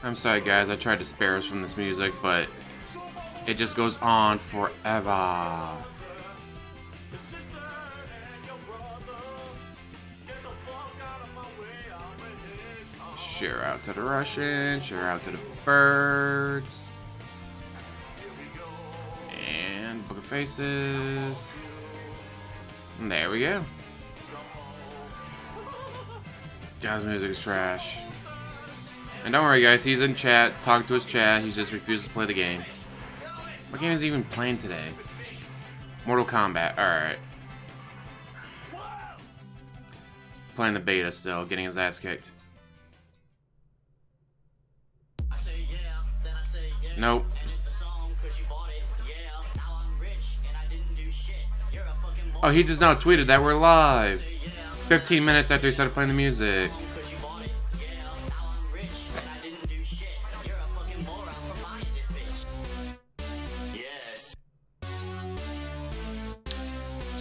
I'm sorry guys, I tried to spare us from this music, but it just goes on forever. Share out to the Russians, share out to the birds. And Book of Faces. And there we go. Guys, music is trash. And don't worry guys, he's in chat, talking to his chat, he just refuses to play the game. What game is he even playing today? Mortal Kombat, alright. Playing the beta still, getting his ass kicked. Nope. Oh, he just now tweeted that we're live. 15 minutes after he started playing the music.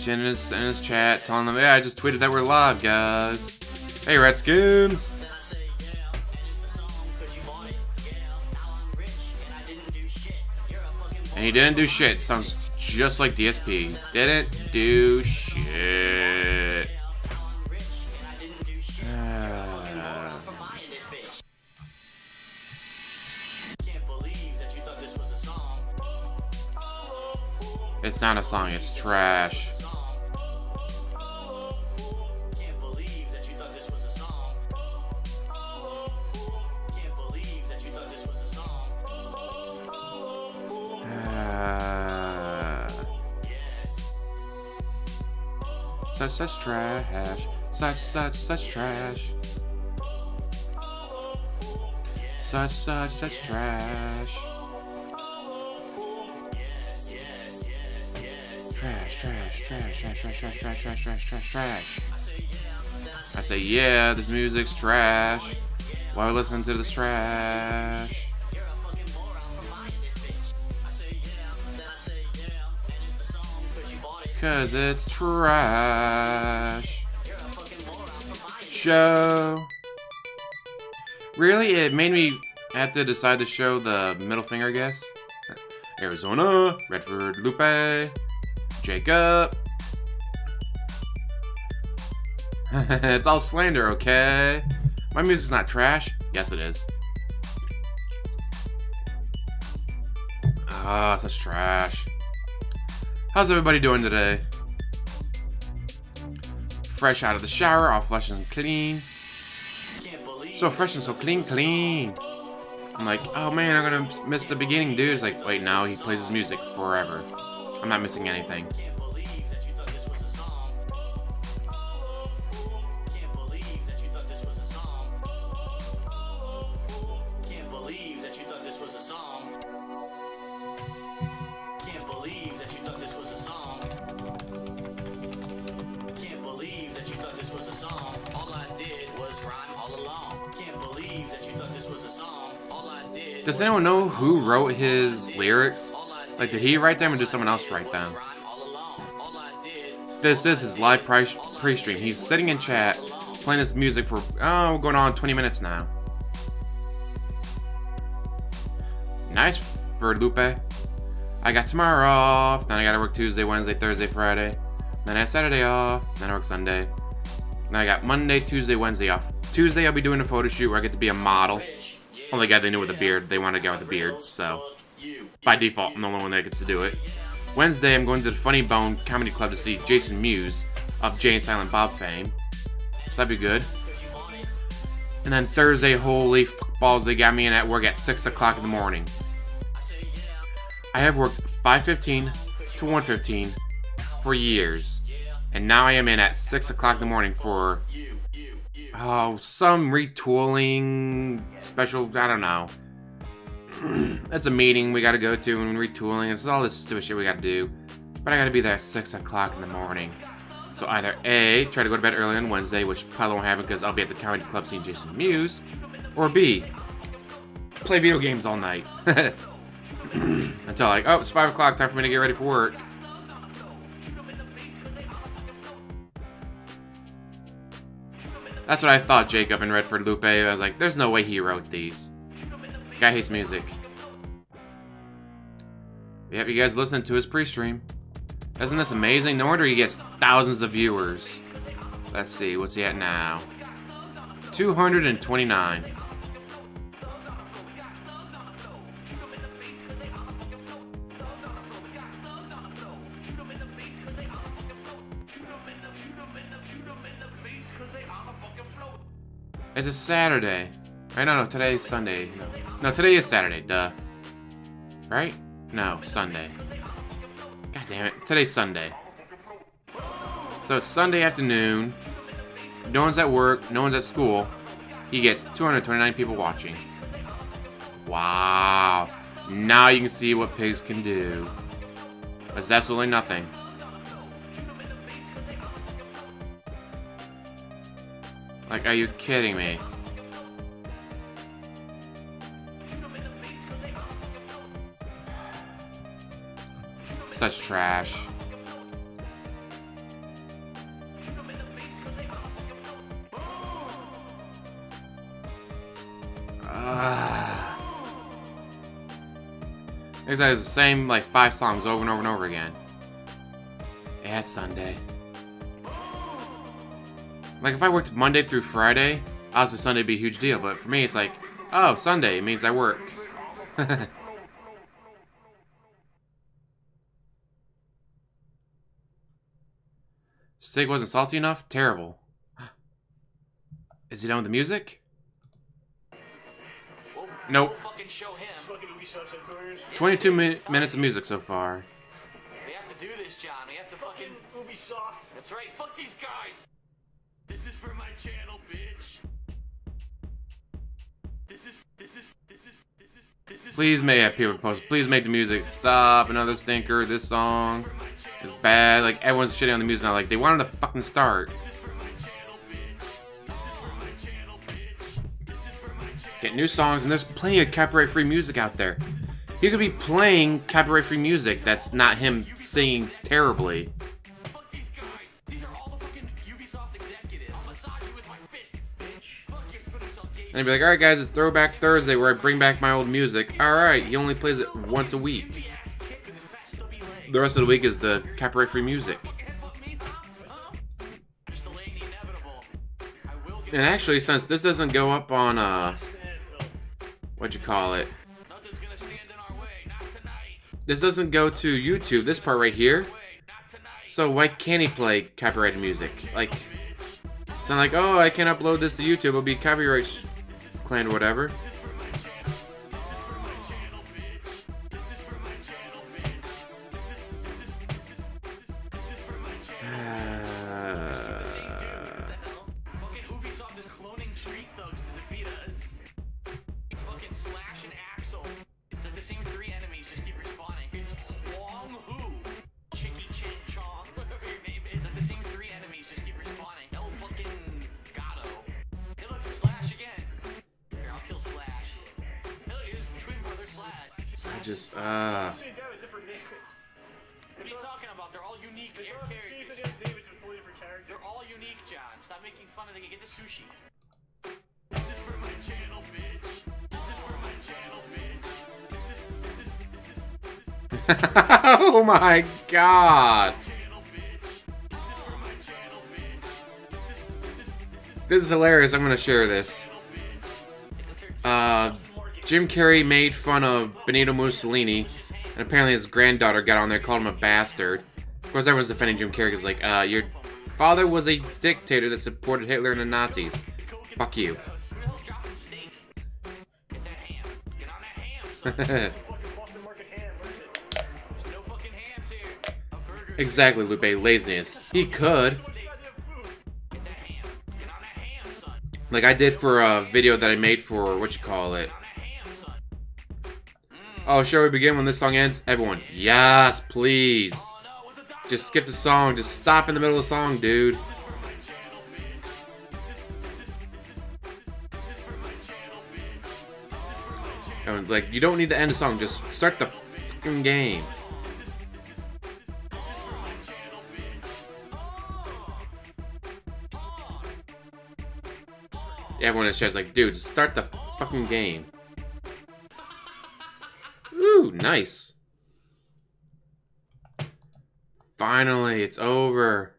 Jen in his chat telling them, yeah, I just tweeted that we're live, guys. Hey, Redskins. And he didn't do shit. Sounds just like DSP. Didn't do shit. It's not a song, it's trash. Such trash. Such trash. Such trash. Trash. I say, yeah, this music's trash. Why are we listening to this trash? Cause it's trash. Show. Really? It made me have to decide to show the middle finger, I guess. Arizona, Redford, Lupe, Jacob. It's all slander, okay? My music's not trash. Yes, it is. Ah, such trash. How's everybody doing today? Fresh out of the shower, all fresh and clean. So fresh and so clean. I'm like, oh man, I'm gonna miss the beginning, dude. It's like, wait, no, he plays his music forever. I'm not missing anything. Does anyone know who wrote his lyrics? Like, did he write them or did someone else write them? This is his live pre-stream. He's sitting in chat, playing his music for, oh, going on 20 minutes now. Nice for Lupe. I got tomorrow off, then I gotta work Tuesday, Wednesday, Thursday, Friday. Then I have Saturday off, then I work Sunday. Then I got Monday, Tuesday, Wednesday off. Tuesday I'll be doing a photo shoot where I get to be a model. Only guy they knew with a beard. They wanted a guy with a beard, so by default, I'm the only one that gets to do it. Wednesday, I'm going to the Funny Bone Comedy Club to see Jason Mewes of Jay and Silent Bob fame. So that'd be good. And then Thursday, holy balls, they got me in at work at 6 o'clock in the morning. I have worked 5:15 to 1:15 for years. And now I am in at 6 o'clock in the morning for... oh, some retooling special, I don't know. That's a meeting we gotta go to and retooling. It's all this stupid shit we gotta do. But I gotta be there at 6 o'clock in the morning. So either A, try to go to bed early on Wednesday, which probably won't happen because I'll be at the comedy club seeing Jason Mewes. Or B, play video games all night. Until like, oh, it's 5 o'clock, time for me to get ready for work. That's what I thought, Jacob and Redford Lupe. I was like, there's no way he wrote these. Guy hates music. Yep, you guys listening to his pre-stream. Isn't this amazing? No wonder he gets thousands of viewers. Let's see, what's he at now? 229. It's a Saturday. I know, today's Sunday. No, today is Saturday, duh. Right? No, Sunday. God damn it, today's Sunday. So it's Sunday afternoon. No one's at work, no one's at school. He gets 229 people watching. Wow. Now you can see what pigs can do. That's absolutely nothing. Like, are you kidding me? Such trash. This guy has the same, like, 5 songs over and over and over again. Yeah, it's Sunday. Like, if I worked Monday through Friday, obviously Sunday would be a huge deal, but for me, it's like, oh, Sunday, it means I work. Steak wasn't salty enough? Terrible. Is he done with the music? Nope. 22 minutes of music so far. We have to do this, John. We have to fucking Ubisoft. That's right. Fuck these guys. This is for my channel, bitch. This is. Please make people post. Please make the music stop. Another stinker. This song is bad. Like, everyone's shitting on the music now. Like, they wanted to fucking start. Get new songs, and there's plenty of copyright-free music out there. He could be playing copyright-free music that's not him singing terribly. Fuck these guys. These are all the fucking Ubisoft executives. I'll massage you with my fists, bitch. Fuck yes, put yourself gay. And he'd be like, alright guys, it's Throwback Thursday where I bring back my old music. Alright, he only plays it once a week. The rest of the week is the copyright-free music. And actually, since this doesn't go up on, what'd you call it? This doesn't go to YouTube, this part right here. So why can't he play copyrighted music? Like, it's not like, oh, I can't upload this to YouTube, it'll be copyright claimed or whatever. Just, What are you talking about? They're all unique characters. They're all unique, John. Stop making fun of them. Get the sushi. This is for my channel, bitch. This is for my channel, bitch. Oh my god! This is hilarious. I'm gonna share this. Jim Carrey made fun of Benito Mussolini, and apparently his granddaughter got on there, called him a bastard. Of course, everyone's defending Jim Carrey because, like, your father was a dictator that supported Hitler and the Nazis. Fuck you. Exactly, Lupe. Laziness. He could. Like I did for a video that I made for, what you call it? Oh, shall we begin when this song ends? Everyone, yes, please. Just skip the song. Just stop in the middle of the song, dude. And like, you don't need to end the song. Just start the fucking game. Yeah, everyone in the chat's like, dude, just start the fucking game. Woo! Nice. Finally, it's over.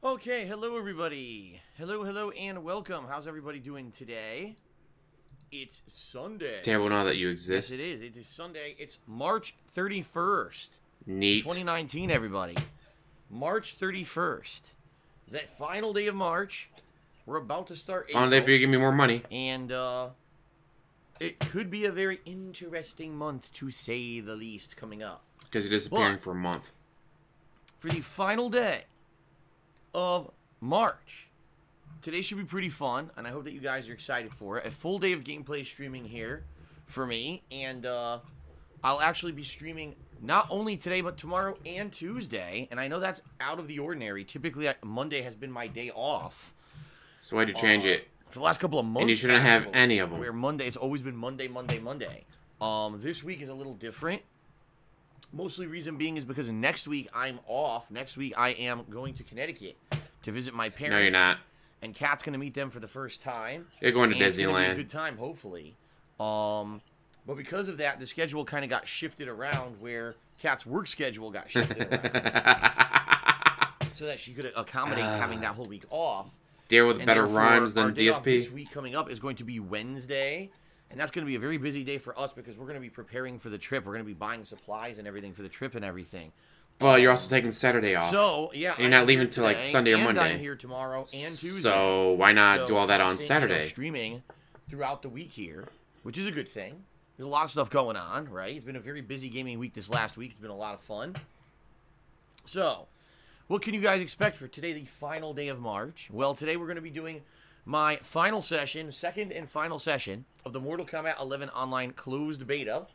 Okay, hello everybody. Hello, and welcome. How's everybody doing today? It's Sunday. Terrible now that you exist. Yes, it is. It is Sunday. It's March 31st. Neat. 2019, everybody. March 31st. That final day of March. We're about to start April. Final day for you to give me more money. And, it could be a very interesting month, to say the least, coming up. Because you're disappearing But for a month. for the final day of March, today should be pretty fun, and I hope that you guys are excited for it. A full day of gameplay streaming here for me, and I'll actually be streaming not only today, but tomorrow and Tuesday, and I know that's out of the ordinary. Typically, Monday has been my day off. So why'd you change it? For the last couple of months, And you shouldn't have any of them. Where Monday, it's always been Monday. This week is a little different. Mostly reason being is because next week I'm off. Next week I am going to Connecticut to visit my parents. No, you're not. And Kat's going to meet them for the first time. You're going to and it's gonna be Disneyland. a good time, hopefully. But because of that, the schedule kind of got shifted around where Kat's work schedule got shifted around. So that she could accommodate having that whole week off. Deal with And better therefore, rhymes our than day off this DSP. week coming up is going to be Wednesday. And that's going to be a very busy day for us because we're going to be preparing for the trip. We're going to be buying supplies and everything for the trip and everything. But you're also taking Saturday off. So, yeah. And you're not leaving till like Sunday or Monday. I'm here tomorrow and Tuesday. So why not do all that on constant, Saturday? Streaming throughout the week here, which is a good thing. There's a lot of stuff going on, right? It's been a very busy gaming week this last week. It's been a lot of fun. So, what can you guys expect for today, the final day of March? Well, today we're going to be doing my final session, second and final session of the Mortal Kombat 11 online closed beta.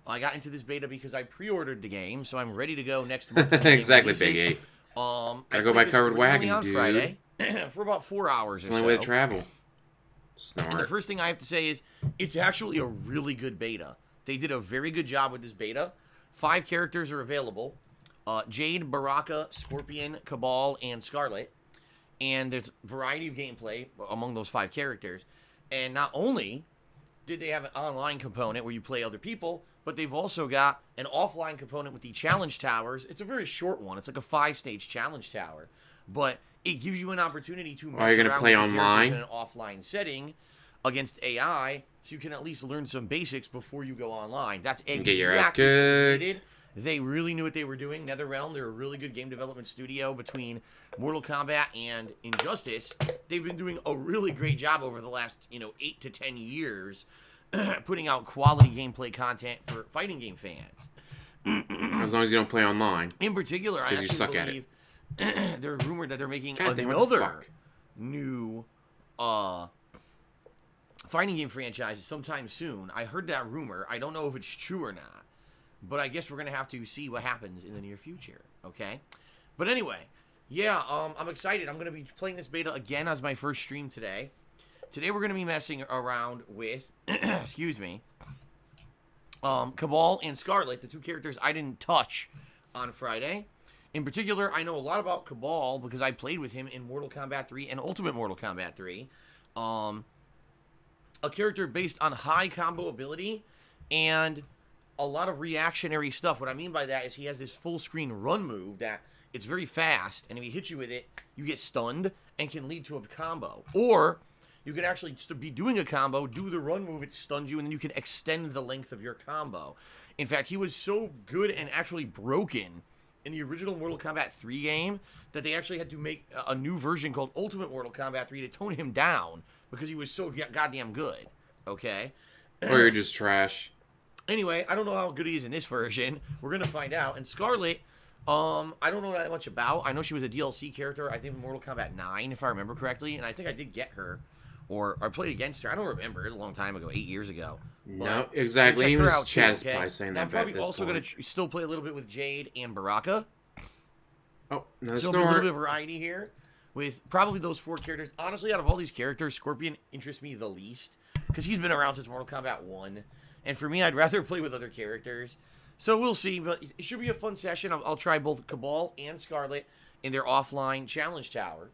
I got into this beta because I pre-ordered the game, so I'm ready to go next month. Exactly, Big 8. Gotta go by covered wagon, on dude. Friday for about 4 hours It's or the so. only way to travel. And the Snort. first thing I have to say is, it's actually a really good beta. They did a very good job with this beta. 5 characters are available. Jade, Baraka, Scorpion, Cabal, and Scarlet. And there's a variety of gameplay among those 5 characters. And not only did they have an online component where you play other people, but they've also got an offline component with the challenge towers. It's a very short one. It's like a 5-stage challenge tower. But it gives you an opportunity to mess you gonna around play with the characters online? in an offline setting against AI, so you can at least learn some basics before you go online. That's exactly Get your ass what they kicked. did. They really knew what they were doing. NetherRealm, they're a really good game development studio between Mortal Kombat and Injustice. They've been doing a really great job over the last, 8 to 10 years putting out quality gameplay content for fighting game fans. As long as you don't play online. In particular, I 'Cause you actually suck at believe they're rumored that they're making God damn, what the another fuck? new fighting game franchise sometime soon. I heard that rumor. I don't know if it's true or not. But I guess we're going to have to see what happens in the near future, okay? But anyway, yeah, I'm excited. I'm going to be playing this beta again as my first stream today. Today we're going to be messing around with, excuse me, Cabal and Scarlet, the 2 characters I didn't touch on Friday. In particular, I know a lot about Cabal because I played with him in Mortal Kombat 3 and Ultimate Mortal Kombat 3. A character based on high combo ability and a lot of reactionary stuff. What I mean by that is he has this full screen run move that it's very fast, and if he hits you with it, you get stunned and can lead to a combo. Or you can actually be doing a combo, do the run move, it stuns you, and then you can extend the length of your combo. In fact, he was so good and actually broken in the original Mortal Kombat 3 game that they actually had to make a new version called Ultimate Mortal Kombat 3 to tone him down because he was so goddamn good, okay? Or you're just trash. Anyway, I don't know how good he is in this version. We're going to find out. And Scarlet, I don't know that much about. I know she was a DLC character, I think in Mortal Kombat 9, if I remember correctly. And I think I did get her, or I played against her. I don't remember. It was a long time ago, 8 years ago. No, exactly. Check Even her his out chat too, is okay? probably saying And that I'm bad at probably this also point. going to still play a little bit with Jade and Baraka. Oh, no, So there'll be a little bit snort. of variety here. with probably those 4 characters. Honestly, out of all these characters, Scorpion interests me the least because he's been around since Mortal Kombat 1. And for me, I'd rather play with other characters. So we'll see, but it should be a fun session. I'll try both Cabal and Scarlet in their offline challenge towers.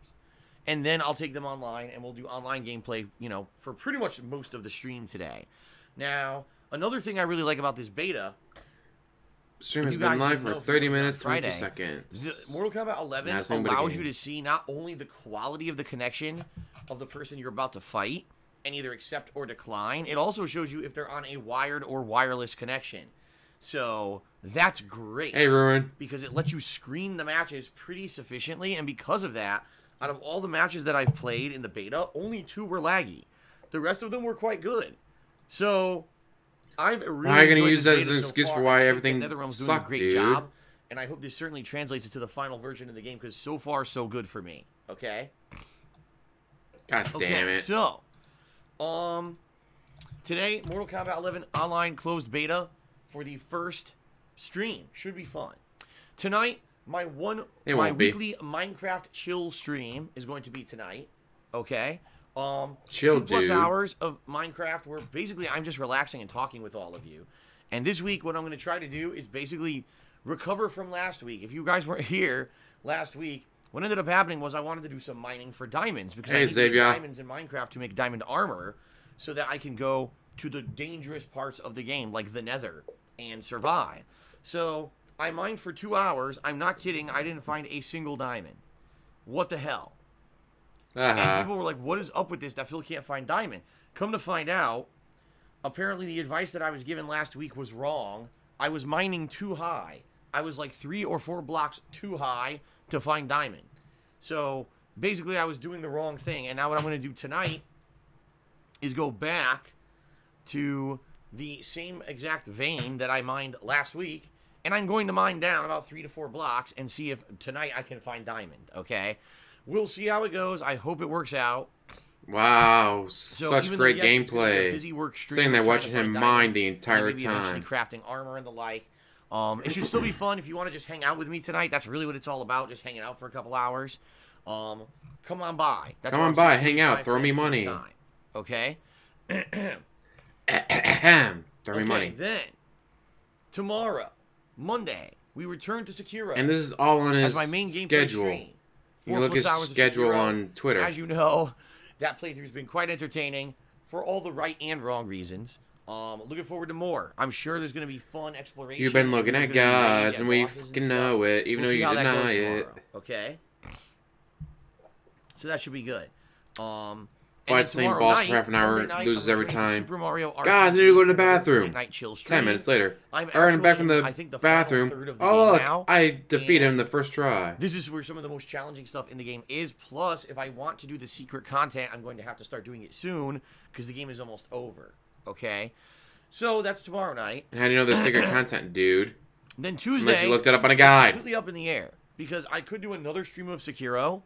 And then I'll take them online, and we'll do online gameplay, for pretty much most of the stream today. Now, another thing I really like about this beta... Stream has been live for 30 minutes, 22 seconds. Mortal Kombat 11 allows you to see not only the quality of the connection of the person you're about to fight, and either accept or decline, it also shows you if they're on a wired or wireless connection. So, that's great. Hey, Ruin. Because it lets you screen the matches pretty sufficiently, and because of that, out of all the matches that I've played in the beta, only 2 were laggy. The rest of them were quite good. So, I've really How are you going to use that as an excuse for why everything NetherRealm's sucked, doing a great dude? job, and I hope this certainly translates into the final version of the game, because so far, so good for me. Okay? God damn it. So, today, Mortal Kombat 11 online closed beta for the first stream. Should be fun. Tonight, my weekly Minecraft chill stream is going to be tonight. Okay? Chill, 2+ dude. hours of Minecraft where basically I'm just relaxing and talking with all of you. And this week, what I'm going to try to do is basically recover from last week. If you guys weren't here last week, what ended up happening was I wanted to do some mining for diamonds because I need diamonds in Minecraft to make diamond armor so that I can go to the dangerous parts of the game like the Nether and survive. So I mined for 2 hours. I'm not kidding. I didn't find a single diamond. What the hell? And people were like, what is up with this that Phil can't find diamond? Come to find out, apparently the advice that I was given last week was wrong. I was mining too high. I was like 3 or 4 blocks too high to find diamond. So basically I was doing the wrong thing. And now what I'm going to do tonight is go back to the same exact vein that I mined last week. And I'm going to mine down about 3 to 4 blocks and see if tonight I can find diamond. Okay? We'll see how it goes. I hope it works out. Wow, such great gameplay. Sitting there watching him mine the entire time. Crafting armor and the like. It should still be fun if you want to just hang out with me tonight. That's really what it's all about, just hanging out for a couple hours. Come on by. Come on by, hang out, throw me money. Okay? Throw me money. Then, tomorrow, Monday, we return to Sekiro. And this is all on his my main schedule. You can look at his schedule on Twitter. As you know, that playthrough's been quite entertaining for all the right and wrong reasons. Looking forward to more. I'm sure there's going to be fun exploration. You've been looking at gods, and we fucking know it, even though you deny it. Okay? So that should be good. Fight the same boss for half an hour, loses every time. Super Mario RPG, Guys, I need to go to the bathroom. 10 minutes later. I'm back from the bathroom. Oh, look, I defeat him the first try. This is where some of the most challenging stuff in the game is. Plus, if I want to do the secret content, I'm going to have to start doing it soon because the game is almost over. Okay? So, that's tomorrow night. How do you know there's secret content, dude? Then Tuesday... Unless you looked it up on a guide. Completely up in the air. Because I could do another stream of Sekiro,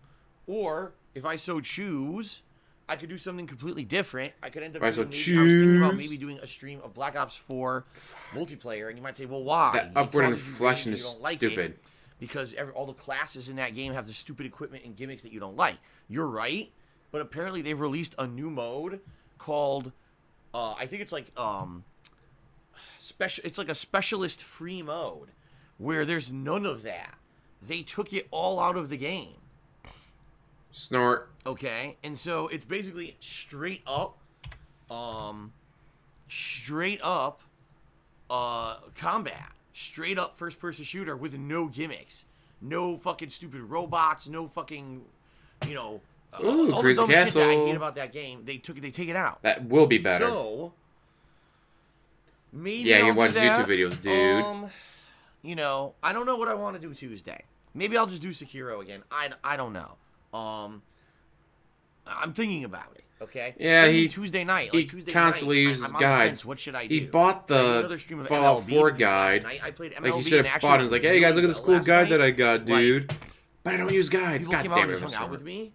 or, if I so choose... I could do something completely different. I could end up doing, I was thinking about maybe doing a stream of Black Ops 4 multiplayer, and you might say, well, why? That upward inflection is stupid. Because all the classes in that game have the stupid equipment and gimmicks that you don't like. You're right, but apparently they've released a new mode called, I think it's like, it's like a specialist free mode, where there's none of that. They took it all out of the game. Snort. Okay, and so it's basically straight up combat. Straight up first-person shooter with no gimmicks. No fucking stupid robots, no fucking, all Crazy the dumb Castle. shit that I hate about that game, they take it out. That will be better. So, maybe you I'll watch do that. YouTube videos, dude. I don't know what I want to do Tuesday. Maybe I'll just do Sekiro again. I don't know. I'm thinking about it. Okay. Yeah, Tuesday night. He Tuesday constantly night, uses I'm on the guides. fence. What should I do? He bought the Fallout 4 guide. I played MLB Like, he should have bought it. He's like, hey, guys, look at this cool guide that I got, dude. But I don't use guides. God damn it. People hung out with me.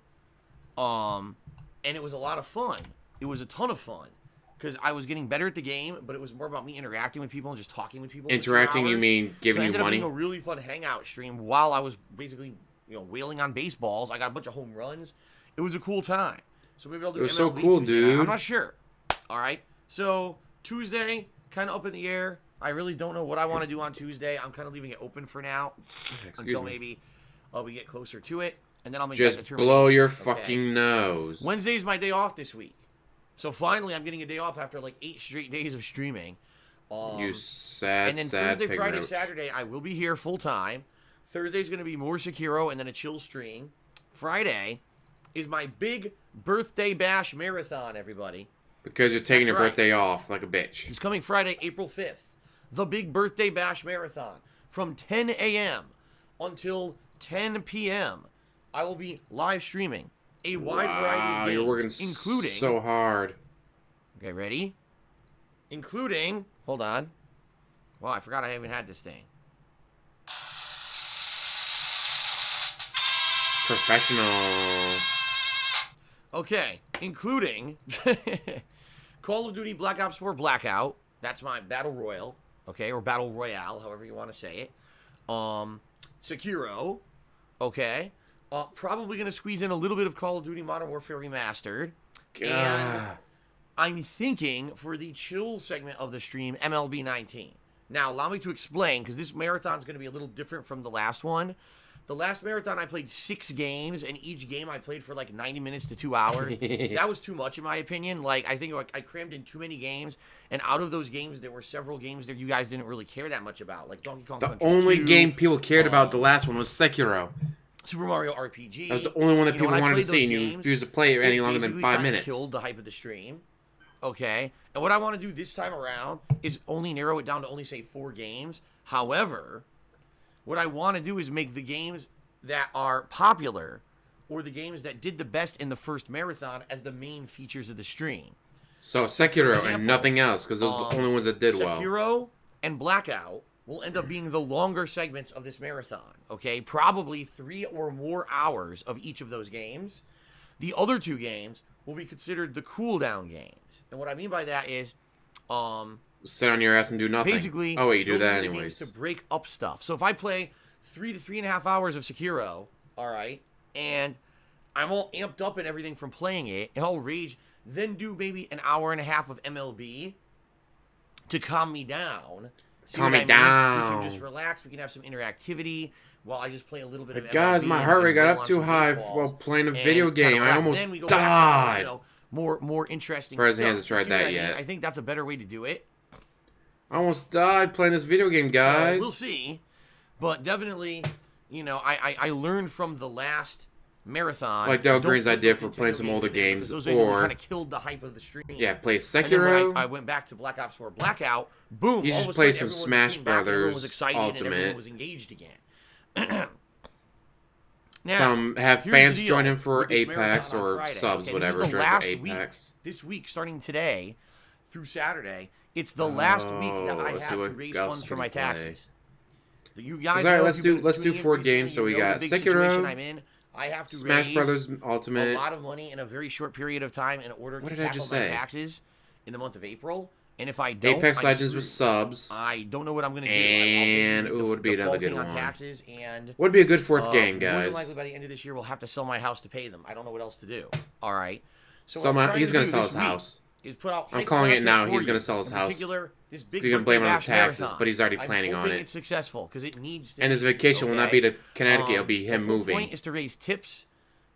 And it was a lot of fun. It was a ton of fun. Because I was getting better at the game, but it was more about me interacting with people and just talking with people. Interacting, you mean giving you money? It ended up being a really fun hangout stream while I was basically wailing on baseballs. I got a bunch of home runs. It was a cool time. So maybe I'll do It was so MLB cool, Tuesday. dude. I'm not sure. All right. So Tuesday, kind of up in the air. I really don't know what I want to do on Tuesday. I'm kind of leaving it open for now until maybe we get closer to it, and then I'll make that Just determination. blow your Okay? fucking nose. Wednesday is my day off this week. So finally, I'm getting a day off after like 8 straight days of streaming. You sad, And then sad Thursday, pig Friday, roach. Saturday, I will be here full time. Thursday's going to be more Sekiro and then a chill stream. Friday is my big birthday bash marathon, everybody. Because you're taking That's your right. birthday off like a bitch. It's coming Friday, April 5th. The big birthday bash marathon from 10 a.m. until 10 p.m. I will be live streaming a wide variety of games, You're working including so hard. Okay, ready? Including, hold on. Well, I forgot I haven't had this thing. Professional. Okay, including Call of Duty Black Ops 4 Blackout. That's my Battle Royale, okay, or Battle Royale, however you want to say it. Sekiro, okay. Probably going to squeeze in a little bit of Call of Duty Modern Warfare Remastered. And I'm thinking for the chill segment of the stream, MLB 19. Now, allow me to explain, because this marathon is going to be a little different from the last one. The last marathon, I played 6 games, and each game I played for like 90 minutes to 2 hours. That was too much, in my opinion. Like, I think I crammed in too many games, and out of those games, there were several games that you guys didn't really care that much about, like Donkey Kong The Country only 2, game people cared about the last one was Sekiro. Super Mario RPG. That was the only one that You know, people when I wanted to played see, and those you games, refused to play it any it longer than basically 5 kinda minutes. killed the hype of the stream. Okay, and what I want to do this time around is only narrow it down to only say 4 games. However, what I want to do is make the games that are popular or the games that did the best in the first marathon as the main features of the stream. So Sekiro example, and nothing else, because those are the only ones that did well. Sekiro and Blackout will end up being the longer segments of this marathon, okay? Probably 3 or more hours of each of those games. The other 2 games will be considered the cooldown games. And what I mean by that is, Sit on your ass and do nothing. basically, oh wait, you do those that are the anyways. games to break up stuff. So if I play 3 to 3.5 hours of Sekiro, all right, and I'm all amped up and everything from playing it, and I'll rage, then do maybe an hour and a half of MLB to calm me down. See Calm what me I mean? down. We can just relax. We can have some interactivity while I just play a little bit of MLB. Guys, my and heart rate got roll up on too some high baseballs while playing a and video kinda game. I relax. almost Then we go back to, died. more interesting Surprised he stuff. hasn't tried See what that I mean? yet. I think that's a better way to do it. I almost died playing this video game, guys. So we'll see. But definitely, I learned from the last marathon. Like Del Don't Green's put idea those for Nintendo playing some older in there, games, because those basically or kind of killed the hype of the stream. yeah, play And then Sekiro. when I went back to Black Ops 4 Blackout. Boom! You all just of a play sudden, some everyone Smash came back, everyone was Brothers excited, and everyone Ultimate. was engaged again. Now, Some have here's fans the join deal in for with this Apex marathon on or Friday, subs, okay? whatever. This is the join for last Apex. week. This week, starting today through Saturday, it's the last week that I let's have see to what raise else funds for can my we play. taxes. You guys All right, know let's if you've do- been let's do tuning in 4 recently, games. So you we know got the big Sekiro, situation I'm in. I have to Smash raise Brothers a Ultimate. lot of money in a very short period of time in order What to did I tackle just my say? taxes in the month of April. And if I don't, Apex I'm Legends with screwed. subs. I don't know what I'm going to do. And it would be another good on one. taxes and Would be a good 4th game, more than guys. likely by the end of this year, we'll have to sell my house to pay them. I don't know what else to do. All right. So Sell what I'm my- trying he's to gonna do sell this his week house. Is put out I'm hype calling it content now. for He's you. gonna sell his In house. particular, this big He's gonna blame it on the birthday bash taxes, but he's already marathon. planning I'm on hoping it. it's successful because it needs to. And his be, vacation will not okay? be to Connecticut. It'll be him the whole moving. point is to raise tips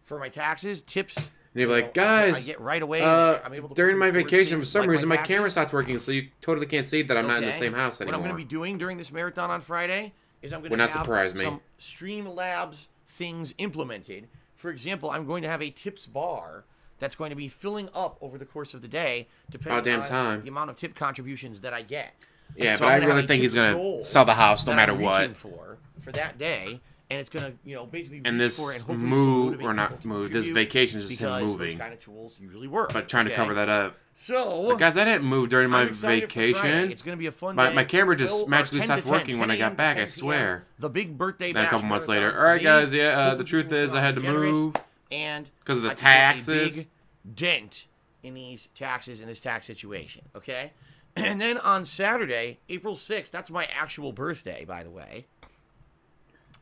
for my taxes. Tips. And he'll be you like, know, guys, I get right away. I'm able to during put my towards vacation, for things some like reason, my taxes. camera stopped working, so you totally can't see that I'm not in the Okay. same house What anymore. I'm going to be doing during this marathon on Friday is I'm going Would to not have surprise me. some Streamlabs things implemented. For example, I'm going to have a tips bar that's going to be filling up over the course of the day, depending on time. the amount of tip contributions that I get. Yeah, So but I'm I gonna have really a think he's tips going goal to sell the house no that matter I'm what. reaching for that day, and it's going to, basically And reach this for it and hopefully move, motivate or not people to move, this contribute vacation is just him because moving. those kind of tools usually work. But trying to okay? cover that up. So, But guys, I didn't move during my I'm excited for Friday. vacation. It's going to be a fun My, day. my camera just 12 or magically 10 stopped to 10, working when I 10 got a.m. back, to I 10 swear. The big birthday Then a bash couple months marathon later, for alright me. guys, yeah, Hopefully the truth people is put I on had to generous, move and 'cause of the I put taxes. a big dent in these taxes, in this tax situation, okay? And then on Saturday, April 6th, that's my actual birthday, by the way.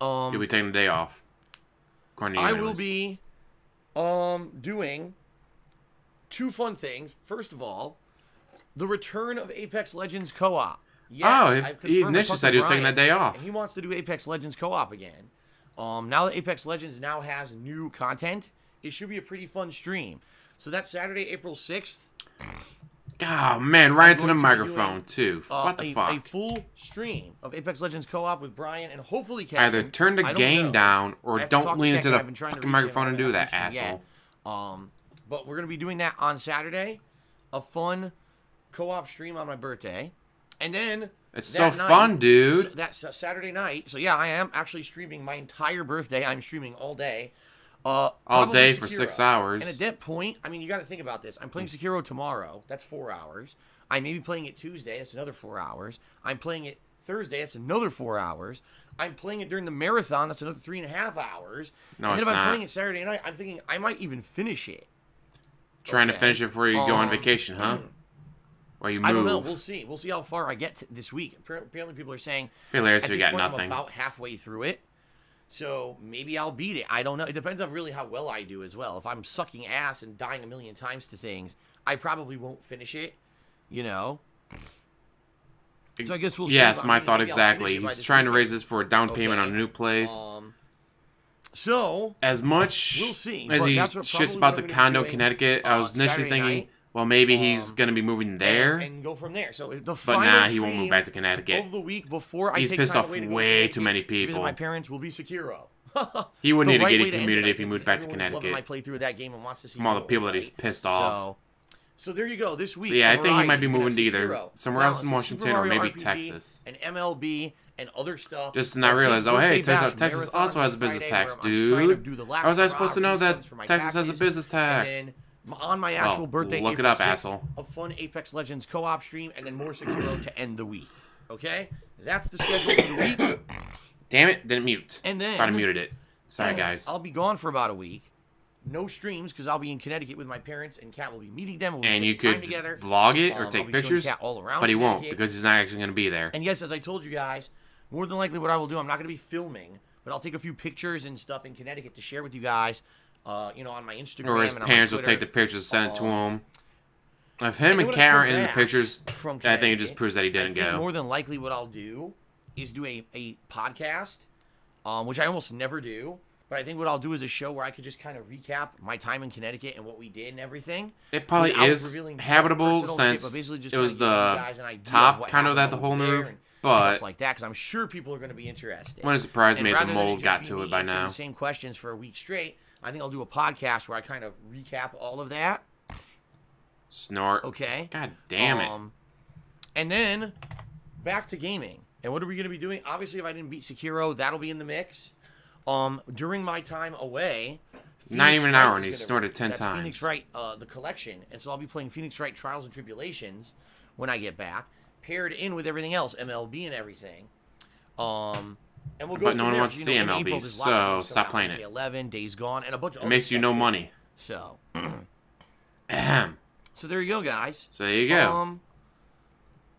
You'll be taking the day off. According to you, I will anyways. be doing 2 fun things. First of all, the return of Apex Legends co-op. Yes, I've he confirmed initially with said he was taking Brian, that day off. and he wants to do Apex Legends co-op again. Now that Apex Legends now has new content, it should be a pretty fun stream. So that's Saturday, April 6th. Oh, man, right into the going to be microphone, doing, too. What the fuck? A full stream of Apex Legends co-op with Brian and hopefully Kevin. Either turn the I don't game know. down or I have to talk don't to lean Kevin. into I've been the trying to fucking reach him. microphone and I do haven't that, reached him asshole. yet. But we're going to be doing that on Saturday. A fun co-op stream on my birthday. And then It's so fun, dude. That's Saturday night. So yeah, I am actually streaming my entire birthday. I'm streaming all day. All day for 6 hours. And at that point, I mean, you got to think about this. I'm playing Sekiro tomorrow. That's 4 hours. I may be playing it Tuesday. That's another 4 hours. I'm playing it Thursday. That's another 4 hours. I'm playing it during the marathon. That's another 3.5 hours. No, and it's then if I'm not. playing it Saturday night, I'm thinking I might even finish it. Trying to finish it before you go on vacation, huh? Or you move. I don't know. We'll see. We'll see how far I get this week. Apparently, people are saying Hilarious at if you this got point, nothing. I'm about halfway through it. So maybe I'll beat it. I don't know. It depends on really how well I do as well. If I'm sucking ass and dying a million times to things, I probably won't finish it. You know? So I guess we'll see. Yes, I my mean, thought maybe I'll exactly. finish it by He's this trying to weekend. raise this for a down payment on a Okay. new place. So As much we'll see. as But he that's what shits probably about what the I'm gonna be condo, doing, Connecticut, I was initially Saturday thinking, night, well, maybe he's going to be moving there. and go from there. So the But final nah, he won't move stream back to Connecticut. of the week before He's I take pissed time off away to go way to too Connecticut many to visit people. my parents will be Sekiro. He would The need to right get way a to end community it, I if he think, moved is back to everyone's loving Connecticut. my playthrough of that game and wants to see From all the more, people that right? he's pissed off. So there you go. This week, So yeah, I think he might be variety, moving to we have either Sekiro, somewhere else in Balance, Washington Super or Mario maybe RPG, Texas. and MLB and other stuff. Just to not realize, oh hey, turns out Texas Marathon also has a this business Friday, tax, where I'm trying to dude. do the last How was I supposed to know that refunds for my Texas has a taxes, business tax? And then on my actual birthday, look it April up, 6th, asshole. a fun Apex Legends co-op stream, and then more Sekiro to end the week. Okay, that's the schedule for the week. Damn it, didn't mute. And then Thought I muted it. Sorry, guys. I'll be gone for about a week. No streams because I'll be in Connecticut with my parents, and Kat will be meeting them. We'll be And you spending could time together. vlog it or I'll take be showing pictures, Kat all around but he won't Connecticut. because he's not actually going to be there. And yes, as I told you guys, more than likely what I will do, I'm not going to be filming, but I'll take a few pictures and stuff in Connecticut to share with you guys, you know, on my Instagram. Or his and on my parents will Twitter. take the pictures and send it to him. If him And and when I Kat come are in the back pictures, from I think it just Connecticut, proves that he I didn't think go. more than likely what I'll do is do a podcast, which I almost never do. But I think what I'll do is a show where I could just kind of recap my time in Connecticut and what we did and everything. It probably without is revealing too much habitable personal shit, but since basically just it was kinda giving you the guys an idea of top what kind of that happened the whole over there move, and but stuff like that, because I'm sure people are going to be interested. wouldn't surprise And me if the rather than mold just got be to me it by answering now. the same questions for a week straight, I think I'll do a podcast where I kind of recap all of that. Snort. Okay. God damn it. And then back to gaming. And what are we going to be doing? Obviously, if I didn't beat Sekiro, that'll be in the mix. During my time away, Not Phoenix even an Wright hour, is and he gonna snorted release. 10 That's times. Phoenix Wright, the collection, and so I'll be playing Phoenix Wright Trials and Tribulations when I get back, paired in with everything else, MLB and everything. And we'll go. But no from one there. wants to You see know, in MLB, April, there's lots of so games stop coming playing out. it. 11 Days Gone, and a bunch of It other makes you stuff no too. money. So, Ahem. so there you go, guys. So there you go.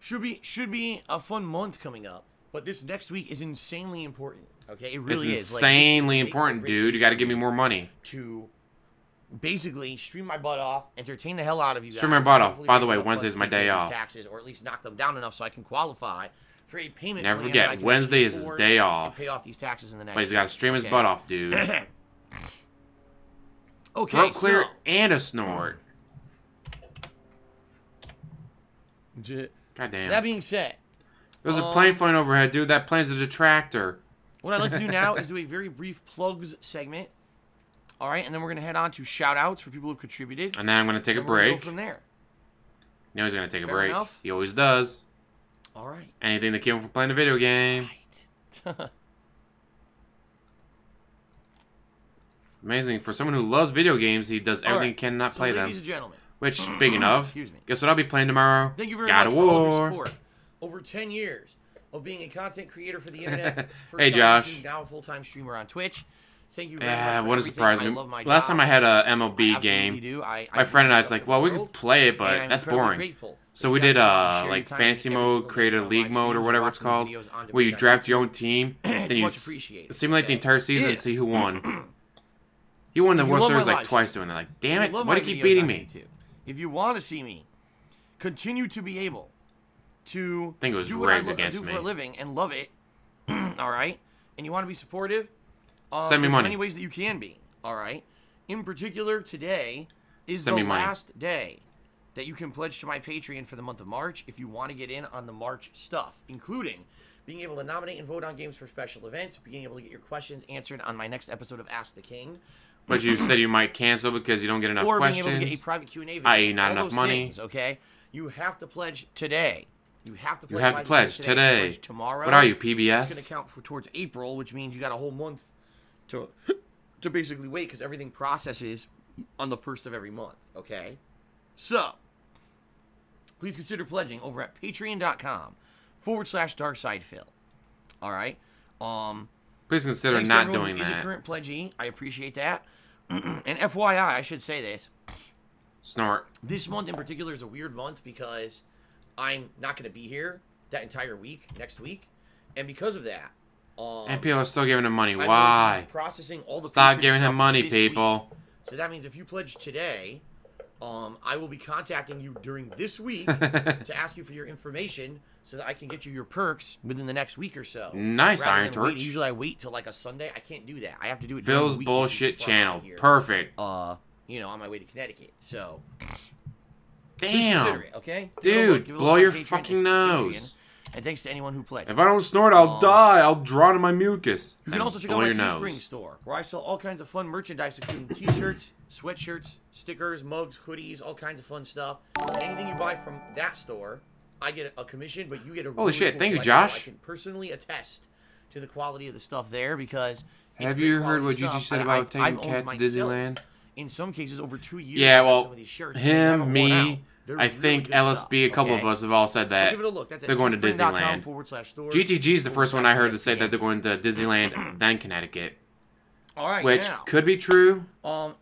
Should be a fun month coming up, but this next week is insanely important. Okay, it really It's is. insanely Like, this is the important, make or break dude. You got to week give me more money. to basically stream my butt off, entertain the hell out of you guys. Stream my butt and off. hopefully By the raise way, enough Wednesday's funds my to day pay these off. taxes, or at least knock them down enough so I can qualify for a payment. Never plan forget, that I can Wednesday actually is his afford day and off. pay off these taxes in the next. But he's got to stream his okay? butt off, dude. Okay, Throat clear so and a snort. God damn. that being said, There's a plane flying overhead, dude. That plane's a detractor. what I'd like to do now is do a very brief plugs segment. All right, and then we're going to head on to shout-outs for people who've contributed. And then I'm going to take a and we're gonna break. go from there. You know he's going to take a Fair break. enough. He always does. All right. Anything to keep him from playing a video game. Right. Amazing. For someone who loves video games, he does everything he right. can not So, play ladies them. and gentlemen, Which, speaking of, excuse me. guess what I'll be playing tomorrow? Thank you very God much of for all of your War. support. Over 10 years of being a content creator for the internet. Hey, First on Josh. YouTube, now a full-time streamer on Twitch. Thank you very much for Wouldn't everything. surprise I me. love my Last job. time I had a I MLB absolutely game, do. I my friend and I really was like, love well, the we could world, play it, and but I'm that's incredibly boring. grateful So that we you guys did share your like time fantasy every mode, single day create a on league live mode, or streams whatever and it's watching called, videos on where you demand on draft your YouTube. own team, It's then you much appreciated, simulate the okay? entire season and see who won. He won the If you World love Series my like live twice stream, doing it. Like, damn if it! you love Why do my you keep videos beating on me? YouTube, if you want to see me continue to be able to I think it was do what I rigged against do me. for a living and love it, all right, and you want to be supportive, Send me there's money. many ways that you can be, all right. In particular, today is Send the me money. last day that you can pledge to my Patreon for the month of March if you want to get in on the March stuff, including being able to nominate and vote on games for special events, being able to get your questions answered on my next episode of Ask the King. But you said you might cancel because you don't get enough Or questions. being able to get a private Q&A video. i.e. not all enough those money. things, okay? You have to pledge today. You have to pledge, You have to by the pledge day today. Pledge tomorrow. What are you, It's going to PBS? count for towards April, which means you got a whole month to basically wait because everything processes on the 1st of every month, okay? So, please consider pledging over at patreon.com/darksidefil. All right? Please consider Thanks to not everyone doing who is a that. current pledgee. I appreciate that. And FYI, I should say this. Snort. This month in particular is a weird month because I'm not going to be here that entire week, next week. And because of that, And people are still giving him money. I'm going to Why? be processing all the Stop Patreon giving him stuff money, this week. people. So that means if you pledge today, I will be contacting you during this week to ask you for your information so that I can get you your perks within the next week or so. Nice, Rather Iron than wait- Torch. Usually I wait till like a Sunday. I can't do that. I have to do it during Phil's the week this bullshit week before I'm out channel. here, Perfect. on my way to Connecticut. So please Damn. consider it, okay? Give it a look. Dude, Give it a blow look your on Patreon fucking and nose. And thanks to anyone who pledged. If I don't snort, I'll die. I'll drown in my mucus. You can And also check blow out my your Teespring nose. store, where I sell all kinds of fun merchandise, including t-shirts, sweatshirts, stickers, mugs, hoodies, all kinds of fun stuff. And anything you buy from that store, I get a commission, but you get a Holy really shit, cool thank you, collectible. Josh. I can personally attest to the quality of the stuff there because it's Have great you heard quality what stuff. Gigi said And about I've taking owned Cat to myself, Disneyland? in some cases, over 2 years. Yeah, on well, some of these shirts. They haven't worn out. me, They're I really think good LSB, stuff, a couple of okay? us have all said So that give it a look. That's at they're going to Disneyland. teespring.com/store. GTG's the first one I heard to say that they're going. going to Disneyland, then Connecticut. All right, Which now, could be true.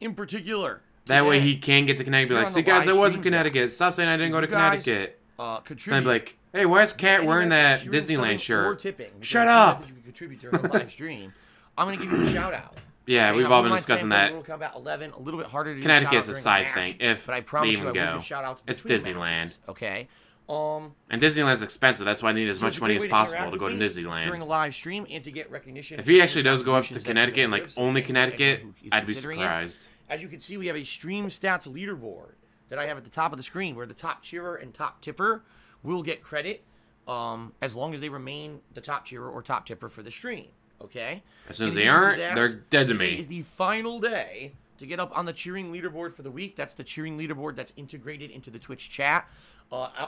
in particular, That way today, he can get to Connecticut. Be Here like, on see, the guys, I live was in stream, Connecticut. Stop saying I didn't go to you guys, Connecticut. contribute. And I'd be like, hey, why is Cat Any wearing method that that you're Disneyland selling or shirt? tipping, which Shut are up. methods you can contribute during the live stream. I'm going to give you a shout out. Yeah, Okay, we've now, all we been might discussing play that. Mortal Kombat 11, a little bit harder to do Connecticut's a shout-out side during thing, match, if but I promise they you even I will go. give shout-outs It's between Disneyland. matches, okay? And Disneyland's expensive. That's why I need as So much it's a money great as way to possible interact to go to with me during a Disneyland. live stream and to get recognition. If for he the actually does go up to contributions that Connecticut you and like give, only thank you to anyone Connecticut, who is I'd be considering it. surprised. As you can see, we have a stream stats leaderboard that I have at the top of the screen where the top cheerer and top tipper will get credit as long as they remain the top cheerer or top tipper for the stream. Okay? As soon as In they addition to aren't, that, they're dead to today me. is the final day to get up on the cheering leaderboard for the week. That's the cheering leaderboard that's integrated into the Twitch chat.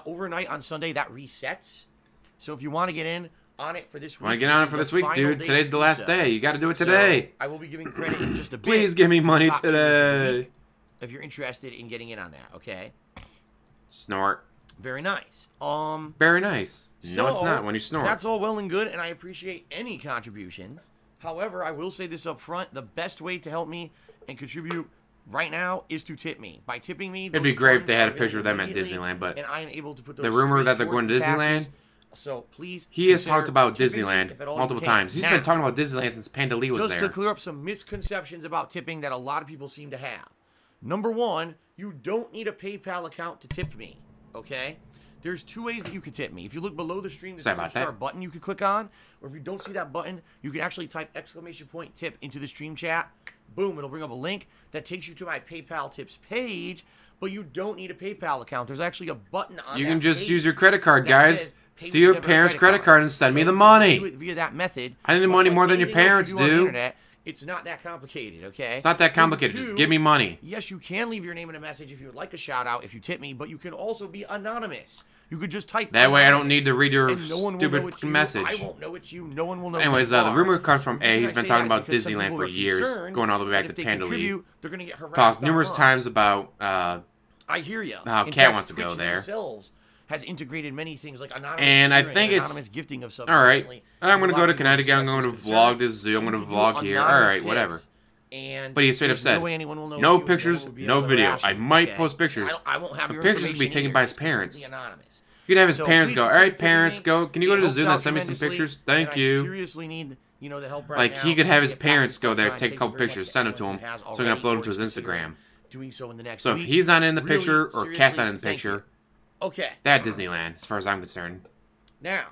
Overnight on Sunday, that resets. So if you want to get in on it for this week, Want to get on it for this week, dude? Today's the last day. You got to do it today. So I will be giving credit in just a bit. Please give me to the money top cheerers for the today. week, if you're interested in getting in on that, okay? Snort. Very nice. Very nice. No, it's So, not when you snort. That's all well and good, and I appreciate any contributions. However, I will say this up front: the best way to help me and contribute right now is to tip me. By tipping me, It'd be those great if funds they had a are picture of them at immediately, Disneyland, but and I am able to put those the rumor straight that they're towards going to the taxes. Disneyland, So please, he has consider talked about tipping me Disneyland if at all you multiple can. times. He's Now, been talking about Disneyland since Panda Lee was just there. to clear up some misconceptions about tipping that a lot of people seem to have. Number one, you don't need a PayPal account to tip me, okay? There's two ways that you can tip me. If you look below the stream, there's Sorry a about star that. button you can click on. Or if you don't see that button, you can actually type !tip into the stream chat. Boom, it'll bring up a link that takes you to my PayPal tips page, but you don't need a PayPal account. There's actually a button on You that can just page use your credit card, that guys. says, "Pay Steal with your debit or parents' credit card and send So me the you can money. do it via that method. I need the Much money like more than your anything else parents you do on the do. internet, it's not that complicated, okay? It's not that complicated. Number Just two, give me money. Yes, you can leave your name in a message if you would like a shout out if you tip me, but you can also be anonymous. You could just type That way I don't anonymous, need to read your and no one will stupid know it's fucking you. message. I won't know it's you. No one will know. Anyways, it's you the are. rumor comes from The reason He's I been say talking that is about because some Disneyland people for are years, concerned going all the way back that to if they Panda Lee. contribute, they're going to get harassed. Talked numerous online. times about I hear you. how In Cat fact, wants to go Twitch there. themselves has integrated many things like anonymous And I cheering think and it's- anonymous gifting of stuff. all right. recently. I'm There's going a to lot go to of people Connecticut. I'm expressed going this to concern. vlog this zoo. I'm So going to you can vlog do here. All anonymous right, tips, whatever. And But he straight up there's said, no way anyone will know no it's you. pictures, one will be no able to video. harass I you, might okay? post pictures. I won't have But your pictures can be information taken here. by his It's completely parents. anonymous. You'd have his So parents please go, all consider right, tipping parents, me. go. Can you go It to the helps zoo out and send me some tremendously, pictures? and Thank I you. seriously need you know, the help right Like, now. he could have his Get past parents this go there, time. take a Thank couple you very much pictures, to send it to anyone him, who has so he can already upload them or to his is considering Instagram. Doing so in the next So if week. he's not in the Really, picture, or seriously, Cat's not in the thank you. picture, Okay. that Disneyland, as far as I'm concerned. Now,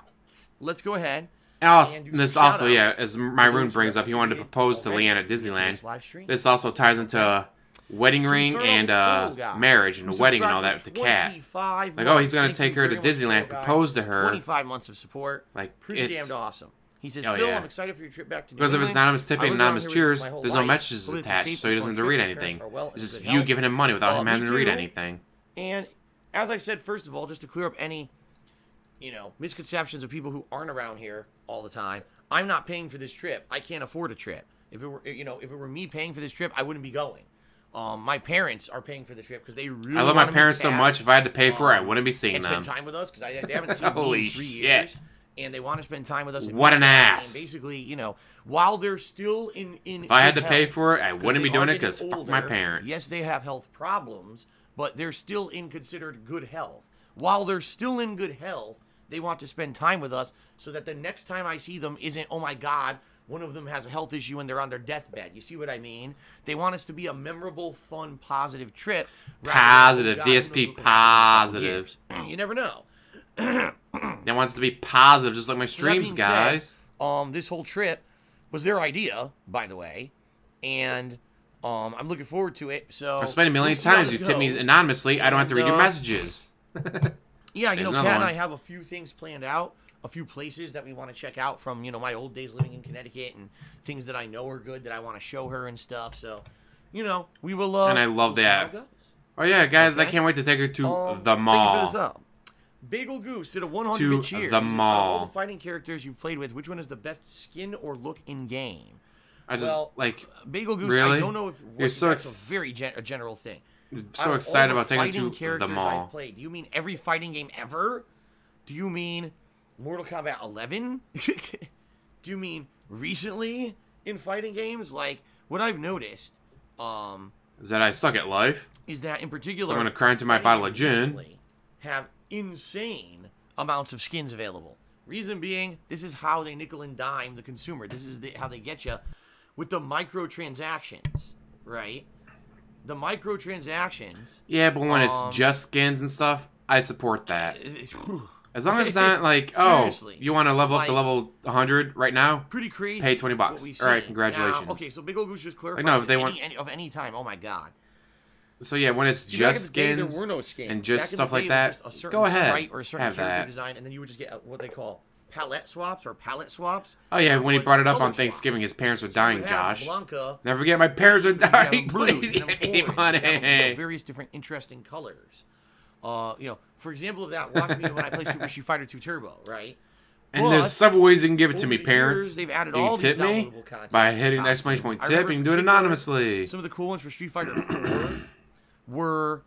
let's go ahead. And also, And do this some also, yeah, shout-outs as to my rune those brings who up, he wanted to have propose to already Leanne at in today's Disneyland. live stream. This also ties into wedding So we ring start off and with Turtle Guy, marriage and who a wedding and subscribed all that for with the cat. 25 Like, oh, he's months. gonna Thank take you her to very much, Disneyland, Turtle Guy. propose to her. 25 months of support. Like, Pretty it's damned awesome. He says, Oh, Phil, yeah. I'm excited for your trip back to New because of his England. anonymous I tipping and lived around anonymous here cheers. my whole There's no life. messages Hope it's a attached, safe so he and doesn't have fun to read trip. Your anything. parents are well and It's just in good you health. giving him money without him Me having to read too. anything. And as I said, first of all, just to clear up any, you know, misconceptions of people who aren't around here all the time, I'm not paying for this trip. I can't afford a trip. If it were, you know, if it were me paying for this trip, I wouldn't be going. My parents are paying for the trip because they really. I love my wanna meet parents so Kat, much. If I had to pay for it, I wouldn't be seeing and them. spend time with us because they haven't seen me Holy in 3 shit. years, and they want to spend time with us. And What meet an us, ass. And basically, you know, while they're still in If I had to good pay health, for it, I 'cause wouldn't they be doing are it because getting fuck my older, parents. Yes, they have health problems, but they're still in considered good health. While they're still in good health, they want to spend time with us so that the next time I see them isn't, oh my God, one of them has a health issue and they're on their deathbed. You see what I mean? They want us to be a memorable, fun, positive trip. rather than, Positive. oh God, who knows DSP what could happen in a couple positive. years. You never know. They want us to be positive, just like my So that streams, being guys. said, this whole trip was their idea, by the way, and I'm looking forward to it. So I've spent a million we'll see how times. You this tip me goes. anonymously. I don't have to read your And, messages. Yeah, you There's know, another Kat and one. I have a few things planned out, a few places that we want to check out from, you know, my old days living in Connecticut and things that I know are good that I want to show her and stuff. So, you know, we will. And I love we'll see how it that. goes. Oh yeah, guys! I Okay. can't wait to take her to the Thank you for mall. this up. Bagel Goose did a 100 To bit cheers. the He says, mall. Out of all the fighting characters you've played with, which one is the best skin or look in game? I just Well, like Bagel Goose, really? I don't know if You're so that's a very a general thing. so Out of excited all about the taking fighting her to the characters mall. I've played, do you mean every fighting game ever? Do you mean Mortal Kombat 11? Do you mean recently in fighting games? Like, what I've noticed Is that I suck at life? is that in particular, So I'm gonna cry into my fighting bottle of games gin. recently have insane amounts of skins available. Reason being, this is how they nickel and dime the consumer. This is how they get you with the microtransactions, right? The microtransactions. Yeah, but when it's just skins and stuff, I support that. As long as it's not like, oh, Seriously. you want to level up to Like- level 100 right now? Pretty crazy. Pay $20. what we've All right, seen. congratulations. Now, okay, so Big Ol' Goose just clarifies. no, if they any, want- of any time. Oh my God. So yeah, when it's See, back just in the day, skins there were no skins. and just Back in stuff the like day, it that, was just a certain go ahead. sprite or a certain Have character that. design, and then you would just get what they call palette swaps or palette swaps. Oh yeah, when he was brought it up color on Thanksgiving, swaps. his parents were So you dying, would have Josh. Blanca, Never forget my parents are you would have dying. blue, Please you would have give me orange, money. you would have various different interesting colors. You know, for example of that, watch me when I play Super Street Fighter 2 Turbo, right? And But there's several ways you can give it to over me, the parents. years, they've added You all can tip these me downloadable content by hitting the to exclamation point I tip. remember You can do it in particular, anonymously. Some of the cool ones for Street Fighter 4 were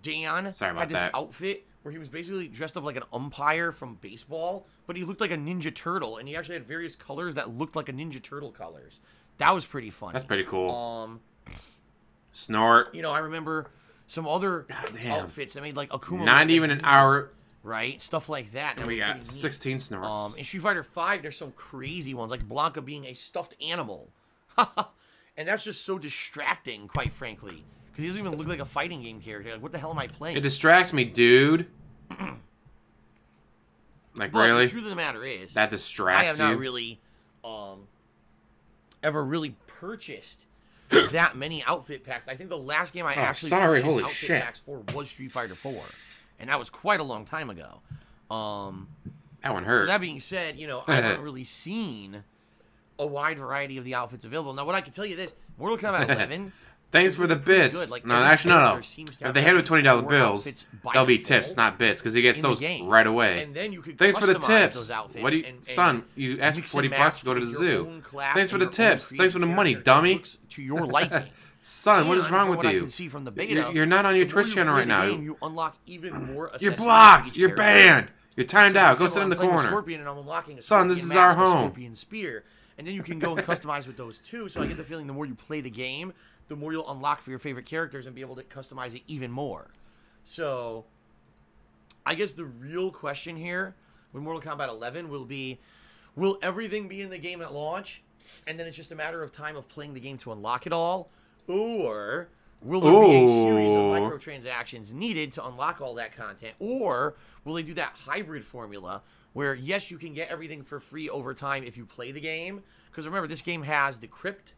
Dan Sorry about had this that. outfit where he was basically dressed up like an umpire from baseball, but he looked like a Ninja Turtle, and he actually had various colors that looked like a Ninja Turtle colors. That was pretty fun. That's pretty cool. Um, Snort. you know, I remember some other damn. outfits that made like Akuma. Not look even like an a hour. right? Stuff like that. And that we were got pretty neat. 16 snorts. In Street Fighter 5, there's some crazy ones, like Blanca being a stuffed animal. And that's just so distracting, quite frankly. Because he doesn't even look like a fighting game character. Like, what the hell am I playing? It distracts me, dude. Like, but really? the truth of the matter is, That I distracts have not you? really ever really purchased that many outfit packs. I think the last game I actually sorry, purchased holy outfit shit. packs for was Street Fighter 4. And that was quite a long time ago. That one So hurt. that being said, you know, I haven't really seen a wide variety of the outfits available. Now, what I can tell you this, Mortal Kombat 11... Thanks for the bits. good. Like, No, every actually, no. character seems to If have they hit with at least $20 four bills, outfits by they'll be default tips, not bits, because he gets in the those game. right away. And then you could Thanks for the customize tips. those outfits What do you, and son? You asked for mix 40 and bucks match to go to the your zoo. own class Thanks for and the your own tips. Thanks for the creative money, character that dummy. looks to your liking. Son, what is And wrong from with what I you? can see from the beta, You're not on your the more Twitch you channel play right the now. game, you unlock even more You're accessories blocked. for each You're character. banned. You're timed So, for out. Go example, sit in I'm the playing a corner. Scorpion and I'm unlocking a Son, this Scorpion is our mask, a home. Scorpion spear, and then you can go and customize with those too. So I get the feeling the more you play the game, the more you'll unlock for your favorite characters and be able to customize it even more. So, I guess the real question here with Mortal Kombat 11 will be, will everything be in the game at launch, and then it's just a matter of time of playing the game to unlock it all? Or will there be a series of microtransactions needed to unlock all that content? Or will they do that hybrid formula where, yes, you can get everything for free over time if you play the game? Because remember, this game has the crypt,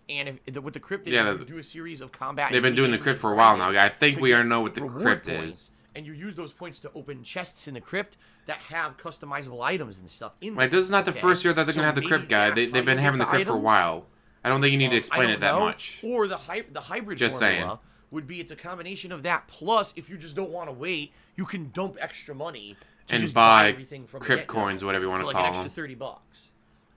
and with the crypt, you do a series of combat. They've been doing the crypt for a while now. I think we already know what the crypt is. And you use those points to open chests in the crypt that have customizable items and stuff in them. Like, this is not the first year that they're going to have the crypt guy. They've been having the crypt for a while. I don't think you need to explain it that much. Or the hybrid formula would be it's a combination of that, plus if you just don't want to wait, you can dump extra money to and just buy everything from crypt coins, whatever you want to like call an them. extra $30.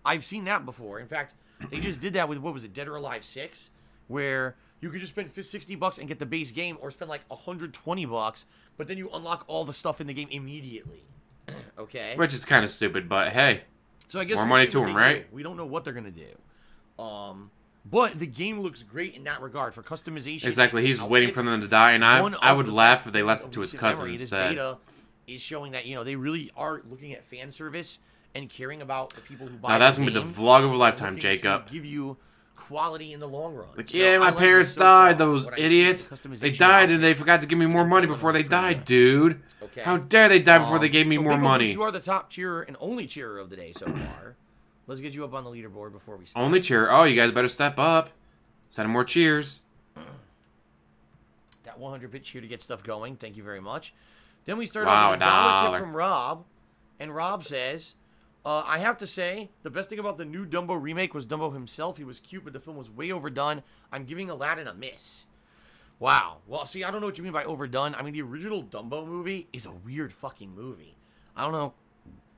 I've seen that before. In fact, they just did that with, what was it, Dead or Alive 6, where you could just spend $60 and get the base game, or spend like $120, but then you unlock all the stuff in the game immediately. Okay? Which is kind of stupid, but hey, so I guess more money to them, right? We don't know what they're going to do. But the game looks great in that regard for customization. Exactly. He's waiting for them to die, and I would laugh if they left it to his cousin instead. This beta is showing that, they really are looking at fan service and caring about the people who buy now that's going to be the vlog of a lifetime, Jacob. Give you quality in the long run. Like, so yeah, my parents died, those idiots. They died and they forgot to give me more money before they died, dude. Okay. How dare they die before they gave me more money. You are the top cheerer and only cheerer of the day so far. Let's get you up on the leaderboard before we start. Only cheer. Oh, you guys better step up. Send more cheers. That 100-bit cheer to get stuff going. Thank you very much. Then we start wow, off with a dollar tip from Rob. And Rob says, I have to say, the best thing about the new Dumbo remake was Dumbo himself. He was cute, but the film was way overdone. I'm giving Aladdin a miss. Wow. Well, see, I don't know what you mean by overdone. I mean, the original Dumbo movie is a weird fucking movie. I don't know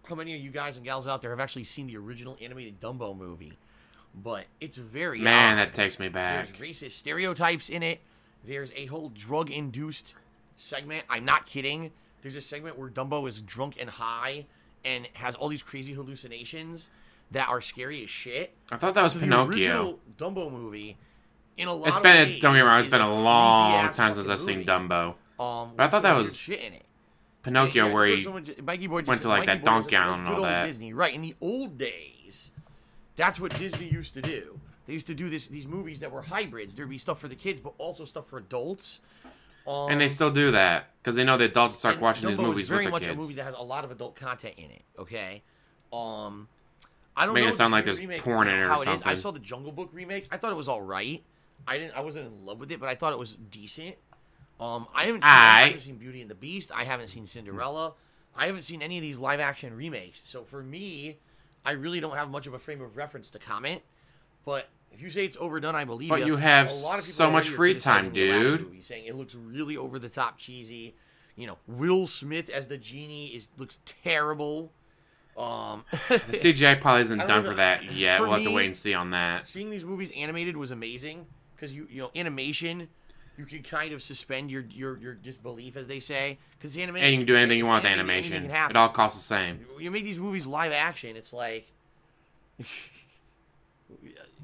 how many of you guys and gals out there have actually seen the original animated Dumbo movie, but it's very man, odd. that takes me back. There's racist stereotypes in it. There's a whole drug-induced segment. I'm not kidding. There's a segment where Dumbo is drunk and high and has all these crazy hallucinations that are scary as shit. I thought that was Pinocchio. The original Dumbo movie, in a lot of ways, don't get me wrong, it's is been a long time since I've seen Dumbo. But I thought that was shit in it. Pinocchio, where he went to like that Donkey Island and all that. Disney. Right, in the old days, that's what Disney used to do. They used to do these movies that were hybrids. There'd be stuff for the kids, but also stuff for adults. And they still do that because they know the adults start watching these movies with their kids. Very much a movie that has a lot of adult content in it. Okay, I don't Making know it sound like there's porn in it or something. I saw the Jungle Book remake. I thought it was all right. I wasn't in love with it, but I thought it was decent. I haven't seen Beauty and the Beast. I haven't seen Cinderella. I haven't seen any of these live action remakes. So for me, I really don't have much of a frame of reference to comment. But if you say it's overdone, I believe you have so much free time, dude. Saying it looks really over the top, cheesy. Will Smith as the genie looks terrible. The CGI probably isn't done for that yet. We'll have to wait and see on that. Seeing these movies animated was amazing because animation. You can kind of suspend your disbelief, as they say, because animation. And you can do anything you want with animation. It all costs the same. You make these movies live action, it's like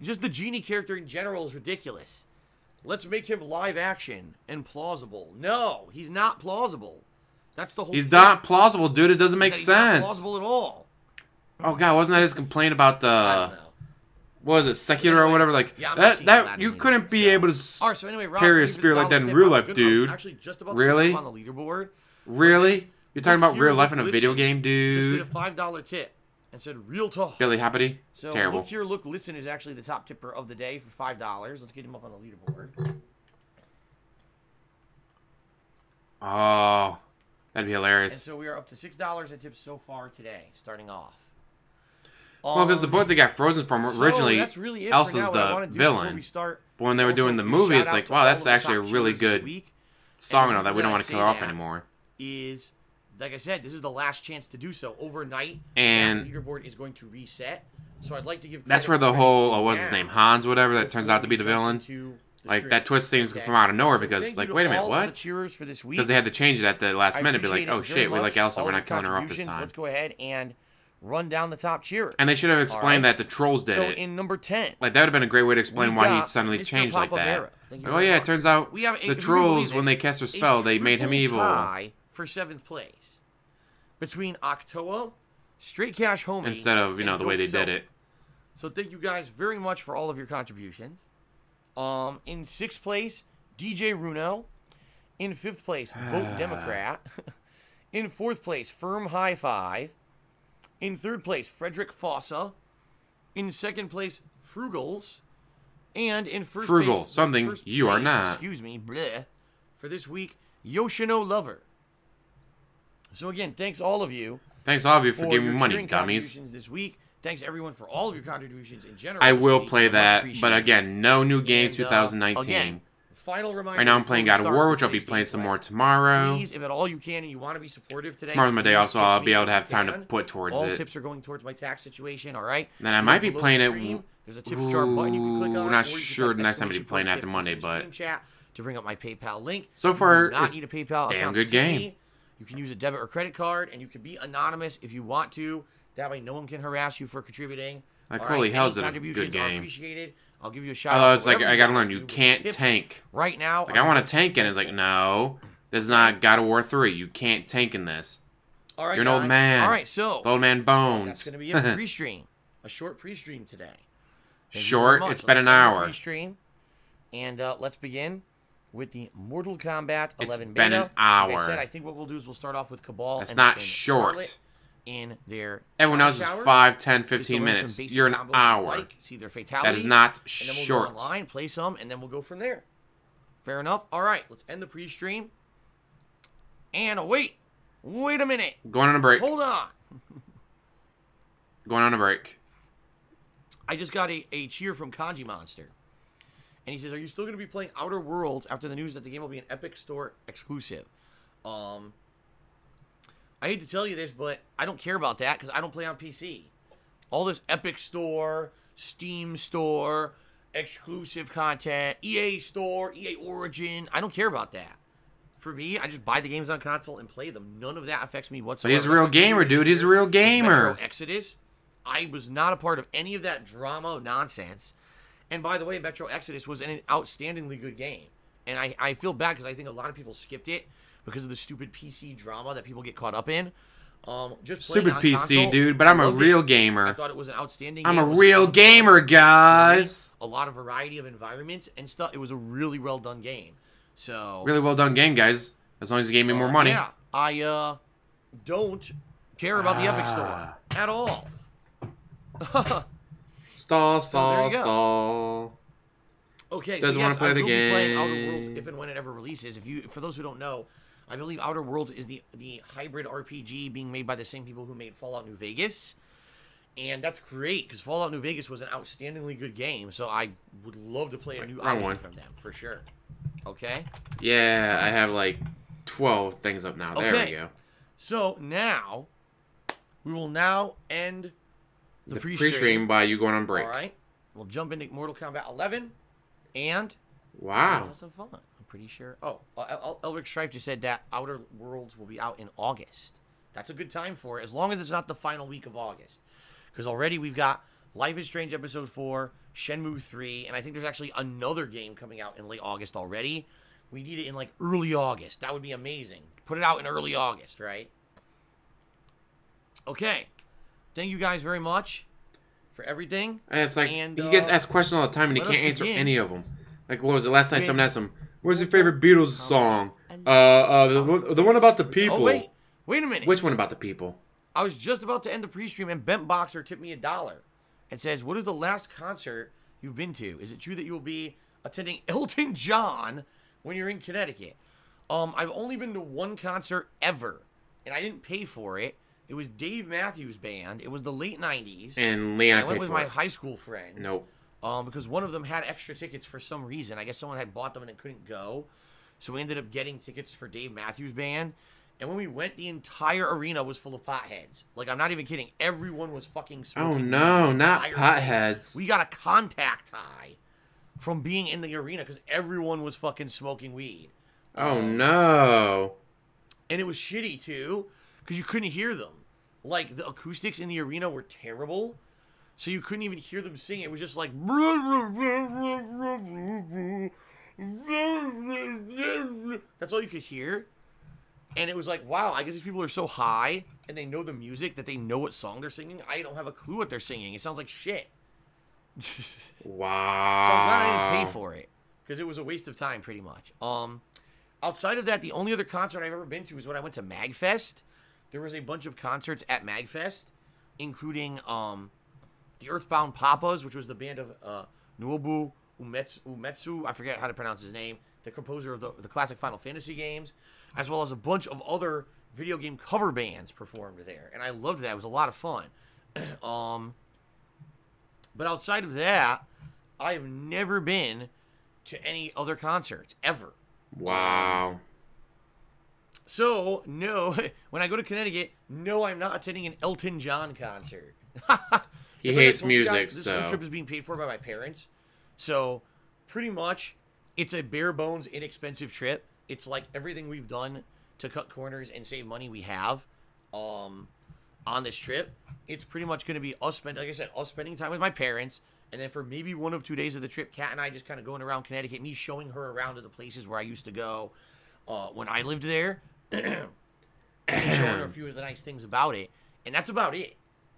just the genie character in general is ridiculous. Let's make him live action and plausible. No, he's not plausible. That's the whole. He's not plausible, dude. It doesn't make sense. Not plausible at all. Oh God, wasn't that his complaint about the? I don't know. What was it, Sekiro or whatever? Like that you couldn't be able to carry a spear like that in real life, dude. Really? On the leaderboard. Really? You're talking about real life in a video game, dude? Just did a $5 tip and said real talk. Billy Hoppity? So terrible. Look Here, Look, Listen is actually the top tipper of the day for $5. Let's get him up on the leaderboard. Oh, that'd be hilarious. And so we are up to $6 in tips so far today, starting off. Well, because the boy they got frozen from originally, Elsa's the villain. But when they were doing the movie, it's like, wow, that's actually a really good song and all that. We don't want to kill her off anymore. Like I said, this is the last chance to do so. Overnight, and the leaderboard is going to reset. So I'd like to give. That's where the whole, what's his name, Hans, whatever, that turns out to be the villain. Like, that twist seems to come out of nowhere because, like, wait a minute, what? Because they had to change it at the last minute. Be like, oh shit, we like Elsa, we're not killing her off this time. Let's go ahead and run down the top cheerers. And they should have explained that the trolls did it. So in number 10. Like, that would have been a great way to explain why he suddenly changed like that. Like, oh yeah, it turns out the trolls, when they cast their spell, they made him evil. Tie for 7th place. Between Octoa, Straight Cash Homie. instead of, you know, the way they did it. So thank you guys very much for all of your contributions. In 6th place, DJ Runo. In 5th place, Vote Democrat. In 4th place, Firm High Five. In 3rd place, Frederick Fossa. In 2nd place, Frugals. And in first Frugal, place, something first you are place, not. Excuse me, bleh. For this week, Yoshino Lover. So again, thanks all of you. Thanks all of you for for giving your me money, cheering dummies. contributions this week. Thanks everyone for all of your contributions in general. I this will week. play I much that, appreciate but it. again, no new game And, 2019. Again, final reminder. Right now I'm before playing we God of start War, with which I'll be today's playing some gameplay. more tomorrow. Please, if at all you can and you want to be supportive today. Tomorrow's my day off, so please I'll tip be me able to if have you time to can. put towards all it. tips are going towards my tax situation, all right? Then I might be Below the playing it. stream, there's a tips jar button you can click on. Not or you can sure type the next time I'll be exclamation playing point after tip Monday, into but stream chat to bring up my PayPal link. so You far, do not it's need a PayPal damn account good to tip game. me. You can use a debit or credit card, and you can be anonymous if you want to. That way, no one can harass you for contributing. Like, All holy right? hell, Any is it a contributions good are game. appreciated. I'll give you a shout Although out. it's like, I gotta learn, you can't tank. Right now, Like, I want to tank in. It's like, no, this is not God of War 3. You can't tank in this. all right, You're an old guys. man. All right, so The old man that's bones. going to be it for pre-stream. A short pre-stream today. Thank you Short, very much. it's been an Let's end the hour. Pre-stream, and let's begin with the Mortal Kombat 11 It's beta. been an Like I hour. said, I think what we'll do is we'll start off with Cabal. That's and not and short. Charlotte in their Everyone challenge else is hour. 5, 10, Just to 15 learn some minutes. basic You're an combos you hour. like, see their fatalities. That is not And then we'll short. go online, play some, and then we'll go from there. Fair enough? All right, let's end the pre-stream. And wait a minute. Going on a break. Hold on. Going on a break. I just got a cheer from Kanji Monster. And he says, are you still going to be playing Outer Worlds after the news that the game will be an Epic Store exclusive? I hate to tell you this, but I don't care about that because I don't play on PC. All this Epic Store, Steam Store, exclusive content, EA Store, EA Origin, I don't care about that. For me, I just buy the games on console and play them. None of that affects me But whatsoever. he's a That's real what they gamer, do dude. this He's a year real with gamer. Metro Exodus. I was not a part of any of that drama nonsense. And by the way, Metro Exodus was an outstandingly good game. And I feel bad because I think a lot of people skipped it because of the stupid PC drama that people get caught up in. Just playing Stupid on PC, console, dude, but I'm a loved real it. gamer. I thought it was an outstanding I'm game. a It was real fun gamer, story, guys. a lot of variety of environments and stuff. It was a really well done game. So Really well done game, guys. As long as you gave me more money. Yeah, I don't care about the Epic Store at all. Stall, there you go. stall. Okay, Doesn't so wanna yes, play I the will be playing Outer game. Worlds if and when it ever releases. For those who don't know, I believe Outer Worlds is the hybrid RPG being made by the same people who made Fallout New Vegas. And that's great, because Fallout New Vegas was an outstandingly good game, so I would love to play a new Wrong outing one. from them, for sure. Okay? Yeah, I have like 12 things up now. There we Okay. go. So, now, we will now end the pre-stream by you going on break. All right? We'll jump into Mortal Kombat 11, and Wow. have some fun. I'm pretty sure. Oh, Elric Strife just said that Outer Worlds will be out in August. That's a good time for it, as long as it's not the final week of August. Because already we've got Life is Strange Episode 4, Shenmue 3, and I think there's actually another game coming out in late August already. We need it in, like, early August. That would be amazing. Put it out in early August, right? Okay. Thank you guys very much for everything. And it's like, And, he gets asked questions all the time and he let us can't answer begin. any of them. Like, what was it? Last night With someone asked him, what's your favorite Beatles song? The one about the people. Oh, wait a minute. Which one about the people? I was just about to end the pre-stream and Bent Boxer tipped me $1 and says, what is the last concert you've been to? Is it true that you will be attending Elton John when you're in Connecticut? I've only been to one concert ever, and I didn't pay for it. It was Dave Matthews Band. It was the late 90s. And Leon, I I went paid with for my it. high school friends. Nope. Because one of them had extra tickets for some reason. I guess someone had bought them and it couldn't go. So we ended up getting tickets for Dave Matthews Band. And when we went, the entire arena was full of potheads. Like, I'm not even kidding. Everyone was fucking smoking. Oh weed no, the not entire place. potheads. We got a contact high from being in the arena because everyone was fucking smoking weed. Oh no. And it was shitty, too, because you couldn't hear them. Like, the acoustics in the arena were terrible. So you couldn't even hear them sing. It was just like... That's all you could hear. And it was like, wow, I guess these people are so high and they know the music that they know what song they're singing. I don't have a clue what they're singing. It sounds like shit. Wow. So I'm glad I didn't pay for it because it was a waste of time pretty much. Outside of that, the only other concert I've ever been to is when I went to MagFest. There was a bunch of concerts at MagFest, including the Earthbound Papas, which was the band of Nobuo Uematsu. I forget how to pronounce his name. The composer of the classic Final Fantasy games, as well as a bunch of other video game cover bands performed there. And I loved that. It was a lot of fun. But outside of that, I have never been to any other concerts, ever. Wow. So, no, when I go to Connecticut, no, I'm not attending an Elton John concert. He It's like I hates told you music, guys, this so... whole trip is being paid for by my parents. So, pretty much, it's a bare-bones, inexpensive trip. It's like everything we've done to cut corners and save money we have on this trip. It's pretty much going to be us like I said, us spending time with my parents. And then for maybe 1 of 2 days of the trip, Kat and I just kind of going around Connecticut, me showing her around to the places where I used to go when I lived there. And showing her a few of the nice things about it. And that's about it.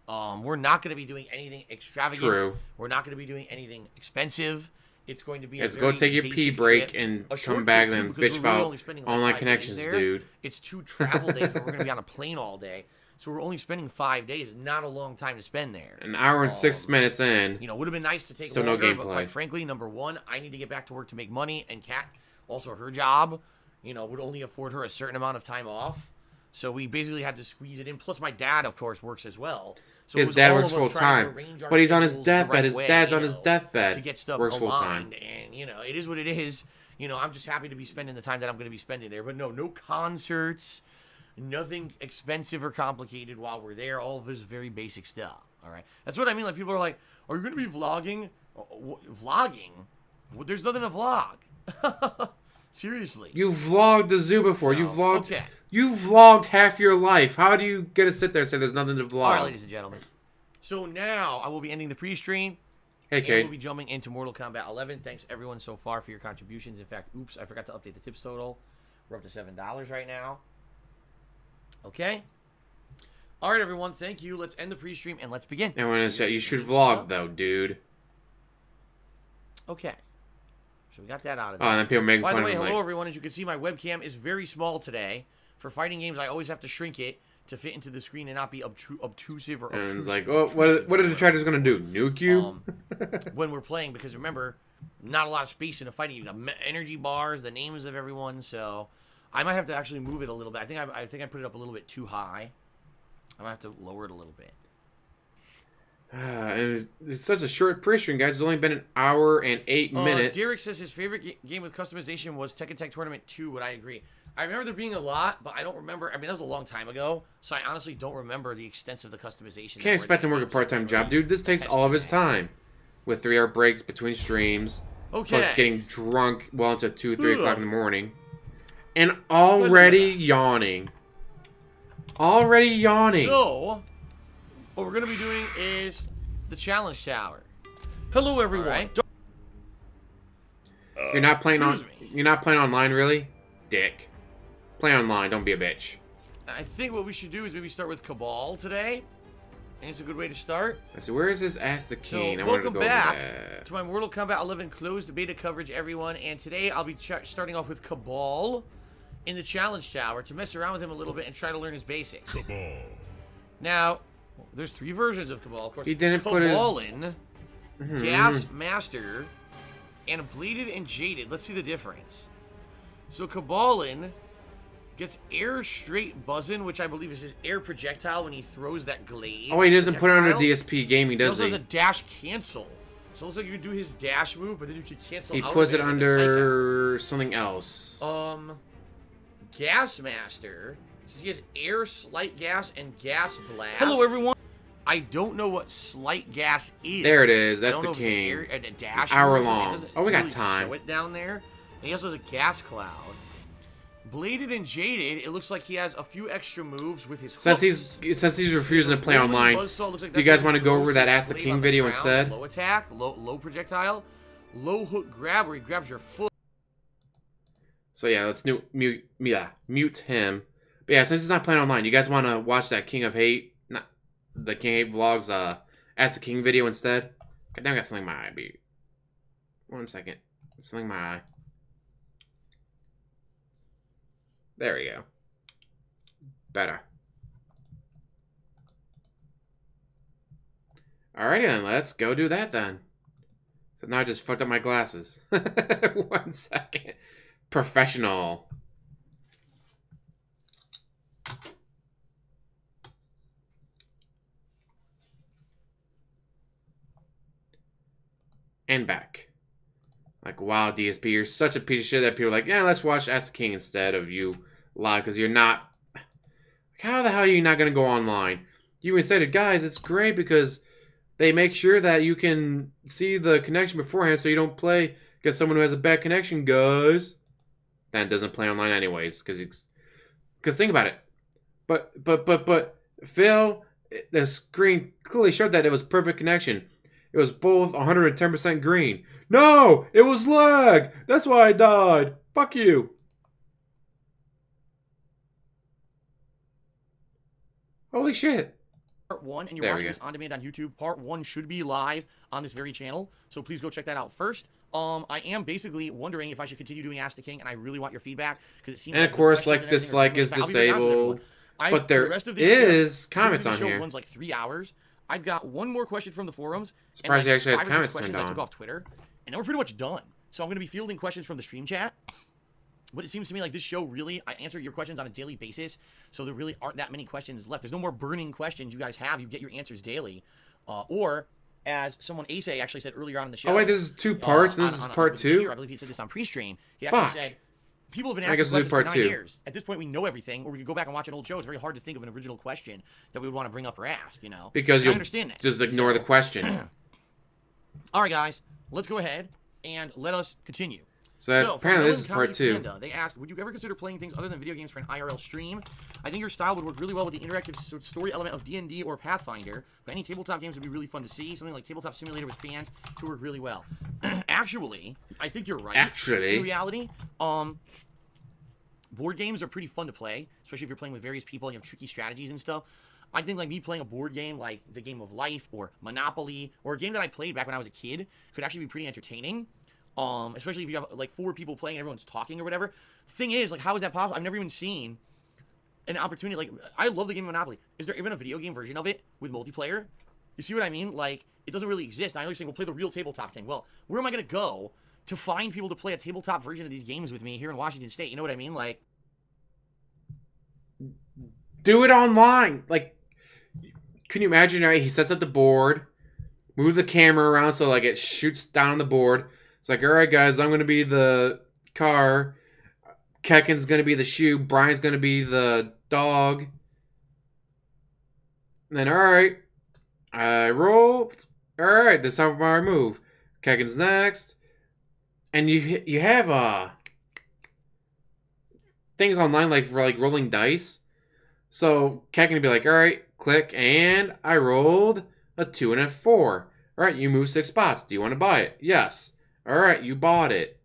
We're not going to be doing anything extravagant. True. We're not going to be doing anything expensive. It's going to be Let's a go very take your pee basic break trip. and A short come back trip, and too, because bitch we're really about only spending, like, online 5 days connections, there. dude. It's 2 travel days where we're going to be on a plane all day. So we're only spending 5 days. Not a long time to spend there. An hour and 6 minutes in. You know, would have been nice to take Still no longer, but gameplay. quite frankly, number one, I need to get back to work to make money, and Kat, also her job, you know, would only afford her a certain amount of time off. So we basically had to squeeze it in. Plus, my dad, of course, works as well. So it His was dad all works of us full trying to time, arrange our but he's on his schedules the deathbed. right His way, dad's you on his know, deathbed. to get stuff Works full aligned, time. and you know, it is what it is. You know, I'm just happy to be spending the time that I'm going to be spending there. But no concerts, nothing expensive or complicated while we're there. All of this very basic stuff. All right, that's what I mean. Like, people are like, "Are you going to be vlogging?" Vlogging? Well, there's nothing to vlog. Seriously. You vlogged the zoo before. So, You vlogged. okay. You vlogged half your life. How do you get to sit there and say there's nothing to vlog? All right, ladies and gentlemen. So now I will be ending the pre-stream. Hey, And Kate. we'll be jumping into Mortal Kombat 11. Thanks everyone so far for your contributions. In fact, oops, I forgot to update the tips total. We're up to $7 right now. Okay. All right, everyone. Thank you. Let's end the pre-stream and let's begin. And when I said you should vlog though, dude. Okay. So we got that out of Oh, there. and then people making By the fun way, of him. hello Like, everyone. As you can see, my webcam is very small today. For fighting games, I always have to shrink it to fit into the screen and not be obtrusive or and obtrusive. it's like, oh, what are the detractors gonna do? Nuke you? When we're playing, because remember, not a lot of space in a fighting. You got energy bars, the names of everyone, so I might have to actually move it a little bit. I think I put it up a little bit too high. I might have to lower it a little bit. And it's such a short pre-stream, guys. It's only been an hour and 8 minutes. Derek says his favorite game with customization was Tekken Tag Tournament 2. Would I agree? I remember there being a lot, but I don't remember. I mean, that was a long time ago, so I honestly don't remember the extent of the customization. Can't expect him to work a part-time job, dude. This takes all of his time. With 3-hour breaks between streams. Okay. Plus getting drunk well into 2, 3 o'clock in the morning. And already yawning. Already yawning. So, what we're going to be doing is the Challenge Tower. Hello, everyone. Right. You're not playing on. You're not playing online, really, Dick. Play online. Don't be a bitch. I think what we should do is maybe start with Cabal today. And it's a good way to start. I said, where is this Ask the King? So, I wanted to welcome go over back that. to my Mortal Kombat 11 closed beta coverage, everyone. And today I'll be starting off with Cabal in the Challenge Tower to mess around with him a little bit and try to learn his basics. Cabal. Now, there's 3 versions of Cabal. Of course, He didn't put his... Cabalin, Gas Master, and Bleeded and Jaded. Let's see the difference. So Cabalin gets air straight buzzin', which I believe is his air projectile when he throws that glade. Oh, he doesn't put it under projectile. DSP gaming, does He also he? has a dash cancel. So it looks like you can do his dash move, but then you can cancel He out puts of it as, like, a under something else. psycho. Gas Master. Says he has air, slight gas, and gas blast. Hello, everyone. I don't know what slight gas is. There it is. I That's don't the know if it's an king. air, a dash Hour move or something. It long. doesn't Oh, we got really time. Show it down there. And he also has a gas cloud. Bladed and Jaded, it looks like he has a few extra moves with his Since hooks. he's refusing to play Rolling online, Buzzsaw looks like do you that's guys what want he to go throws over that his Ask the blade King on video ground. instead? Low attack, low projectile, low hook grab where he grabs your foot. So yeah, let's mute him. But yeah, since it's not playing online, you guys want to watch that King of Hate, not the King of Hate vlogs, Ask the King video instead? God damn, I got something in my eye, B. 1 second. Something in my eye. There we go. Better. Alrighty then, let's go do that then. So now I just fucked up my glasses. 1 second. Professional. And back. Like, wow, DSP, you're such a piece of shit that people are like, yeah, let's watch Ask the King instead of you live, because you're not... How the hell are you not going to go online? You even said it, guys, it's great because they make sure that you can see the connection beforehand so you don't play against someone who has a bad connection, guys. That doesn't play online anyways, because think about it. But, Phil, the screen clearly showed that it was perfect connection. It was both 110% green. No! It was lag! That's why I died. Fuck you. Holy shit. Part 1, and you're watching this on demand on YouTube. Part 1 should be live on this very channel, so please go check that out first. I am basically wondering if I should continue doing Ask the King, and I really want your feedback, because it seems and like of course, like, dislike is disabled. But there is comments on here. Runs like 3 hours. I've got one more question from the forums. Surprised he like actually has 5 or 6 comments questions turned I took on. off Twitter, and then we're pretty much done. So I'm going to be fielding questions from the stream chat. But it seems to me like this show really, I answer your questions on a daily basis, so there really aren't that many questions left. There's no more burning questions you guys have. You get your answers daily. Or, as someone Ace actually said earlier on in the show. Oh, wait, this is 2 parts, and this is part 2? I believe he said this on pre-stream. He actually said, people have been asking questions part for 9 2. years. At this point, we know everything, or we could go back and watch an old show. It's very hard to think of an original question that we would want to bring up or ask, you know? Because I you understand that. just ignore the question. All right, guys, let's go ahead and let us continue. So apparently this is part 2. Panda, they ask, would you ever consider playing things other than video games for an IRL stream? I think your style would work really well with the interactive story element of D&D or Pathfinder, but any tabletop games would be really fun to see. Something like Tabletop Simulator with fans could work really well. Actually, I think you're right. Actually. In reality, board games are pretty fun to play, especially if you're playing with various people and you have tricky strategies and stuff. I think like me playing a board game like the Game of Life or Monopoly or a game that I played back when I was a kid could actually be pretty entertaining. Especially if you have like 4 people playing and everyone's talking or whatever. The thing is, like, how is that possible? I've never even seen an opportunity. Like, I love the game of Monopoly. Is there even a video game version of it with multiplayer? You see what I mean? Like, it doesn't really exist. I know you're saying, we'll play the real tabletop thing. Well, where am I going to go to find people to play a tabletop version of these games with me here in Washington State? You know what I mean? Like, do it online. Like, can you imagine, right? He sets up the board, move the camera around so, like, it shoots down on the board. It's like, all right, guys, I'm going to be the car. Kekin's going to be the shoe. Brian's going to be the dog. And then, all right, I roll. All right, this is how I move. Kekin's next. And you have things online like rolling dice. So Kekin can be like, all right, click, and I rolled a 2 and a 4. All right, you move 6 spots. Do you want to buy it? Yes. All right, you bought it.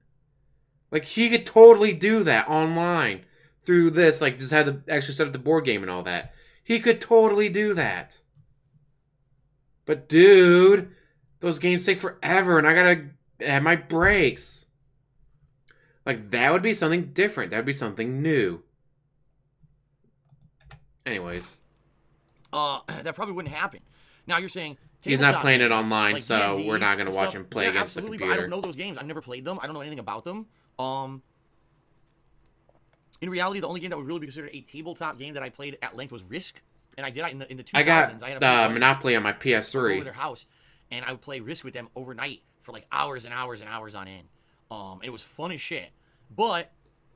Like, he could totally do that online through this. Like, just have the actually set up the board game and all that. He could totally do that. But, dude, those games take forever, and I gotta have my breaks. Like, that would be something different. That would be something new. Anyways. that probably wouldn't happen. Now, you're saying... He's not playing it online, like so D&D we're not going to watch him play against the absolutely, computer. But I don't know those games. I've never played them. I don't know anything about them. In reality, the only game that would really be considered a tabletop game that I played at length was Risk, and I did that in the 2000s. I got Monopoly on my PS3. Over their house, and I would play Risk with them overnight for like hours and hours and hours on end. And it was fun as shit. But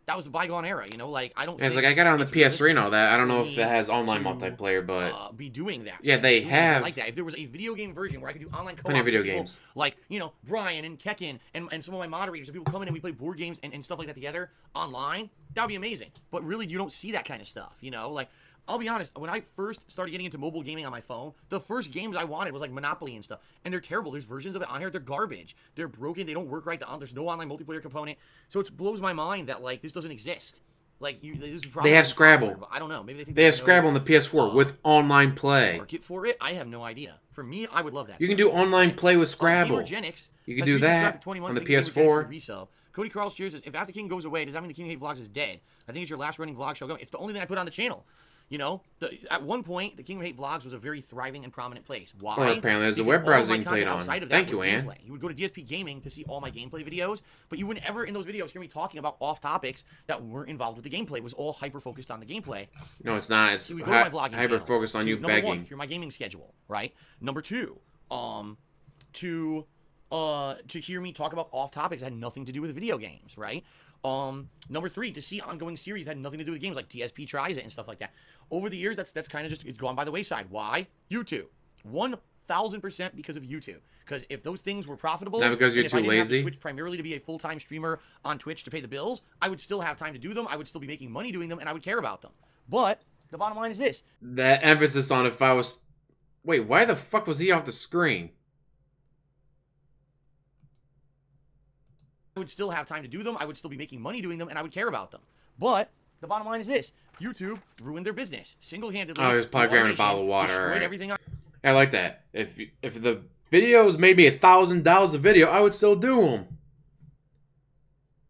that was a bygone era, you know. Like, I don't. Yeah, it's like I got it on the PS3 and all that. I don't know if it has online multiplayer, but be doing that. Yeah, they have like that. If there was a video game version where I could do online co-op, plenty of video people, games, like, you know, Brian and Kekin and some of my moderators, and people come in and we play board games and stuff like that together online, that would be amazing. But really, you don't see that kind of stuff, you know. Like, I'll be honest, when I first started getting into mobile gaming on my phone, the first games I wanted was like Monopoly and stuff. And they're terrible. There's versions of it on here. They're garbage. They're broken. They don't work right. There's no online multiplayer component. So it blows my mind that, like, this doesn't exist. Like this is They have probably Scrabble. popular, but I don't know. Maybe They have Scrabble on the PS4 with online play. Market for it? I have no idea. For me, I would love that. You can do online play with Scrabble. Gamergenics You can do that on the PS4. Resale. Cody Carl Cheers says, if As the King goes away, does that mean the King of Hate Vlogs is dead? I think it's your last running vlog show going. It's the only thing I put on the channel. You know, at one point, the King of Hate Vlogs was a very thriving and prominent place. Why? Well, apparently there's a Because web browser all you my can play it content on. outside of Thank that you, was Ann. gameplay. You would go to DSP Gaming to see all my gameplay videos, but you wouldn't ever in those videos hear me talking about off topics that weren't involved with the gameplay. It was all hyper-focused on the gameplay. No, it's not. It's So we go to my vlogging hyper-focused on channel. you Number begging. one, here's my gaming schedule, right? Number two, to hear me talk about off topics that had nothing to do with video games, right? Number three, to see ongoing series that had nothing to do with games, like DSP tries it and stuff like that. Over the years, that's kind of just, it's gone by the wayside. Why? YouTube. 1000% because of YouTube. Because if those things were profitable, not because you're and if too I didn't have to lazy. switch primarily to be a full-time streamer on Twitch to pay the bills, I would still have time to do them. I would still be making money doing them, and I would care about them. But the bottom line is this. That emphasis on if I was... Wait, why the fuck was he off the screen? I would still have time to do them. I would still be making money doing them, and I would care about them. But the bottom line is this. YouTube ruined their business single-handedly. Oh, he was probably grabbing a bottle of water. Destroyed Right. everything on I like that. If the videos made me $1,000 a video, I would still do them.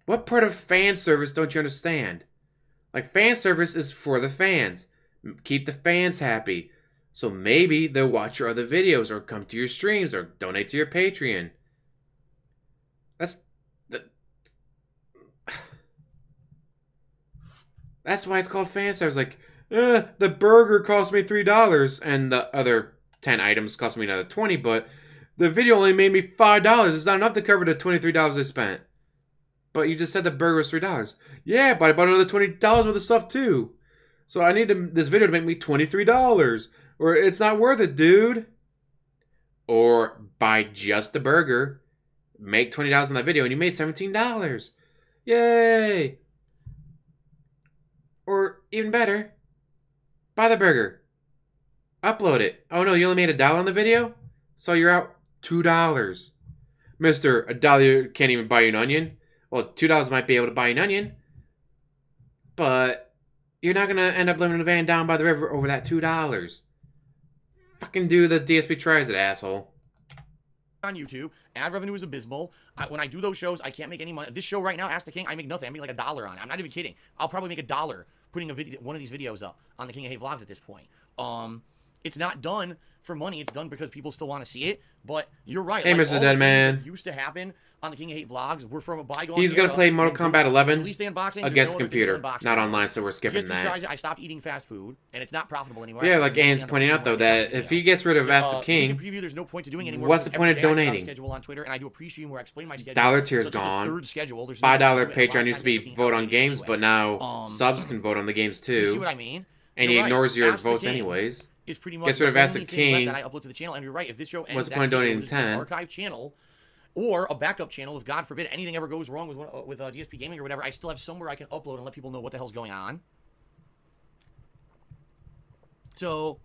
What part of fan service don't you understand? Like, fan service is for the fans. Keep the fans happy. So maybe they'll watch your other videos or come to your streams or donate to your Patreon. That's why it's called fan service. Like, the burger cost me $3 and the other 10 items cost me another $20, but the video only made me $5. It's not enough to cover the $23 I spent. But you just said the burger was $3. Yeah, but I bought another $20 worth of stuff too. So I need this video to make me $23. Or it's not worth it, dude. Or buy just the burger, make $20 on that video, and you made $17. Yay! Or even better, buy the burger, upload it. Oh no, you only made $1 on the video? So you're out $2. Mister, $1 can't even buy you an onion. Well, $2 might be able to buy you an onion, but you're not going to end up living in a van down by the river over that $2. Fucking do the DSP tries it, asshole. on YouTube. Ad revenue is abysmal. When I do those shows, I can't make any money. This show right now, Ask the King, I make nothing. I make like $1 on it. I'm not even kidding. I'll probably make $1 putting one of these videos up on the King of Hate Vlogs at this point. It's not done for money. It's done because people still want to see it. But you're right. Hey, like, Mr. all the Deadman. things that used to happen on the King of Hate Vlogs were from a bygone He's going era. to play Mortal And Kombat 11 release the unboxing, there's against no other things to computer, unbox not anymore. online, so we're skipping DSP that. tries it. I stopped eating fast food, and it's not profitable anymore. Yeah, I like stopped Ann's eating pointing out, though, video that if he gets rid of Ask the Weekend King, preview, there's no point to doing anymore. what's the because point of every day I put out a donating? schedule on Twitter, and I do a pre-stream where I explain my schedule. Dollar tier's So it's just a gone. third schedule. There's no $5 point to it. A lot of Patreon times used to it's be being vote on outdated games, anyway. but now subs can vote on the games You see too. what I mean? And You're he right. ignores your Ask the votes King anyways. Is pretty much Gets rid of the Ask the only thing left King. that I upload to the channel. And you're right. If this show ends, What's the point of Ask the King donating will just be an 10? archive channel or a backup channel. If God forbid anything ever goes wrong with DSP Gaming or whatever, I still have somewhere I can upload and let people know what the hell's going on. So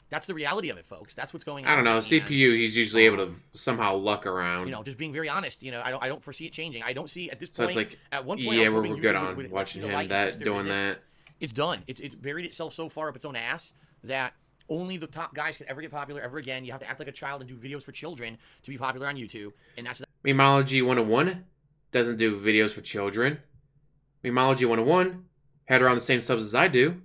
that's the reality of it, folks. That's what's going on. I don't know. And, CPU, he's usually able to somehow luck around. you know, just being very honest, you know, I don't foresee it changing. I don't see at this So point. it's like, at one point, I yeah, was we're hoping good YouTube on would watching see the him light and fix their doing business. that. It's done. It's buried itself so far up its own ass that only the top guys can ever get popular ever again. You have to act like a child and do videos for children to be popular on YouTube, and that's Memology 101 doesn't do videos for children. Memology 101 had around the same subs as I do,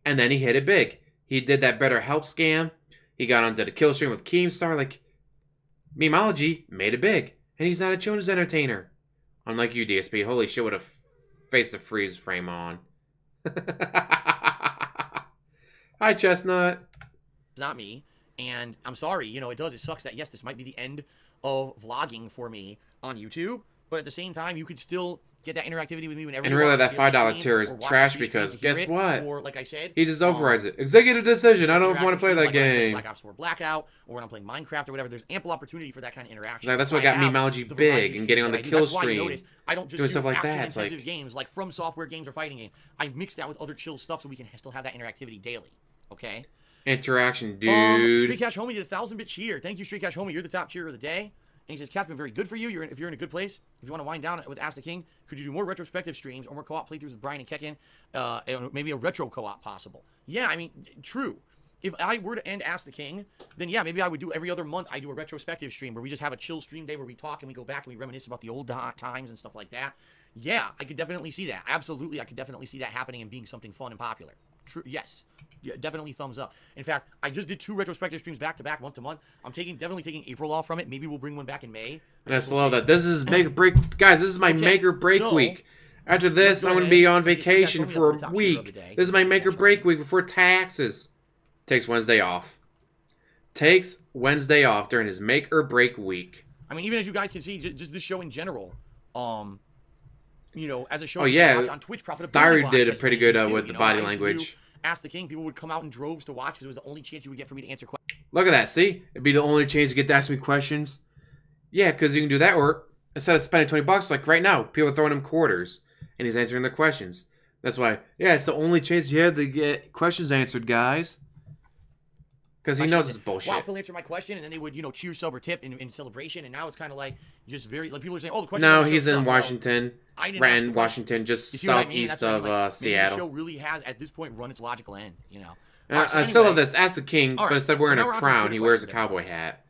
and then he hit it big. He did that Better Help scam. He got onto the kill stream with Keemstar. Like, Memology made it big, and he's not a children's entertainer. Unlike you, DSP. Holy shit, with a face of freeze frame on. Hi, Chestnut. It's not me, and I'm sorry. You know, it sucks that, yes, this might be the end of vlogging for me on YouTube, but at the same time, you could still get that interactivity with me whenever And you really, want. that If you have a $5 stream tier is or watch trash a stream because to hear guess it, what? Or, like I said, He just overrides it. Executive decision. I don't want to play that like when I'm playing game. Black Ops 4 Blackout, or when I'm playing Minecraft or whatever, there's ample opportunity for that kind of interaction. Like, that's what got I have Memology the big variety and of getting on streams the that I do. kill That's why you stream, notice I don't just doing do stuff like that. It's action-intensive like- games like From Software games or fighting games. I mix that with other chill stuff so we can still have that interactivity daily. Okay? Interaction, dude. Street Cash Homie did a 1,000-bit cheer. Thank you, Street Cash Homie. You're the top cheer of the day. And he says, Cat's been very good for you. If you're in a good place, if you want to wind down with Ask the King, could you do more retrospective streams or more co-op playthroughs with Brian and Kekin? And maybe a retro co-op possible. Yeah, I mean, true. If I were to end Ask the King, then yeah, maybe I would do every other month. I do a retrospective stream where we just have a chill stream day where we talk and we go back and we reminisce about the old times and stuff like that. Yeah, I could definitely see that. Absolutely, I could definitely see that happening and being something fun and popular. True. Yes. Yeah, definitely thumbs up. In fact, I just did 2 retrospective streams back to back, month to month. I'm definitely taking April off from it. Maybe we'll bring one back in May. And I love that. This is make or break, guys. This is my make or break week. After this, I'm going to be on vacation for a week. This is my make or break week before taxes. Takes Wednesday off. Takes Wednesday off during his make or break week. I mean, even as you guys can see, just this show in general, you know, as a show watch on Twitch, profitability. Thyroid did a pretty good with the body language. Ask the King, people would come out in droves to watch because it was the only chance you would get for me to answer questions. Look at that, see? It'd be the only chance you get to ask me questions. Yeah, because you can do that, or instead of spending $20, like right now, people are throwing him quarters, and he's answering their questions. That's why, yeah, it's the only chance you have to get questions answered, guys. Because he knows it's bullshit. Wow, Phil answered my question, and then they would, you know, cheer, sub, or tip in celebration, and now it's kind of like, just very, like people are saying, oh, the question. No, he's in Washington. Renton, Washington, just southeast of Seattle. The show really has, at this point, run its logical end, you know. I still love that. Ask the King, but instead of wearing a crown, he wears a cowboy hat.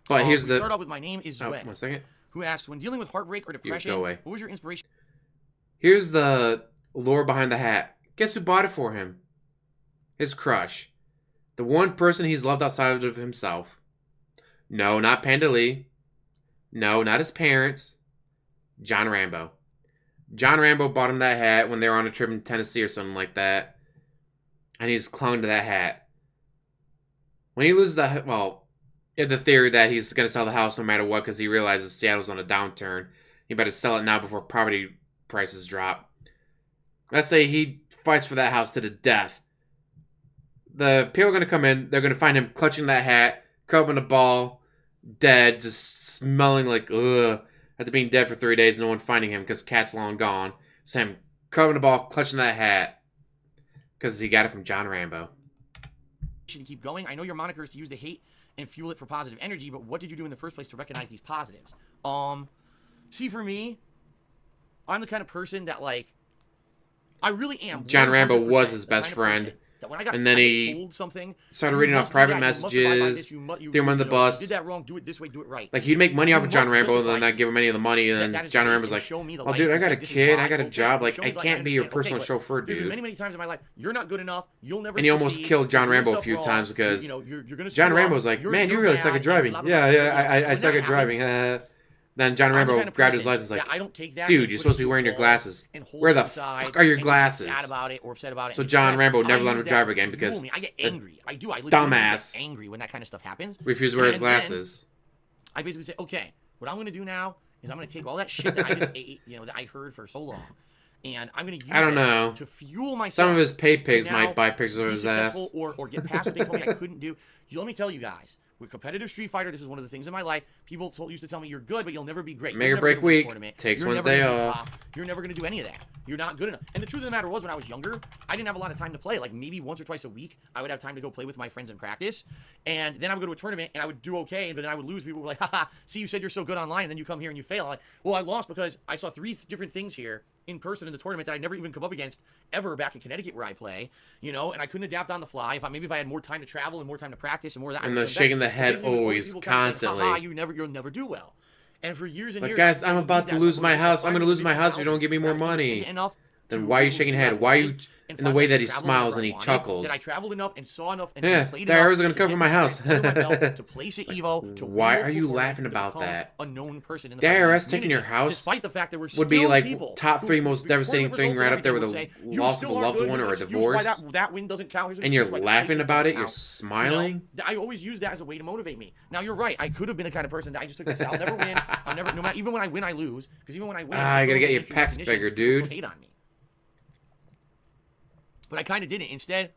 But here's the... Start off with my name is Zwen. 1 second. Who asks, when dealing with heartbreak or depression, what was your inspiration? Here's the lore behind the hat. Guess who bought it for him? His crush. The one person he's loved outside of himself. No, not Panda Lee. No, not his parents. John Rambo. John Rambo bought him that hat when they were on a trip in Tennessee or something like that. And he's clung to that hat. When he loses that, well, he had the theory that he's going to sell the house no matter what because he realizes Seattle's on a downturn. He better sell it now before property prices drop. Let's say he fights for that house to the death. The people are going to come in. They're going to find him clutching that hat, covered in a ball, dead, just smelling like, ugh. After being dead for 3 days, no one finding him because Cat's long gone. Sam covered in a ball, clutching that hat because he got it from John Rambo. Should keep going. I know your moniker is to use the hate and fuel it for positive energy, but what did you do in the first place to recognize these positives? See, for me, I'm the kind of person that, like, I really am. John Rambo was his best friend. And then he told something, started reading out private messages, threw him on the bus. You did that wrong. Do it this way. Do it right. Like, he'd make money off of John Rambo and then not give him any of the money. And then John Rambo's like, oh, dude, I got a kid. I got a job. Like, I can't be your personal chauffeur, dude. Many times in my life, you're not good enough. You'll never. And he almost killed John Rambo a few times because John Rambo's like, man, you really suck at driving. Yeah, I suck at driving. Then John Rambo grabbed his license like, dude, you're supposed to be wearing your glasses. Where the fuck are your glasses? So John Rambo never let him drive again because I get angry. I do. I dumbass get angry when that kind of stuff happens. Refuse to wear his glasses. I basically say, okay, what I'm going to do now is I'm going to take all that shit that I just ate, you know, that I heard for so long, and I'm going to use it to fuel myself. Some of his pay pigs might buy pictures of his ass. Or get past what they told me I couldn't do. Let me tell you guys. With competitive Street Fighter, this is one of the things in my life. People used to tell me, you're good, but you'll never be great. Make or break week. Takes Wednesday off. You're never going to do any of that. You're not good enough. And the truth of the matter was, when I was younger, I didn't have a lot of time to play. Like, maybe once or twice a week, I would have time to go play with my friends and practice. And then I would go to a tournament, and I would do okay, but then I would lose. People were like, haha, see, you said you're so good online, and then you come here and you fail. I'm like, well, I lost because I saw 3 different things here in person in the tournament that I never even come up against ever back in Connecticut where I play, you know, and I couldn't adapt on the fly. Maybe if I had more time to travel and more time to practice and more of that. And the shaking the head always, constantly. You'll never do well. And for years and years. But guys, I'm about to lose my house. I'm going to lose my house if you don't give me more money. Then why are you shaking your head? Why are you in the way that he smiles and he chuckles? That I traveled enough and saw enough and played the arrows are going to cover my house. To place at Evo. Why are you laughing about that? A known person in the IRS taking your house despite the fact that we're would be like top 3 most devastating thing right up there with a loss of a loved one or a divorce. That win doesn't count. And you're laughing about it. You're smiling. I always use that as a way to motivate me. Now you're right. I could have been the kind of person that I just took this. I'll never win. I'll never. No matter. Even when I win, I lose. Because even when I win, I gotta get your pecs bigger, dude. Hate on me. But I kind of didn't. Instead,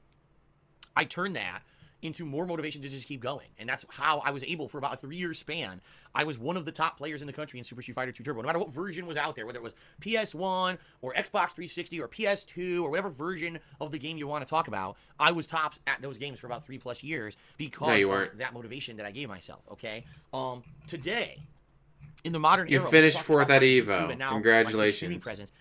I turned that into more motivation to just keep going. And that's how I was able, for about a 3-year span, I was one of the top players in the country in Super Street Fighter 2 Turbo. No matter what version was out there, whether it was PS1 or Xbox 360 or PS2 or whatever version of the game you want to talk about, I was tops at those games for about 3+ years because of that motivation that I gave myself, okay? Today, in the modern You era. finished we're talking fourth about, at like, Evo. YouTube and now, like, Congratulations. streaming presence.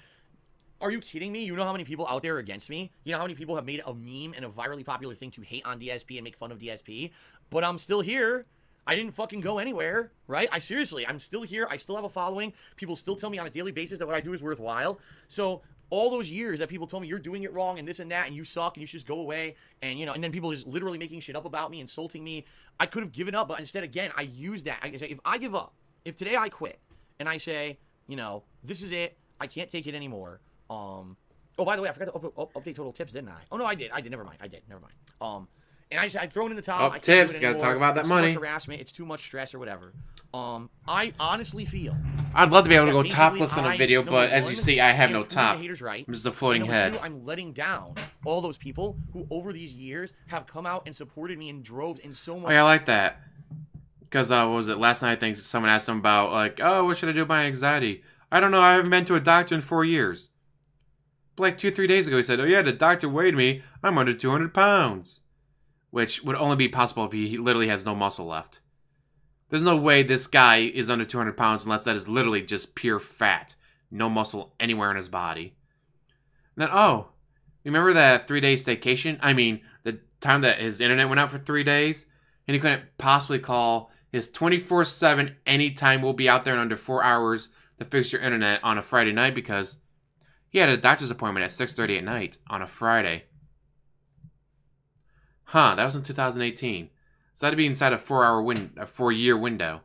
Are you kidding me? You know how many people out there are against me? You know how many people have made a meme and a virally popular thing to hate on DSP and make fun of DSP? But I'm still here. I didn't fucking go anywhere, right? Seriously, I'm still here. I still have a following. People still tell me on a daily basis that what I do is worthwhile. So all those years that people told me you're doing it wrong and this and that and you suck and you should just go away and, you know, and then people just literally making shit up about me, insulting me. I could have given up, but instead, again, I use that. I say, if I give up, if today I quit and I say, you know, this is it, I can't take it anymore. Oh, by the way, I forgot to update total tips, didn't I? Oh, no, I did. Never mind. Never mind. And I said, I'd throw it in the towel. Tips, gotta talk about that money. It's too much harassment. It's too much stress or whatever. I honestly feel. I'd love to be able to go basically topless in a video, but as you see, I have no top. Right. I'm just a floating head. I'm letting down all those people who, over these years, have come out and supported me in droves in so much. Oh, yeah, I like that. Because, what was it, last night I think someone asked him about, like, oh, what should I do with my anxiety? I don't know, I haven't been to a doctor in 4 years. But like 2-3 days ago, he said, oh yeah, the doctor weighed me. I'm under 200 pounds. Which would only be possible if he literally has no muscle left. There's no way this guy is under 200 pounds unless that is literally just pure fat. No muscle anywhere in his body. And then, oh, remember that 3-day staycation? I mean, the time that his internet went out for 3 days? And he couldn't possibly call his 24/7 anytime we'll be out there in under 4 hours to fix your internet on a Friday night because he had a doctor's appointment at 6:30 at night on a Friday. Huh, that was in 2018. So that'd be inside a 4-year window.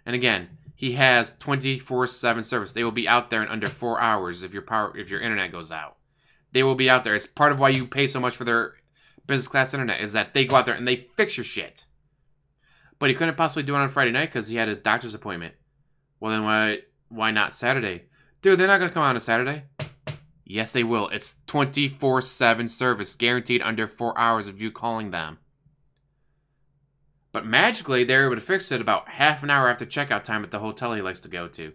And again, he has 24/7 service. They will be out there in under 4 hours if your internet goes out. They will be out there. It's part of why you pay so much for their business class internet is that they go out there and they fix your shit. But he couldn't possibly do it on Friday night because he had a doctor's appointment. Well, then why not Saturday? Dude, they're not going to come out on a Saturday. Yes, they will. It's 24/7 service, guaranteed under 4 hours of you calling them. But magically, they're able to fix it about half an hour after checkout time at the hotel he likes to go to.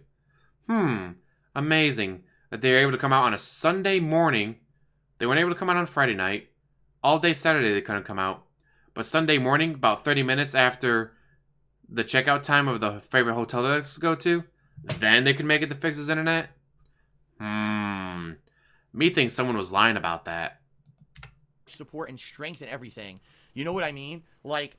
Amazing that they're able to come out on a Sunday morning. They weren't able to come out on Friday night. All day Saturday they couldn't come out. But Sunday morning, about 30 minutes after the checkout time of the favorite hotel they like to go to, then they could make it to fix his internet? Me thinks someone was lying about that. Support and strength and everything. You know what I mean? Like,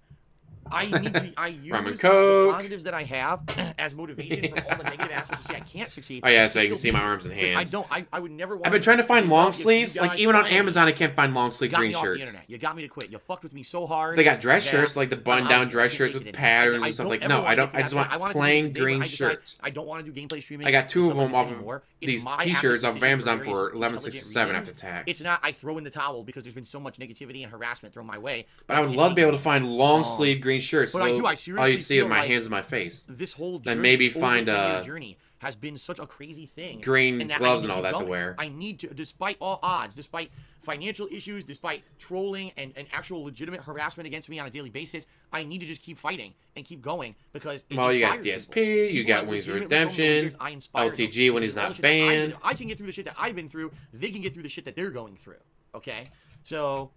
I use Coke. the positives that I have as motivation from all the negative aspects to say I can't succeed. Oh yeah, so you can see my arms and hands. I would never want I've been trying to find long sleeves. Like, even on Amazon, I can't find long sleeve green shirts. You got me to quit. You fucked with me so hard. They got dress shirts, like the button-down dress shirts with patterns and stuff. Like, no, I don't. I just want plain green shirts. I don't want to do gameplay streaming. I got 2 of them off of these T-shirts off of Amazon for $11.67 after tax. It's not I throw in the towel because there's been so much negativity and harassment thrown my way. But I would love to be able to find long sleeve green shirts. But I do. I seriously all you see is my like hands and my face. This whole journey, then maybe find a journey has been such a crazy thing. Green gloves and all that to wear. I need to, despite all odds, despite financial issues, despite trolling and actual legitimate harassment against me on a daily basis, I need to just keep fighting and keep going because it well, you got DSP, people. You got Wings of Redemption, LTG when he's not banned. I can get through the shit that I've been through. They can get through the shit that they're going through. Okay, so.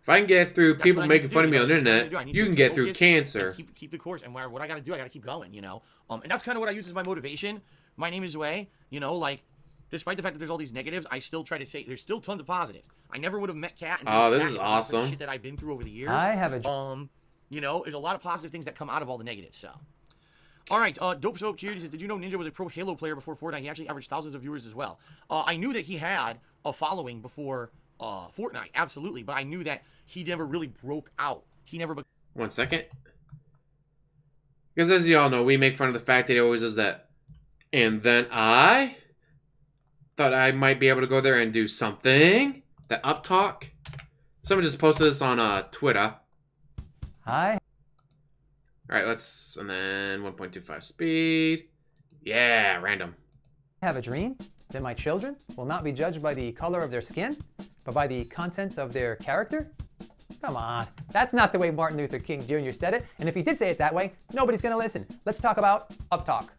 If I can get through people making fun of me on the internet, you can get through cancer. Keep the course, and what I got to do, I got to keep going, you know. And that's kind of what I use as my motivation. My name is Way, you know, like, despite the fact that there's all these negatives, I still try to say there's still tons of positives. I never would have met Kat. Oh, this is awesome. The shit that I've been through over the years. I have a. You know, there's a lot of positive things that come out of all the negatives. So, all right, Dope Soap Cheers says, did you know Ninja was a pro Halo player before Fortnite? He actually averaged thousands of viewers as well. I knew that he had a following before Fortnite, absolutely, but I knew that he never really broke out. He never. 1 second. Because as you all know, we make fun of the fact that he always does that. And then I thought I might be able to go there and do something. That up talk. Someone just posted this on Twitter. Hi. Alright, let's, and then 1.25 speed. Yeah, random. I have a dream that my children will not be judged by the color of their skin, but by the content of their character. Come on, that's not the way Martin Luther King Jr. said it, and if he did say it that way, nobody's gonna listen. Let's talk about Up Talk.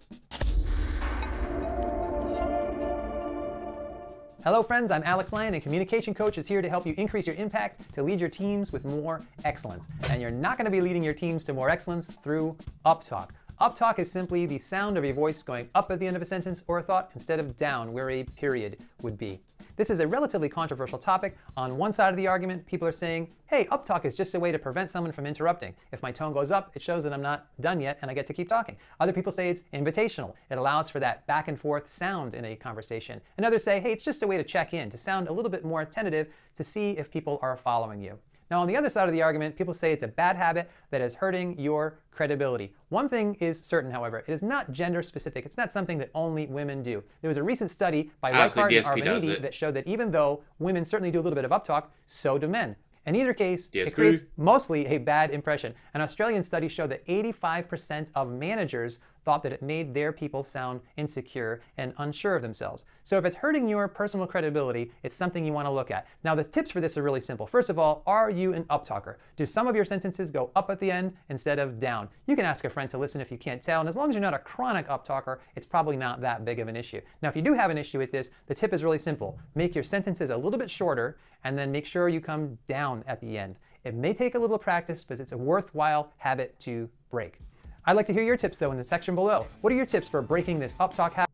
Hello friends, I'm Alex Lyon, and Communication Coach is here to help you increase your impact to lead your teams with more excellence. And you're not going to be leading your teams to more excellence through Up Talk. Uptalk is simply the sound of your voice going up at the end of a sentence or a thought instead of down where a period would be. This is a relatively controversial topic. On one side of the argument, people are saying, hey, uptalk is just a way to prevent someone from interrupting. If my tone goes up, it shows that I'm not done yet and I get to keep talking. Other people say it's invitational. It allows for that back and forth sound in a conversation. And others say, hey, it's just a way to check in, to sound a little bit more tentative, to see if people are following you. Now, on the other side of the argument, people say it's a bad habit that is hurting your credibility. One thing is certain, however, it is not gender specific. It's not something that only women do. There was a recent study by Reichart and Arvaniti that showed that even though women certainly do a little bit of uptalk, so do men. In either case, DSP. It creates mostly a bad impression. An Australian study showed that 85% of managers thought that it made their people sound insecure and unsure of themselves. So if it's hurting your personal credibility, it's something you want to look at. Now, the tips for this are really simple. First of all, are you an uptalker? Do some of your sentences go up at the end instead of down? You can ask a friend to listen if you can't tell, and as long as you're not a chronic uptalker, it's probably not that big of an issue. Now, if you do have an issue with this, the tip is really simple. Make your sentences a little bit shorter, and then make sure you come down at the end. It may take a little practice, but it's a worthwhile habit to break. I'd like to hear your tips, though, in the section below. What are your tips for breaking this uptalk habit?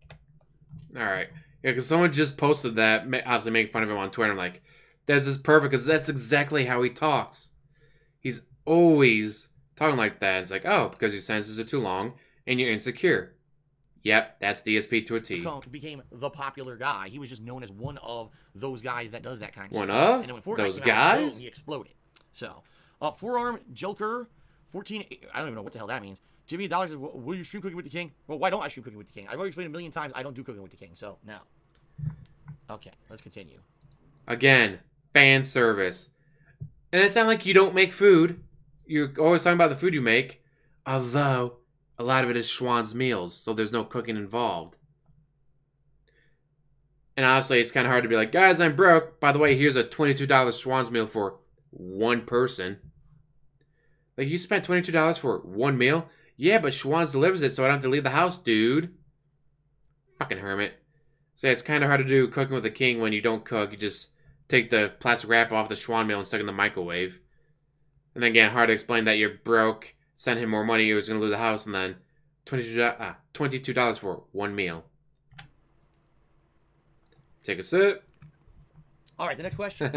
All right. Yeah, because someone just posted that, obviously making fun of him on Twitter. I'm like, this is perfect, because that's exactly how he talks. He's always talking like that. It's like, oh, because your sentences are too long, and you're insecure. Yep, that's DSP to a T. Became the popular guy. He was just known as one of those guys that does that kind of One stuff. of? And then when Fortnite Those came out, guys? boom, he exploded. So, Forearm Joker, 14. I don't even know what the hell that means. Jimmy Dollars says, will you stream Cooking with the King? Well, why don't I stream Cooking with the King? I've already explained a million times I don't do Cooking with the King, so no. Okay, let's continue. Again, fan service. And it's not like you don't make food. You're always talking about the food you make. Although, a lot of it is Schwann's meals, so there's no cooking involved. And honestly, it's kind of hard to be like, guys, I'm broke. By the way, here's a $22 Schwann's meal for one person. Like, you spent $22 for one meal? Yeah, but Schwann's delivers it, so I don't have to leave the house, dude. Fucking hermit. So yeah, it's kind of hard to do Cooking with the King when you don't cook. You just take the plastic wrap off the Schwann meal and stick it in the microwave. And then again, hard to explain that you're broke, send him more money, he was going to lose the house, and then $22 for one meal. Take a sip. All right, the next question.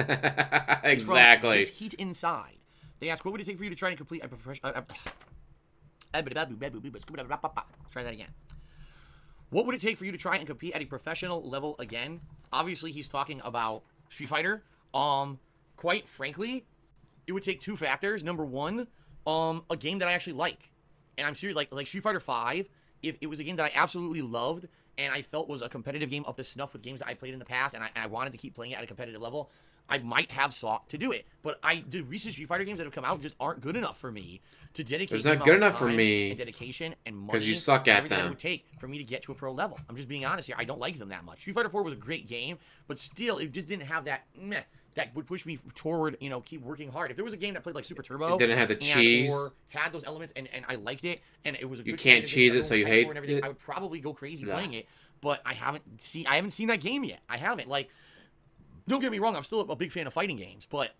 Exactly. This Heat Inside. They ask, what would it take for you to try and complete a professional... Try that again. What would it take for you to try and compete at a professional level again? Obviously, he's talking about Street Fighter. Quite frankly, it would take two factors. Number one, a game that I actually like. And I'm serious, like Street Fighter 5, if it was a game that I absolutely loved and I felt was a competitive game up to snuff with games that I played in the past and I wanted to keep playing it at a competitive level, I might have sought to do it. But the recent Street Fighter games that have come out just aren't good enough for me to dedicate. It's not good enough for me. And dedication and money. Because you suck at everything them. it would take for me to get to a pro level. I'm just being honest here. I don't like them that much. Street Fighter 4 was a great game, but still, it just didn't have that meh that would push me toward, you know, keep working hard. If there was a game that played like Super Turbo, it didn't have the cheese, or had those elements, and I liked it, and it was a good. You can't cheese it, so you hate it. I would probably go crazy playing it, but I haven't seen that game yet. I haven't. Like, don't get me wrong, I'm still a big fan of fighting games, but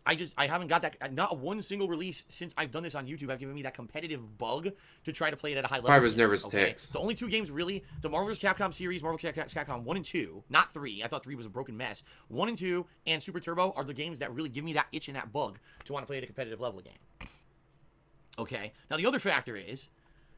I haven't got that. Not one single release since I've done this on YouTube have given me that competitive bug to try to play it at a high level. I was nervous ticks. The only two games really, the Marvel vs. Capcom series, Marvel vs. Capcom 1 and 2, not 3. I thought 3 was a broken mess. 1 and 2 and Super Turbo are the games that really give me that itch and that bug to want to play at a competitive level again. Okay. Now the other factor is,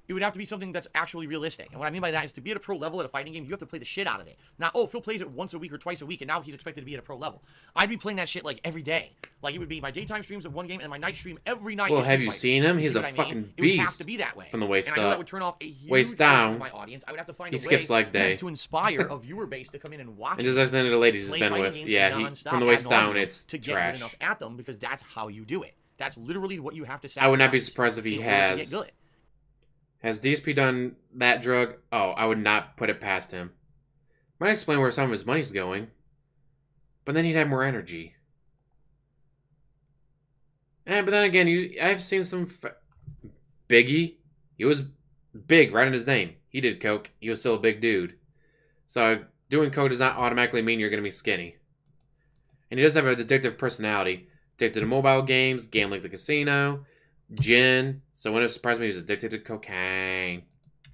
it would have to be something that's actually realistic. And what I mean by that is to be at a pro level at a fighting game, you have to play the shit out of it. Not, oh, Phil plays it once a week or twice a week, and now he's expected to be at a pro level. I'd be playing that shit like every day. Like, it would be my daytime streams of one game and my night stream every night. Well, have you seen him? He's a fucking beast. It would have to be that way. From the waist up. And I know that would turn off a huge waist down. Of my audience. I would have to find he a skips way leg day. to inspire a viewer base to come in and watch. And just listen to the ladies he's been with. Yeah, from the waist down, it's to get trash. Good enough at them, because that's how you do it. That's literally what you have to say. I would not be surprised if he has. Get good. Has DSP done that drug? Oh, I would not put it past him. Might explain where some of his money's going. But then he'd have more energy. But then again, I've seen some... Biggie. He was big right in his name. He did coke. He was still a big dude. So doing coke does not automatically mean you're going to be skinny. And he does have a addictive personality. Addicted to mobile games, gambling at the casino, gin. So when it surprised me, he was addicted to cocaine.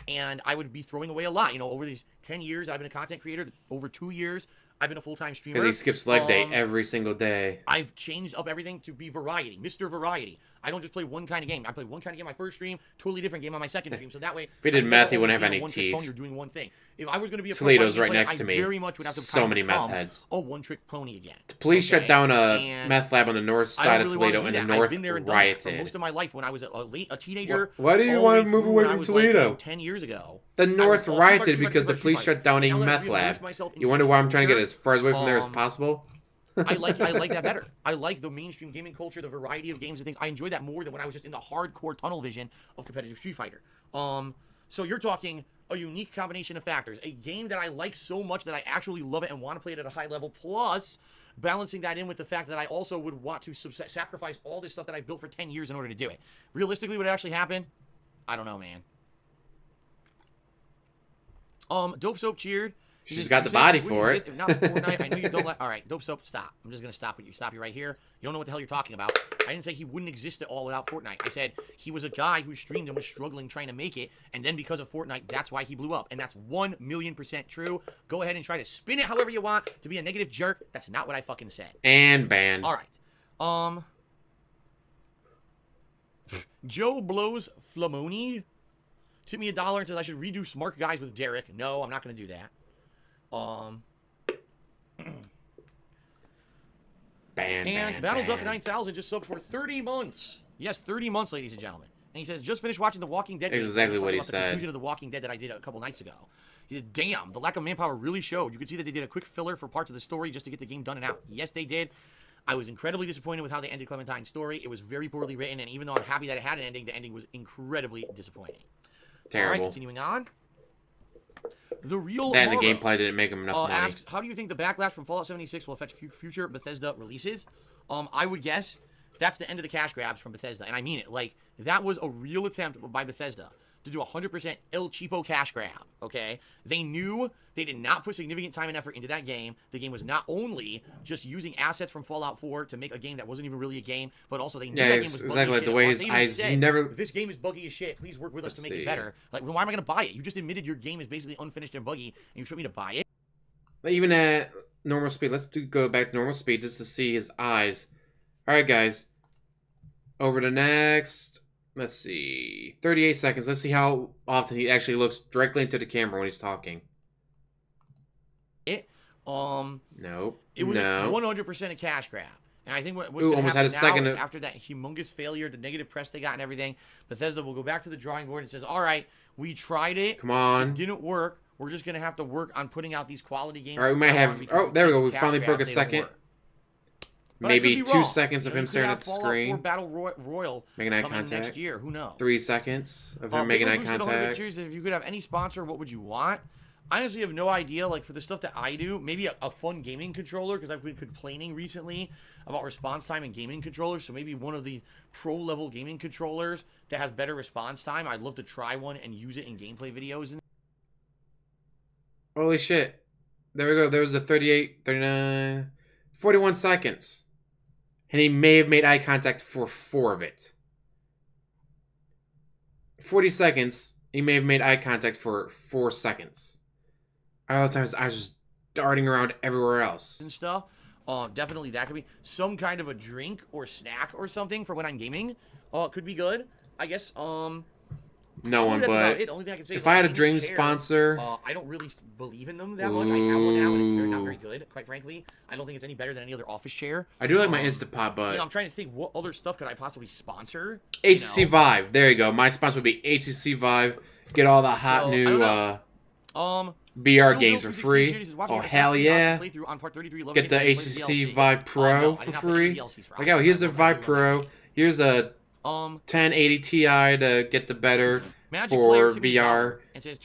And I would be throwing away a lot. You know, over these 10 years, I've been a content creator. Over 2 years, I've been a full-time streamer. Because he skips leg day every single day. I've changed up everything to be variety, Mr. Variety. I don't just play one kind of game. I play one kind of game on my first stream, totally different game on my second stream. So that way, if we did meth, he wouldn't have any one-trick teeth. pony, you're doing one thing. If I was going to be a Toledo's right player, next to me. I very much would have to So many meth heads. a one-trick pony again. Please shut down a And meth lab on the north side of Toledo, and the north I've been there and done that for rioted. most of my life when I was a teenager. Why do you all want the to way move through away when I from was, like, Toledo? 10 years ago. The I was north all rioted Street because the Fighter, police Street shut down a Fighter. And now that meth I've realized lab. myself in You wonder why I'm trying to get culture, as far away from there as possible? I like that better. I like the mainstream gaming culture, the variety of games and things. I enjoy that more than when I was just in the hardcore tunnel vision of competitive Street Fighter. So you're talking a unique combination of factors. A game that I like so much that I actually love it and want to play it at a high level, plus balancing that in with the fact that I also would want to sacrifice all this stuff that I've built for 10 years in order to do it. Realistically, would it actually happen? I don't know, man. Dope Soap cheered. She's got the body for it. If not Fortnite, I know you don't like. All right, Dope Soap, stop. I'm just gonna stop you right here. You don't know what the hell you're talking about. I didn't say he wouldn't exist at all without Fortnite. I said he was a guy who streamed and was struggling trying to make it, and then because of Fortnite, that's why he blew up, and that's 1,000,000% true. Go ahead and try to spin it however you want to be a negative jerk. That's not what I fucking said. And banned. All right. Joe blows Flamoni. Tipped me $1 and says I should redo Smart Guys with Derek. No, I'm not gonna do that. Ban. Battle Duck 9000 just subbed for 30 months. Yes, 30 months, ladies and gentlemen. And he says, just finished watching The Walking Dead. Exactly what he said. The said. conclusion of The Walking Dead that I did a couple nights ago. He said, damn, the lack of manpower really showed. You could see that they did a quick filler for parts of the story just to get the game done and out. Yes, they did. I was incredibly disappointed with how they ended Clementine's story. It was very poorly written, and even though I'm happy that it had an ending, the ending was incredibly disappointing. Terrible. All right, continuing on. The real Then the Mara, gameplay didn't make him enough money. asks, how do you think the backlash from Fallout 76 will affect future Bethesda releases? I would guess that's the end of the cash grabs from Bethesda, and I mean it. Like, that was a real attempt by Bethesda to do a 100% El Cheapo cash grab, okay? They knew they did not put significant time and effort into that game. The game was not only just using assets from Fallout 4 to make a game that wasn't even really a game, but also they knew that game was buggy exactly as like shit. the way They his even eyes said, never. this game is buggy as shit. Please work with us to Let's make see. it better. Like, why am I going to buy it? You just admitted your game is basically unfinished and buggy, and you expect me to buy it? Even at normal speed, let's go back to normal speed just to see his eyes. All right, guys. Over the next, let's see, 38 seconds. Let's see how often he actually looks directly into the camera when he's talking. Nope. It was no. 100% a cash grab. And I think what's Ooh, going to almost happen had a now second is of- after that humongous failure, the negative press they got and everything, Bethesda will go back to the drawing board and says, all right, we tried it. Come on. It didn't work. We're just going to have to work on putting out these quality games. All right, we from might now have. on because Oh, there we go. We cash finally grabs, broke a they don't second. work. But I could Maybe be 2 wrong. seconds of You know, him you could staring have at the Fallout screen. 4 Battle Royal Making eye coming contact. next year. Who knows? 3 seconds of him Big making eye Blue said, "100 contact. cheers. If you could have any sponsor, what would you want?" I honestly have no idea. Like, for the stuff that I do, maybe a fun gaming controller, because I've been complaining recently about response time in gaming controllers. So maybe one of the pro-level gaming controllers that has better response time. I'd love to try one and use it in gameplay videos. Holy shit. There we go. There was a 38, 39, 41 seconds. And he may have made eye contact for 4 of it. 40 seconds. He may have made eye contact for 4 seconds. Other times I was just darting around everywhere else. And stuff. Definitely that could be some kind of a drink or snack or something for when I'm gaming. Could be good. I guess. No one, that's about but it. The only thing I can say if is I had a gaming dream chair, sponsor, I don't really believe in them that much. I have one now, and it's not very good. Quite frankly, I don't think it's any better than any other office chair. I do like my Instapot, but You know, I'm trying to think what other stuff could I possibly sponsor. HTC Vive. There you go. My sponsor would be HTC Vive. Get all the hot So, new VR games for free. Oh hell yeah! Get the HTC Vive Pro for free. Like, oh, here's the Vive Pro. Here's a 1080 Ti to get the better for VR.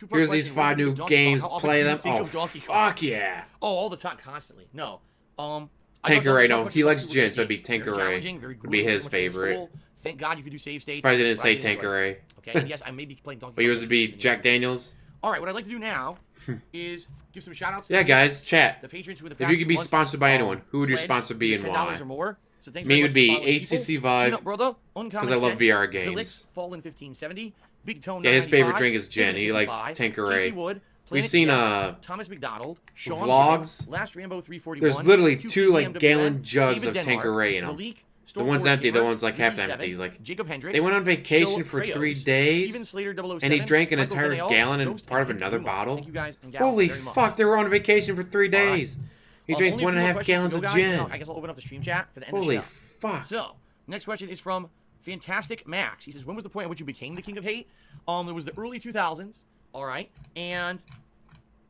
Here's these 5 new games. Play them. Oh fuck yeah! Oh, all the time, constantly. No. Tanqueray, no, he likes gin, so it'd be Tanqueray. Would be his favorite. Thank God you could do save states. Surprised he didn't say but I Tanqueray. Okay, and yes, I may be playing Donkey Kong. But yours would be Jack Daniels. All right, what I'd like to do now is give some shout outs to Yeah, guys, chat. the patrons who in the If past you could be month, sponsored by anyone, who would your pledged sponsor be and $10 why? or more. So thanks Me very would much be for following ACC people. Vibe, Peanut Brother, 'cause I love VR games. Villix, Fallen 1570, Big Tone Yeah, his favorite 995, drink is gin. He likes 55, Tanqueray. Casey Wood, We've Planet seen Jack, Thomas McDonald, Sean vlogs. Gibbons, Last Rambo 341. There's literally 2 two like PTMWN, gallon jugs David of Denmark, Tanqueray in them. Malik, The one's Stormforce empty, the Gamer, one's like half Richie empty. Seven, He's like, Jacob Hendricks, they went on vacation Show for Krayos, 3 Steven days, Slater 007, and he drank an Michael entire Daniel, gallon and Ghost, part of and another Puma. bottle. Thank you guys and gals Holy very much. fuck, they were on vacation for 3 days. He drank Only a few more 1.5 questions gallons to of go, guys, gin. and I guess I'll open up the stream chat for the end Holy of the show. fuck. So, next question is from Fantastic Max. He says, when was the point at which you became the King of Hate? It was the early 2000s, all right? And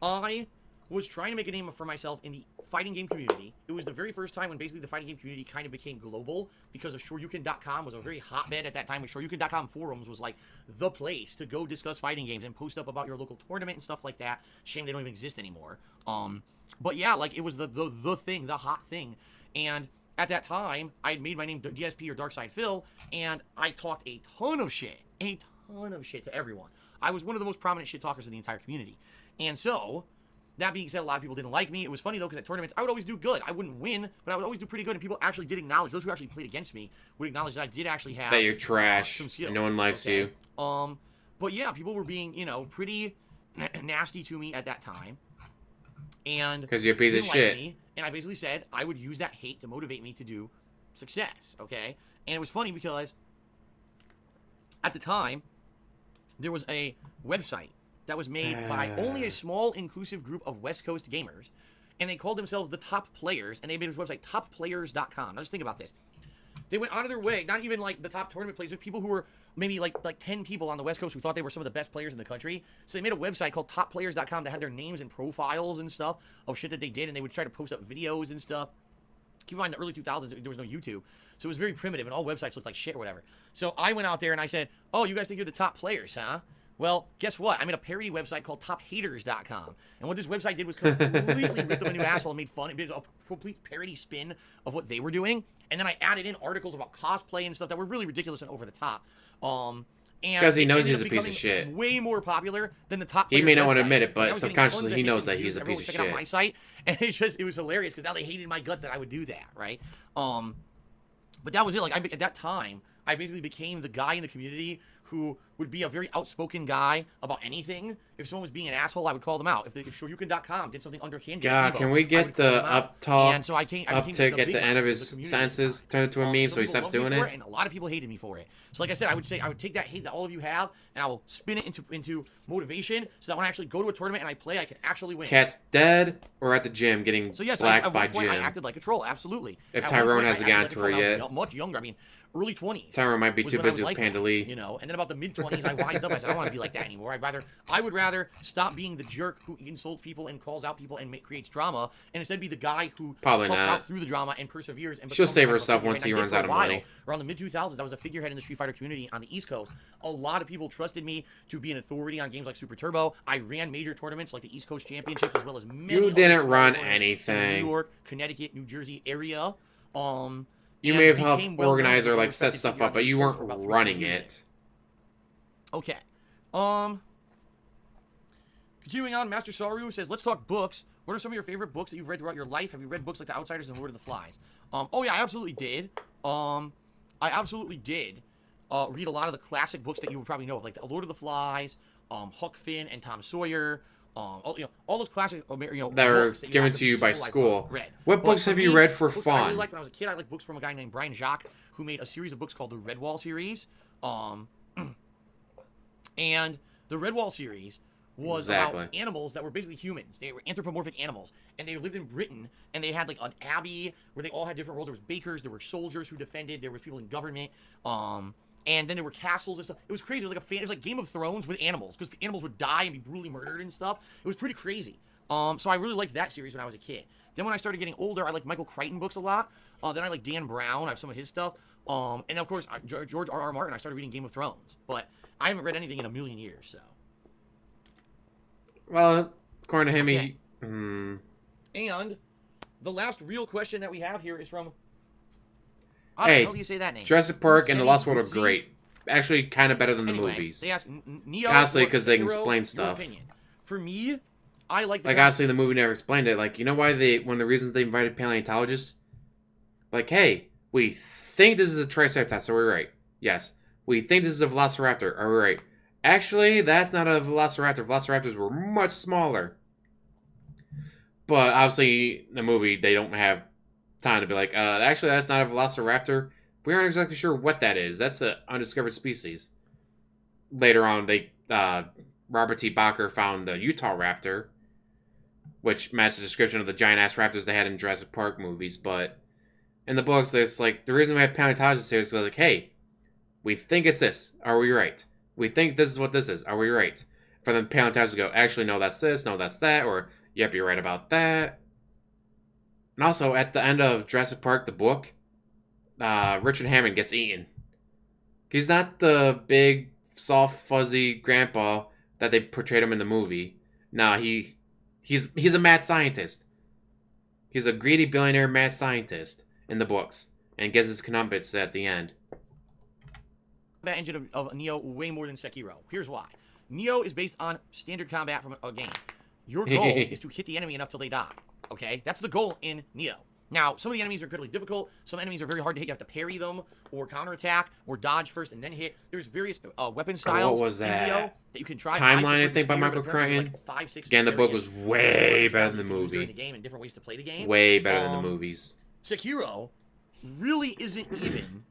I was trying to make a name for myself in the fighting game community. It was the very first time when basically the fighting game community kind of became global because of Shoryuken.com was a very hotbed at that time. With Shoryuken.com forums was like the place to go discuss fighting games and post up about your local tournament and stuff like that. Shame they don't even exist anymore. But yeah, like it was the thing, the hot thing. And at that time, I had made my name DSP or Darkside Phil, and I talked a ton of shit to everyone. I was one of the most prominent shit talkers in the entire community. And so, that being said, a lot of people didn't like me. It was funny, though, because at tournaments, I would always do good. I wouldn't win, but I would always do pretty good, and people actually did acknowledge, those who actually played against me, would acknowledge that I did actually have That you're trash, some skill. and no one likes you. But yeah, people were being, you know, pretty nasty to me at that time. And Because you're a piece of didn't like shit. me, and I basically said I would use that hate to motivate me to do success, okay? And it was funny because at the time, there was a website that was made by only a small inclusive group of West Coast gamers, and they called themselves the Top Players, and they made this website topplayers.com. Now just think about this. They went out of their way, not even like the top tournament players, just people who were maybe like 10 people on the West Coast who thought they were some of the best players in the country. So they made a website called topplayers.com that had their names and profiles and stuff of shit that they did, and they would try to post up videos and stuff. Keep in mind, in the early 2000s, there was no YouTube. So it was very primitive, and all websites looked like shit or whatever. So I went out there and I said, oh, you guys think you're the top players, huh? Well, guess what? I made a parody website called tophaters.com. And what this website did was completely ripped them a new asshole and made fun. It did a complete parody spin of what they were doing. And then I added in articles about cosplay and stuff that were really ridiculous and over the top. Because he knows it he's ended a up piece of becoming shit. way more popular than the top He players may not want to website. admit it, And I but was getting subconsciously tons he of knows hits that and he's views. a Everyone piece was of checking out shit. my site, and it was hilarious because now they hated my guts that I would do that, right? But that was it. Like at that time, I basically became the guy in the community who would be a very outspoken guy about anything. If someone was being an asshole, I would call them out. If Shoryuken.com did something underhanded, God, Evo, can we I get would call the them out. uptick And so I became at big the end of mouth his the community sentences at the time. turn into a meme, Some so he people stops loved me doing for it? and a lot of people hated me for it. So like I said, I would take that hate that all of you have, and I will spin it into motivation, so that when I actually go to a tournament and I play, I can actually win. Cat's dead or at the gym getting So yes, blacked at by one point I Jim. acted like a troll, absolutely. If At Tyrone one point, hasn't I acted gotten like a to troll her when I was yet. much younger. I mean, early 20s. Tyrone might be was too when I was busy with like Panda that, Lee. you know. And then about the mid 20s, I wised up. I said, I don't want to be like that anymore. I would rather stop being the jerk who insults people and calls out people and creates drama, and instead be the guy who Probably toughs not. out through the drama and perseveres. And She'll becomes save kind of a herself figurehead. once he And I did runs for a out of while. money. Around the mid 2000s, I was a figurehead in the Street Fighter community on the East Coast. A lot of people trusted me to be an authority on games like Super Turbo. I ran major tournaments like the East Coast Championships, as well as many. You other didn't small run tournaments in anything. New York, Connecticut, New Jersey area. You And may have became helped well-known organize for or being like a set respected stuff figure up, on but the you East Coast weren't for about 3 running years. it. Okay. Continuing on, Master Saru says, let's talk books. What are some of your favorite books that you've read throughout your life? Have you read books like The Outsiders and Lord of the Flies? Oh yeah, I absolutely did. I absolutely did read a lot of the classic books that you would probably know of, like The Lord of the Flies, Huck Finn and Tom Sawyer, all those classic, That were books that given have to you by school life school. read. What But books for have you me, read for books that I really fun? liked when I was a kid, I liked books from a guy named Brian Jacques, who made a series of books called the Redwall series. And the Redwall series was about animals that were basically humans. They were anthropomorphic animals, and they lived in Britain, and they had like an abbey where they all had different roles. There was bakers, there were soldiers who defended, there was people in government, and then there were castles and stuff. It was crazy. It was like it was like Game of Thrones with animals, because animals would die and be brutally murdered and stuff. It was pretty crazy. So I really liked that series when I was a kid. Then when I started getting older, I liked Michael Crichton books a lot. Then I liked Dan Brown. I have some of his stuff. And of course, George R.R. Martin. I started reading Game of Thrones, but I haven't read anything in a million years. So. Well, according to him, Okay. he... And the last real question that we have here is from... How the Hey, hell do you say that name? Jurassic Park and The Semi Lost World are Bootsy? great. Actually, kind of better than the Anyway, movies. They ask Neo Honestly, or 'cause they can Sekiro, explain your stuff. opinion. For me, I like the Like, honestly, the movie never explained it. Like, you know why one of the reasons they invited paleontologists? Like, hey, We think this is a Triceratops. Are we right? Yes. We think this is a Velociraptor. Are we right? Actually, that's not a Velociraptor. Velociraptors were much smaller. But obviously, in the movie, they don't have time to be like, actually, that's not a Velociraptor. We aren't exactly sure what that is. That's an undiscovered species. Later on, Robert T. Bacher found the Utah Raptor, which matched the description of the giant-ass raptors they had in Jurassic Park movies. But in the books, it's like, the reason we have paleontologists here is like, hey, we think it's this. Are we right? We think this is what this is. Are we right? For the paleontologists to go, actually, no, that's this. No, that's that. Or, yep, you're right about that. And also, at the end of Jurassic Park, the book, Richard Hammond gets eaten. He's not the big, soft, fuzzy grandpa that they portrayed him in the movie. No, he's a mad scientist. He's a greedy billionaire mad scientist in the books. And gets his comeuppance at the end. Combat engine of Neo way more than Sekiro. Here's why. Neo is based on standard combat from a game. Your goal is to hit the enemy enough till they die. Okay? That's the goal in Neo. Now, some of the enemies are incredibly difficult. Some enemies are very hard to hit. You have to parry them, or counterattack, or dodge first and then hit. There's various weapon styles what was that? in Neo that you can try. Timeline, I think, by Michael Crichton. Like Again, the book was way better than the movie. During the game and different ways to play the game. Way better than the movies. Sekiro really isn't even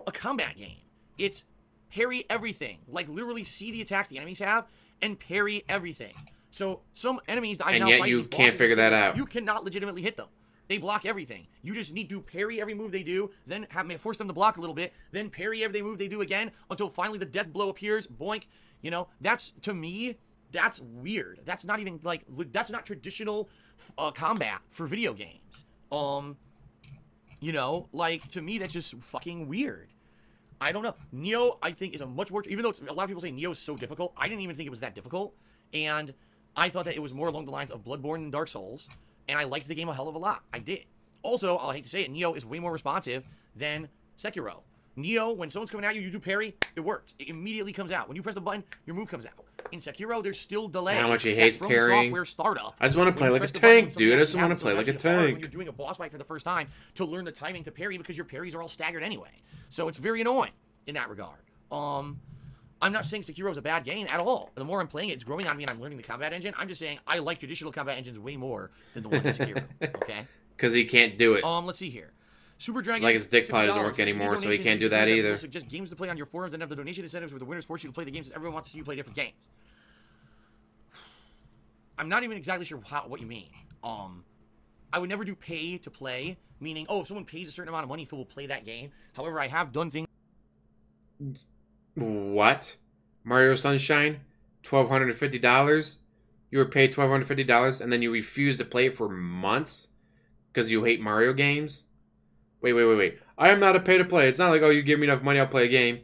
a combat game. It's parry everything. Like, literally see the attacks the enemies have and parry everything. So, some enemies that I now fight, and yet you can't figure that out. You cannot legitimately hit them. They block everything. You just need to parry every move they do, then force them to block a little bit, then parry every move they do again until finally the death blow appears. Boink. You know, that's, to me, that's weird. That's not even, like, that's not traditional combat for video games. You know, like, to me, that's just fucking weird. I don't know. Neo, I think, is a much more... Even though a lot of people say Neo is so difficult, I didn't even think it was that difficult. And I thought that it was more along the lines of Bloodborne and Dark Souls. And I liked the game a hell of a lot. I did. Also, I hate to say it, Neo is way more responsive than Sekiro. Neo, when someone's coming at you, you do parry, it works. It immediately comes out. When you press the button, your move comes out. In Sekiro, there's still delay. How much he hates parrying. Software startup. I just want to play like a tank, dude. I just want to play like a tank. When you're doing a boss fight for the first time, to learn the timing to parry because your parries are all staggered anyway. So it's very annoying in that regard. I'm not saying Sekiro is a bad game at all. The more I'm playing it, it's growing on me and I'm learning the combat engine. I'm just saying I like traditional combat engines way more than the one in Sekiro. Okay? Because he can't do it. Let's see here. Super Dragon. Like his dick pod doesn't work anymore, so he can't do that either. Suggest games to play on your forums and have the donation incentives where the winners force you to play the games. Everyone wants to see you play different games. I'm not even exactly sure what you mean. I would never do pay to play, meaning, oh, if someone pays a certain amount of money, Phil will play that game. However, I have done things. What? Mario Sunshine? $1,250? You were paid $1,250 and then you refused to play it for months? Because you hate Mario games? Wait. I am not a pay-to-play. It's not like, oh, you give me enough money, I'll play a game.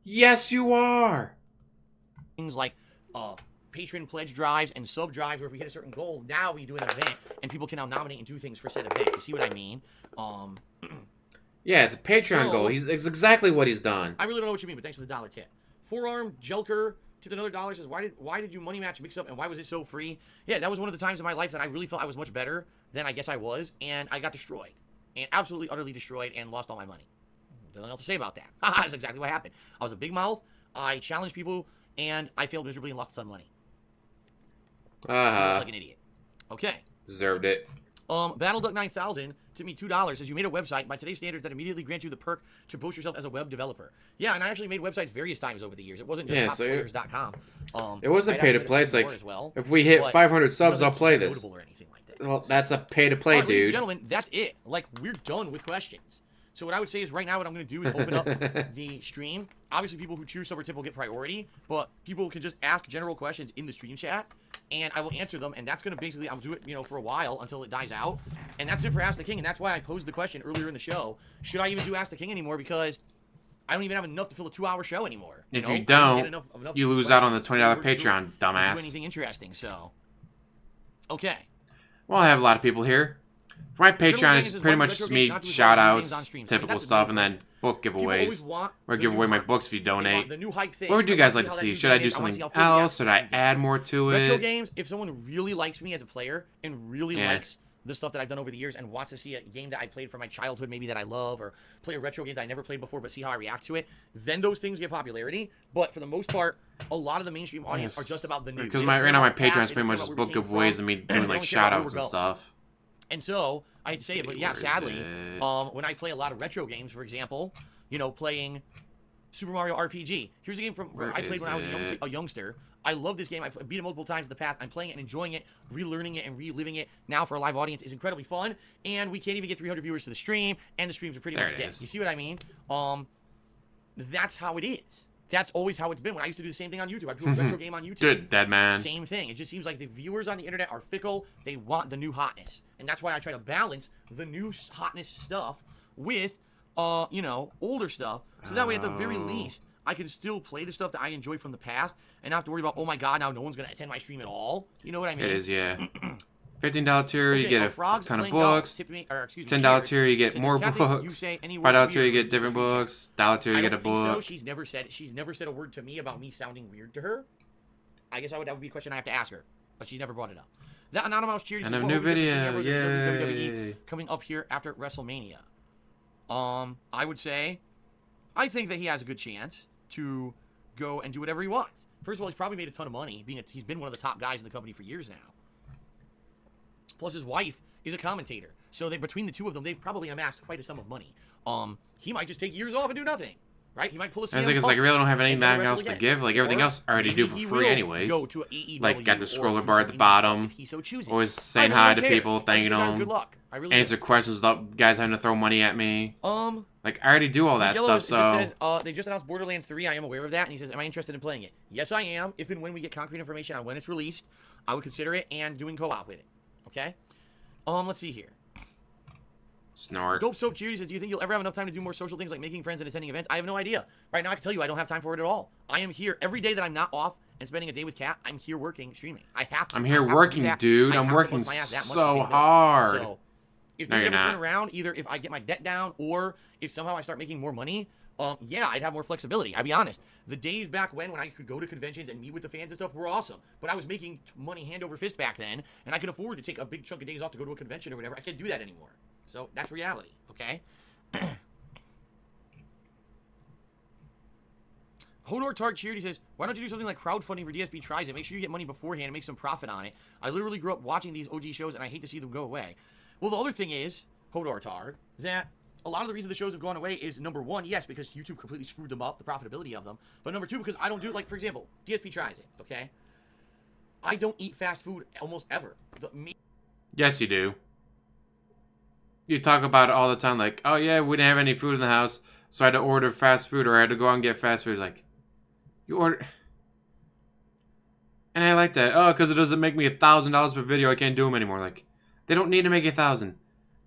Yes, you are! Things like patron pledge drives and sub drives where if we hit a certain goal, now we do an event and people can now nominate and do things for said event. You see what I mean? Yeah, it's a Patreon goal. It's exactly what he's done. I really don't know what you mean, but thanks for the $1 tip. Forearm Jelker tipped another $1, says, why did you money match mix up and why was it so free? Yeah, that was one of the times in my life that I really felt I was much better than I guess I was, and I got destroyed. And absolutely, utterly destroyed and lost all my money. Nothing else to say about that. That's exactly what happened. I was a big mouth, I challenged people, and I failed miserably and lost a ton of money. I was like an idiot. Okay. Deserved it. BattleDuck 9000 to me $2 says you made a website by today's standards that immediately grants you the perk to boast yourself as a web developer. Yeah, and I actually made websites various times over the years. It wasn't just topplayers.com. It wasn't pay to play. It's like if we hit 500 subs, I'll play this. Or anything like that. Well, that's a pay to play, dude. Ladies and gentlemen, that's it. Like, we're done with questions. So what I would say is right now what I'm going to do is open up the stream. Obviously, people who choose Super Tip will get priority, but people can just ask general questions in the stream chat, and I will answer them, and that's going to basically, I'll do it, for a while until it dies out. And that's it for Ask the King, and that's why I posed the question earlier in the show. Should I even do Ask the King anymore? Because I don't even have enough to fill a 2-hour show anymore. If you don't, you lose out on the $20 Patreon, dumbass. Do anything interesting, so. Okay. Well, I have a lot of people here. For my Patreon, it's pretty much just me shout-outs, typical stuff, and then book giveaways. Or give away my books if you donate. What would you guys like to see? Should I do something else? Should I add more to it? Retro games, if someone really likes me as a player and really likes the stuff that I've done over the years and wants to see a game that I played from my childhood, maybe that I love, or play a retro game that I never played before, but see how I react to it, then those things get popularity. But for the most part, a lot of the mainstream audience are just about the new. Because right now my Patreon's pretty much just book of ways of me doing like shout-outs and stuff. And so, I'd say it, but yeah, sadly, when I play a lot of retro games, for example, you know, playing Super Mario RPG. Here's a game from I played when I was a youngster. I love this game. I beat it multiple times in the past. I'm playing it and enjoying it, relearning it and reliving it now for a live audience is incredibly fun. And we can't even get 300 viewers to the stream, and the streams are pretty much dead. You see what I mean? That's how it is. That's always how it's been. When I used to do the same thing on YouTube, I put a retro game on YouTube. Dude, dead man. Same thing. It just seems like the viewers on the internet are fickle. They want the new hotness, and that's why I try to balance the new hotness stuff with, you know, older stuff. So that way, at the very least, I can still play the stuff that I enjoy from the past and not have to worry about, oh my god, now no one's going to attend my stream at all. You know what I mean? It is, yeah. $15 tier, you get a ton of books. $10 tier, you get more books. $5 tier, you get different books. $1 tier, you get a book. So. She's never said a word to me about me sounding weird to her. I guess that would be a question I have to ask her, but she never brought it up. That Anonymous cheer. And a new video, yay! Coming up here after WrestleMania. I would say, I think that he has a good chance to go and do whatever he wants. First of all, he's probably made a ton of money, he's been one of the top guys in the company for years now. Plus, his wife is a commentator, so between the two of them, they've probably amassed quite a sum of money. He might just take years off and do nothing, right? He might pull a. I think it's like I really don't have anything else to give. Like everything else, I already do for free anyways. Go to AEW, like got the scroller bar at the bottom. If he so chooses. Always saying hi to people, thanking them. Good luck. I really answer questions without guys having to throw money at me. Like I already do all that stuff. So just says, they just announced Borderlands 3. I am aware of that, and he says, "Am I interested in playing it?" Yes, I am. If and when we get concrete information on when it's released, I would consider it and doing co-op with it. Okay. Let's see here. Snort. Dope Soap Cheer says, do you think you'll ever have enough time to do more social things like making friends and attending events? I have no idea. Right now, I can tell you I don't have time for it at all. I am here every day that I'm not off and spending a day with Kat. I'm here working, streaming. I have to. I'm here working, dude. I'm working so hard. So, if things ever turn around, either if I get my debt down or if somehow I start making more money, yeah, I'd have more flexibility. I'll be honest. The days back when I could go to conventions and meet with the fans and stuff were awesome. But I was making money hand over fist back then, and I could afford to take a big chunk of days off to go to a convention or whatever. I can't do that anymore. So that's reality, okay? Hodor Targ Cheered, he says, why don't you do something like crowdfunding for DSP Tries It? Make sure you get money beforehand and make some profit on it. I literally grew up watching these OG shows, and I hate to see them go away. Well, the other thing is, Hodor Targ, that a lot of the reason the shows have gone away is, number one, yes, because YouTube completely screwed them up, the profitability of them. But number two, because I don't do, like, for example, DSP Tries It, okay? I don't eat fast food almost ever. Yes, you do. You talk about it all the time, like, oh yeah, we didn't have any food in the house, so I had to order fast food, or I had to go out and get fast food. Like, you order... And I like that. Oh, because it doesn't make me $1,000 per video, I can't do them anymore. Like, they don't need to make $1,000.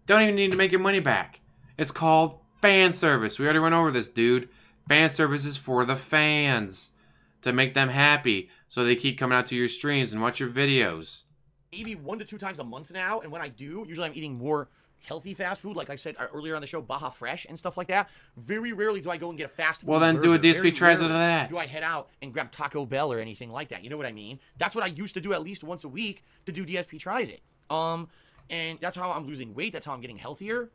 They don't even need to make your money back. It's called fan service. We already went over this, dude. Fan service is for the fans. To make them happy, so they keep coming out to your streams and watch your videos. Maybe 1 to 2 times a month now, and when I do, usually I'm eating more healthy fast food, like I said earlier on the show, Baja Fresh and stuff like that. Very rarely do I go and get a fast food. Well, then do a DSP Tries It of that. Do I head out and grab Taco Bell or anything like that? You know what I mean? That's what I used to do at least once a week to do DSP Tries It. And that's how I'm losing weight. That's how I'm getting healthier.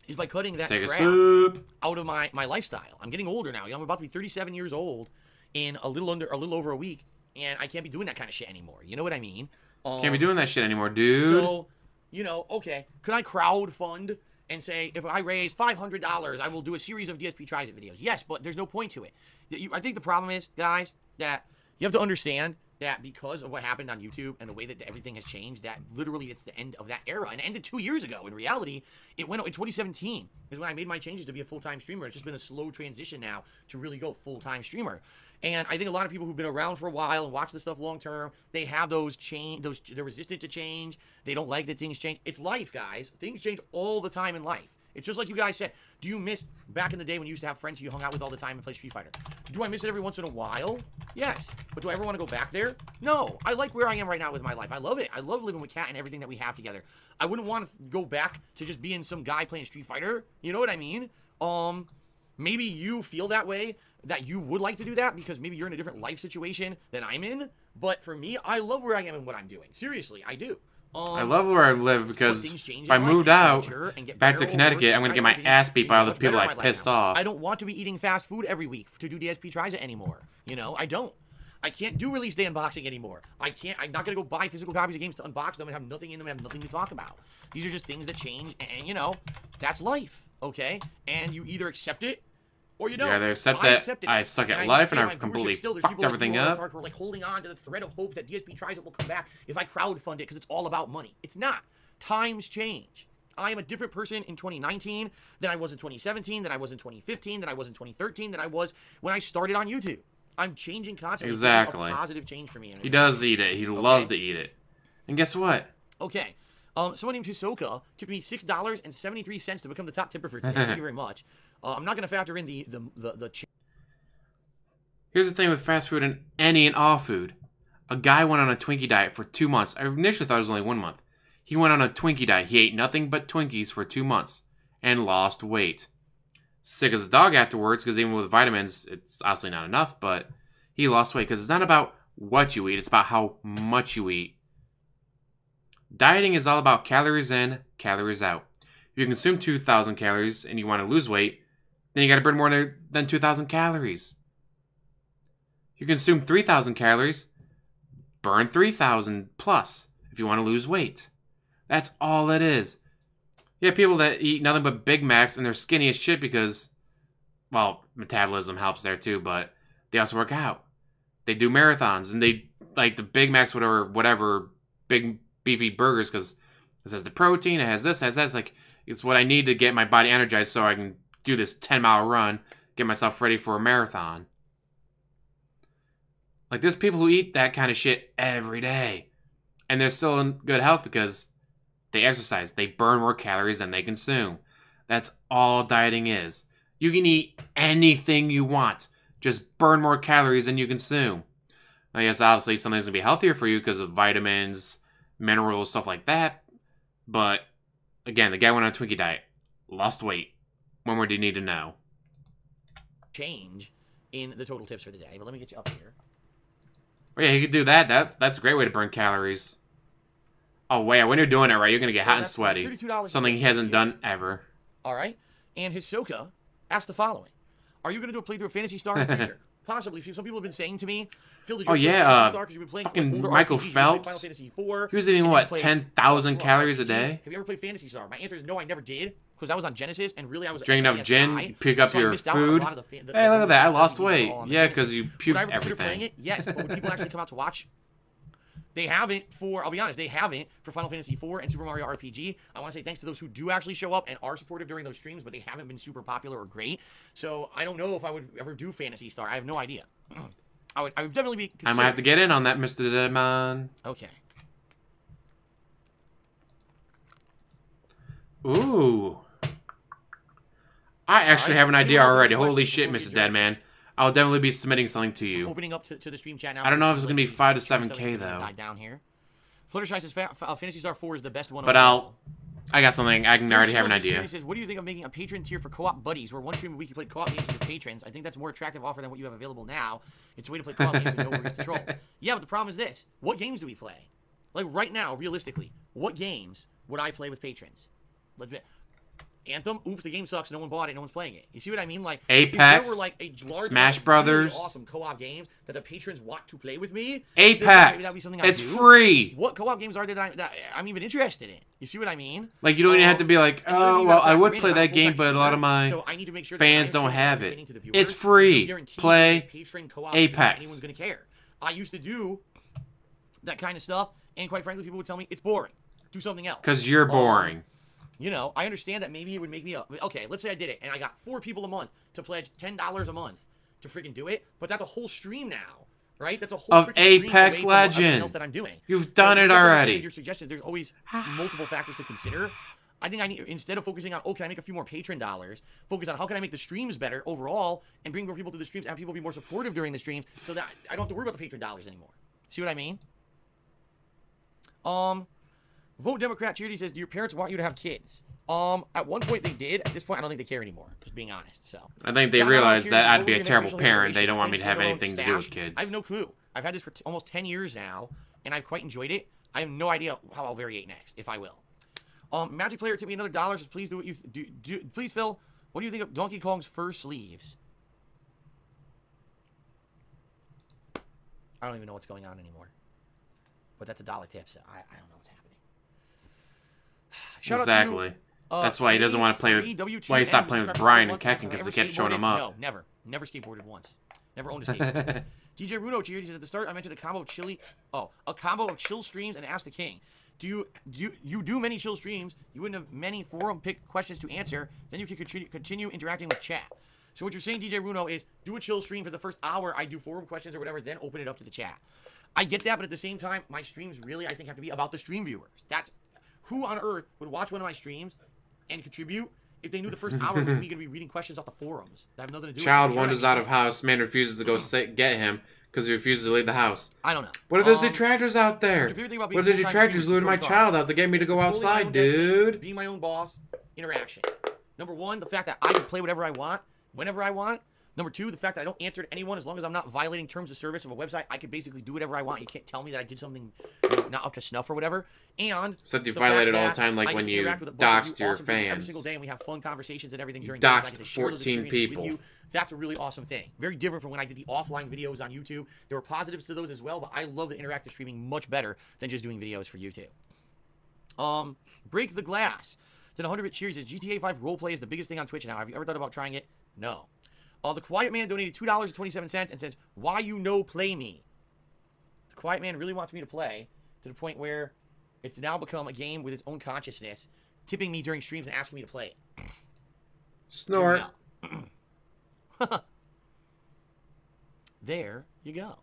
Is by cutting that crap out of my lifestyle. I'm getting older now. I'm about to be 37 years old in a little over a week, and I can't be doing that kind of shit anymore. You know what I mean? Can't be doing that shit anymore, dude. So, you know, okay, could I crowdfund and say, if I raise $500, I will do a series of DSP Tries It videos? Yes, but there's no point to it. I think the problem is, guys, that you have to understand that because of what happened on YouTube and the way that everything has changed, that literally it's the end of that era. And it ended 2 years ago. In reality, it went in 2017 is when I made my changes to be a full-time streamer. It's just been a slow transition now to really go full-time streamer. And I think a lot of people who've been around for a while and watch this stuff long-term, they have they're resistant to change. They don't like that things change. It's life, guys. Things change all the time in life. It's just like you guys said. Do you miss back in the day when you used to have friends who you hung out with all the time and play Street Fighter? Do I miss it every once in a while? Yes. But do I ever want to go back there? No. I like where I am right now with my life. I love it. I love living with Kat and everything that we have together. I wouldn't want to go back to just being some guy playing Street Fighter. You know what I mean? Maybe you feel that way, that you would like to do that because maybe you're in a different life situation than I'm in. But for me, I love where I am and what I'm doing. Seriously, I do. I love where I live because things change if I in life, moved get out mature and get back better to or Connecticut, worse, I'm going to get right? my ass beat by all the Much better people in I my life pissed now. off. I don't want to be eating fast food every week to do DSP tries it anymore. You know, I don't. I can't do release day unboxing anymore. I'm not going to go buy physical copies of games to unbox them and have nothing in them and have nothing to talk about. These are just things that change, and you know, that's life, okay? And you either accept it or you don't. Yeah, they accept that I suck at life and I've completely fucked everything up. Who are like holding on to the thread of hope that DSP tries it will come back if I crowdfund it because it's all about money. It's not. Times change. I am a different person in 2019 than I was in 2017, than I was in 2015, than I was in 2013, than I was when I started on YouTube. I'm changing constantly. Exactly. This is a positive change for me. He does eat it. He loves to eat it. And guess what? Okay. Someone named Hisoka tipped me $6.73 to become the top tipper for today. Thank you very much. I'm not going to factor in the Here's the thing with fast food and any and all food. A guy went on a Twinkie diet for 2 months. I initially thought it was only 1 month. He went on a Twinkie diet. He ate nothing but Twinkies for 2 months and lost weight. Sick as a dog afterwards because even with vitamins, it's obviously not enough, but he lost weight because it's not about what you eat. It's about how much you eat. Dieting is all about calories in, calories out. If you consume 2,000 calories and you want to lose weight, then you got to burn more than 2,000 calories. If you consume 3,000 calories, burn 3,000 plus if you want to lose weight. That's all it is. You have people that eat nothing but Big Macs and they're skinny as shit because, well, metabolism helps there too, but they also work out. They do marathons and they like the Big Macs, whatever big beefy burgers because it has the protein, it has this, it has that. It's like, it's what I need to get my body energized so I can do this 10-mile run, get myself ready for a marathon. Like, there's people who eat that kind of shit every day. And they're still in good health because they exercise. They burn more calories than they consume. That's all dieting is. You can eat anything you want. Just burn more calories than you consume. I guess, obviously, something's going to be healthier for you because of vitamins, minerals, stuff like that. But, again, the guy went on a Twinkie diet. Lost weight. What more do you need to know? change in the total tips for the day. But let me get you up here. Oh, yeah, you could do that. That's a great way to burn calories. Oh, wait, when you're doing it right, you're going to get hot and sweaty. $32 Something he hasn't done ever. All right. And Hisoka asked the following. Are you going to do a playthrough of Phantasy Star in the future? Possibly. Some people have been saying to me, Phil, did you play Phantasy Star because you've been playing fucking older Michael RPGs, Phelps. Final Fantasy IV, He was eating, what, 10,000 calories a day? Have you ever played Phantasy Star? My answer is no, I never did, because that was on Genesis, and really I was Drinking enough gin, puke up your food. Hey, look at that, I lost weight. Yeah, because you puked everything. Playing it? Yes, but when people actually come out to watch, they haven't for, I'll be honest, they haven't for Final Fantasy IV and Super Mario RPG. I want to say thanks to those who do actually show up and are supportive during those streams, but they haven't been super popular or great. So I don't know if I would ever do Phantasy Star. I have no idea. I would definitely be considered. I might have to get in on that, Mr. Deadman. Okay. Ooh. I actually have an idea already. Holy shit, Mr. Deadman. I'll definitely be submitting something to you. Opening up to the stream chat now. I don't know if it's going to be 5 to 7K, though. Die down here. Fluttershy says Phantasy Star 4 is the best one. But I got something. I can already have an idea. Says, what do you think of making a patron tier for co-op buddies, where one stream a week you play co-op games with your patrons? I think that's a more attractive offer than what you have available now. It's a way to play co-op games with no worries to trolls. Yeah, but the problem is this. What games do we play? Like, right now, realistically, what games would I play with patrons? Anthem? Oops, the game sucks. No one bought it. No one's playing it. You see what I mean? Like, Apex, if there were like a large Smash Brothers, really awesome co-op games that the patrons want to play with me. Apex, that'd be something it's do. free. What co-op games are there that I'm even interested in? You see what I mean? Like, you don't even have to be like, oh, well, I would play that game, but a lot of my fans don't have it. It's free. Play Apex. Anyone's gonna care. I used to do that kind of stuff, and quite frankly, people would tell me it's boring. Do something else. Because you're boring. You know, I understand that maybe it would make me okay, let's say I did it, and I got 4 people a month to pledge $10 a month to freaking do it, but that's a whole stream now, right? That's a whole of Apex Legends else that I'm doing. You've done it already. Your suggestions, there's always multiple factors to consider. I think I need, instead of focusing on, oh, can I make a few more patron dollars, focus on how can I make the streams better overall and bring more people to the streams, have people be more supportive during the streams so that I don't have to worry about the patron dollars anymore. See what I mean? Vote Democrat Charity says, do your parents want you to have kids? At one point they did. At this point, I don't think they care anymore. Just being honest. So I think they realized that I'd be a terrible parent. They don't want me to have anything to do with kids. I have no clue. I've had this for almost 10 years now, and I've quite enjoyed it. I have no idea how I'll variate next, if I will. Magic player tipped me another $1. Says, please do what you do. Please, Phil. What do you think of Donkey Kong's fur sleeves? I don't even know what's going on anymore. But that's a $1 tip, so I don't know what's happening. Exactly. That's why he doesn't want to play with. Why he stopped playing with Brian and Kecken, because they kept showing him up. No, never. Never skateboarded once. Never owned a skateboard. DJ Runo cheers. At the start, I mentioned a combo of a combo of chill streams and Ask the King. Do you do many chill streams? You wouldn't have many forum pick questions to answer. Then you can continue interacting with chat. So what you're saying, DJ Runo, is do a chill stream for the first hour. I do forum questions or whatever, then open it up to the chat. I get that, but at the same time, my streams really, I think, have to be about the stream viewers. That's who on earth would watch one of my streams and contribute if they knew the first hour was me going to be reading questions off the forums that have nothing to do with it. Child wanders out of house. Man refuses to go get him because he refuses to leave the house. I don't know. What are those detractors out there? What are the detractors luring my child out to get me to go outside, dude? Being my own boss, interaction. Number one, the fact that I can play whatever I want, whenever I want. Number two, the fact that I don't answer to anyone as long as I'm not violating terms of service of a website. I can basically do whatever I want. You can't tell me that I did something not up to snuff or whatever. And except you violate it all the time, like when you doxed your fans. Every single day, and we have fun conversations and everything during doxed 14 people. That's a really awesome thing. Very different from when I did the offline videos on YouTube. There were positives to those as well, but I love the interactive streaming much better than just doing videos for YouTube. Break the Glass. Then 100-bit cheers. Says GTA 5 roleplay is the biggest thing on Twitch now. Have you ever thought about trying it? No. The Quiet Man donated $2.27 and says, why you no play me? The Quiet Man really wants me to play to the point where it's now become a game with its own consciousness, tipping me during streams and asking me to play it. Snort. There you go.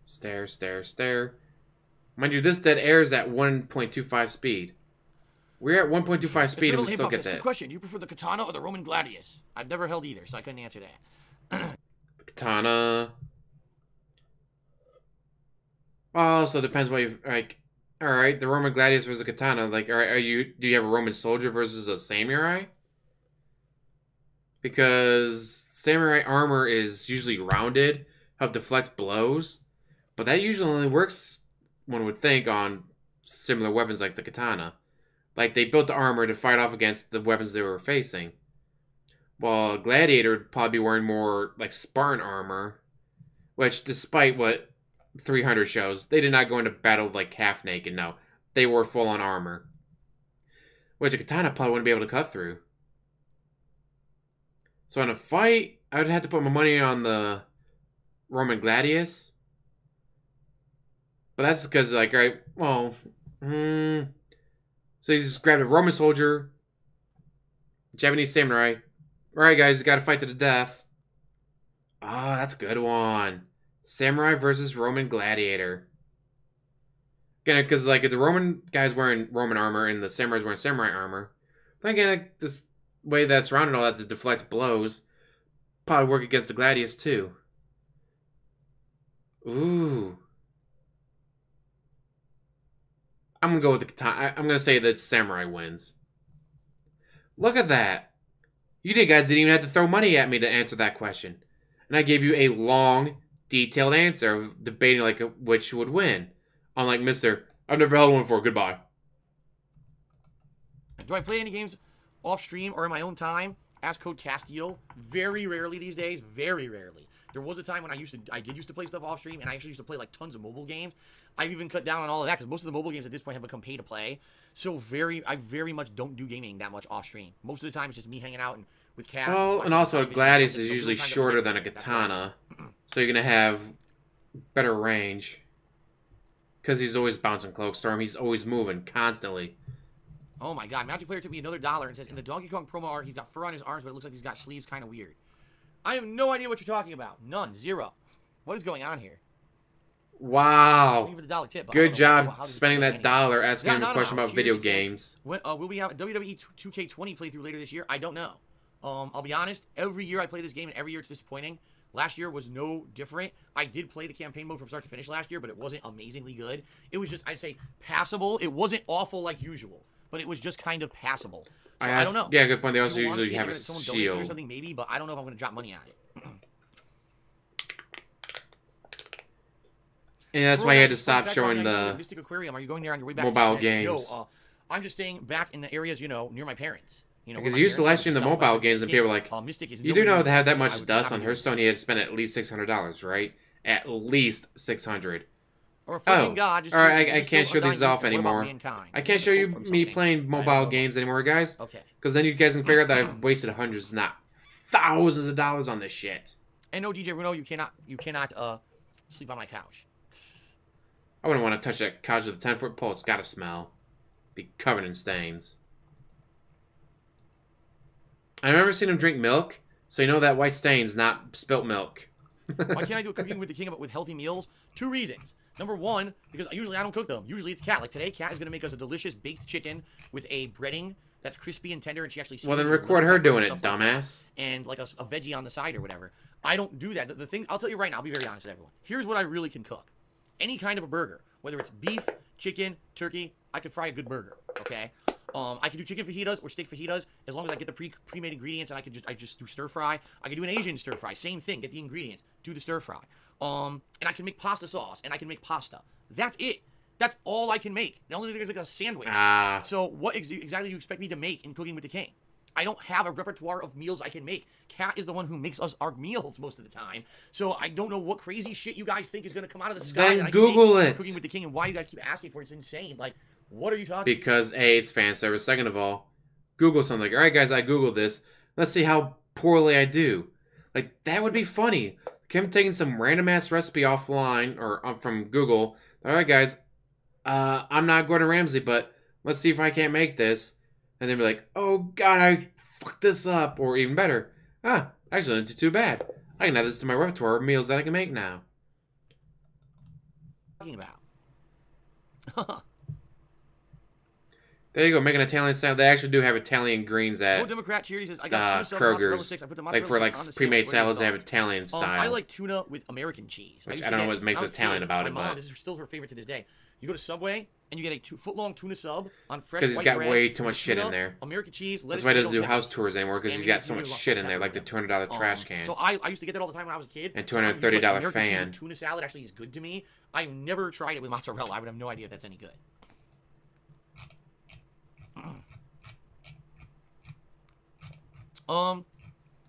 Stare, stare, stare. Mind you, this dead air is at 1.25 speed. We're at 1.25 speed and we still get that. Good question. Do you prefer the katana or the Roman gladius? I've never held either, so I couldn't answer that. The katana. Oh, so it depends what you like. All right, the Roman gladius versus a katana. Like, all right, do you have a Roman soldier versus a samurai? Because samurai armor is usually rounded, help deflect blows, but that usually only works, one would think, on similar weapons like the katana. Like, they built the armor to fight off against the weapons they were facing. While a gladiator would probably be wearing more, like, Spartan armor. Which, despite what 300 shows, they did not go into battle, like, half naked, no. They wore full-on armor. Which a katana probably wouldn't be able to cut through. So in a fight, I would have to put my money on the Roman gladius. But that's because, like, right, well, so you just grabbed a Roman soldier, Japanese samurai. Alright, guys, you gotta fight to the death. Ah, that's a good one. Samurai versus Roman gladiator. Again, because, like, if the Roman guy's wearing Roman armor and the samurai's wearing samurai armor, then again, like, this way that's surrounded all that to deflect blows probably work against the gladius, too. Ooh. I'm going to go with the katana. I'm going to say that samurai wins. Look at that. You guys didn't even have to throw money at me to answer that question. And I gave you a long, detailed answer of debating like which would win. Unlike Mr. I've never held one before. Goodbye. Do I play any games off stream or in my own time? Ask Code Castile. Very rarely these days. Very rarely. There was a time when I did used to play stuff off stream, and I actually used to play like tons of mobile games. I've even cut down on all of that because most of the mobile games at this point have become pay to play. So I very much don't do gaming that much off stream. Most of the time it's just me hanging out and with Cat. Well, and also a gladius is usually shorter than a katana, so you're gonna have better range. Because he's always bouncing Cloak Storm, he's always moving constantly. Oh my God! Magic Player took me another $1 and says in the Donkey Kong promo art he's got fur on his arms, but it looks like he's got sleeves. Kind of weird. I have no idea what you're talking about. None. Zero. What is going on here? Wow. $1 tip, good job spending that $1 asking him a question about video games. When, will we have a WWE 2K20 playthrough later this year? I don't know. I'll be honest. Every year I play this game, and every year it's disappointing. Last year was no different. I did play the campaign mode from start to finish last year, but it wasn't amazingly good. It was just, I'd say, passable. It wasn't awful like usual. but it was just kind of passable. So I don't know. Yeah, good point. They also You know, usually have a someone donates it or shield. something maybe, but I don't know if I'm going to drop money on it. And that's why you had to stop showing the Mystic Aquarium. Are you going there on your way back? mobile today? games. No, I'm just staying back in the areas, you know, near my parents. You know, Because where you my used to live parents stream the live, mobile Southwest games, and Mystic. people were like, Mystic is you do know nowhere they had that near, so I much would dust not on be Hearthstone, he had to spend at least $600, right? At least 600. Or fucking Oh, God, just alright, choose- I just can't kill show these undying off creature. What about anymore. mankind? I can't Just show a you quote from me something. playing I don't mobile know. games anymore, guys. Okay. Because then you guys can figure out that I've wasted hundreds, not thousands of dollars on this shit. And no, DJ Bruno, you cannot sleep on my couch. I wouldn't want to touch that couch with a 10-foot pole. It's got to smell. Be covered in stains. I remember seeing him drink milk, so you know that white stain's not spilt milk. Why can't I do a cooking with the king with healthy meals? 2 reasons. Number 1, because usually I don't cook them. Usually it's Kat. Like today, Kat is going to make us a delicious baked chicken with a breading that's crispy and tender, and she actually Well, then seasons it with record her lemon pepper doing and it, stuff like that. dumbass. And like a veggie on the side or whatever. I don't do that. The thing, I'll tell you right now, I'll be very honest with everyone. Here's what I really can cook. Any kind of a burger, whether it's beef, chicken, turkey, I can fry a good burger, okay? I can do chicken fajitas or steak fajitas as long as I get the pre-made ingredients, and I just do stir fry. I can do an Asian stir fry, same thing. Get the ingredients, do the stir fry. And I can make pasta sauce, and I can make pasta. That's it. That's all I can make. The only thing is make a sandwich. So what exactly do you expect me to make in Cooking with the King? I don't have a repertoire of meals I can make. Kat is the one who makes us our meals most of the time. So I don't know what crazy shit you guys think is going to come out of the sky. Then that I can Google make it. Cooking with the King, and why you guys keep asking for it. It's insane. Like, what are you talking? Because A, it's fan service. Second of all, Google something. Like, all right, guys, I Googled this. Let's see how poorly I do. Like, that would be funny. Like him taking some random ass recipe offline or from Google. All right, guys, I'm not Gordon Ramsay, but let's see if I can't make this. And then be like, oh God, I fucked this up. Or even better, actually, I didn't do too bad. I can add this to my repertoire of meals that I can make now. Talking about. There you go, make an Italian salad. They actually do have Italian greens No at Democrat cheer. He says, I got tuna sub, mozzarella Kroger's. sticks. I put the Like mozzarella for like sticks on the pre-made sandwich. What are your salads, they have thoughts? Italian style. I like tuna with American cheese. Which used I to don't know get- what makes when I was a Italian kid, about my it, mom, but- this is still her favorite to this day. You go to Subway and you get a 2-foot-long tuna sub on fresh 'Cause he's white got bread, way too much shit tuna, in there. American cheese. That's lettuce, why he doesn't do tomato, house peppers. tours anymore, because And he's we got just so really much love shit in pepper there, like the with $200 them. trash can. So I used to get that all the time when I was a kid. And So I usually, $230 like, American cheese fan. and tuna salad actually is good to me. I've never tried it with mozzarella. I would have no idea if that's any good.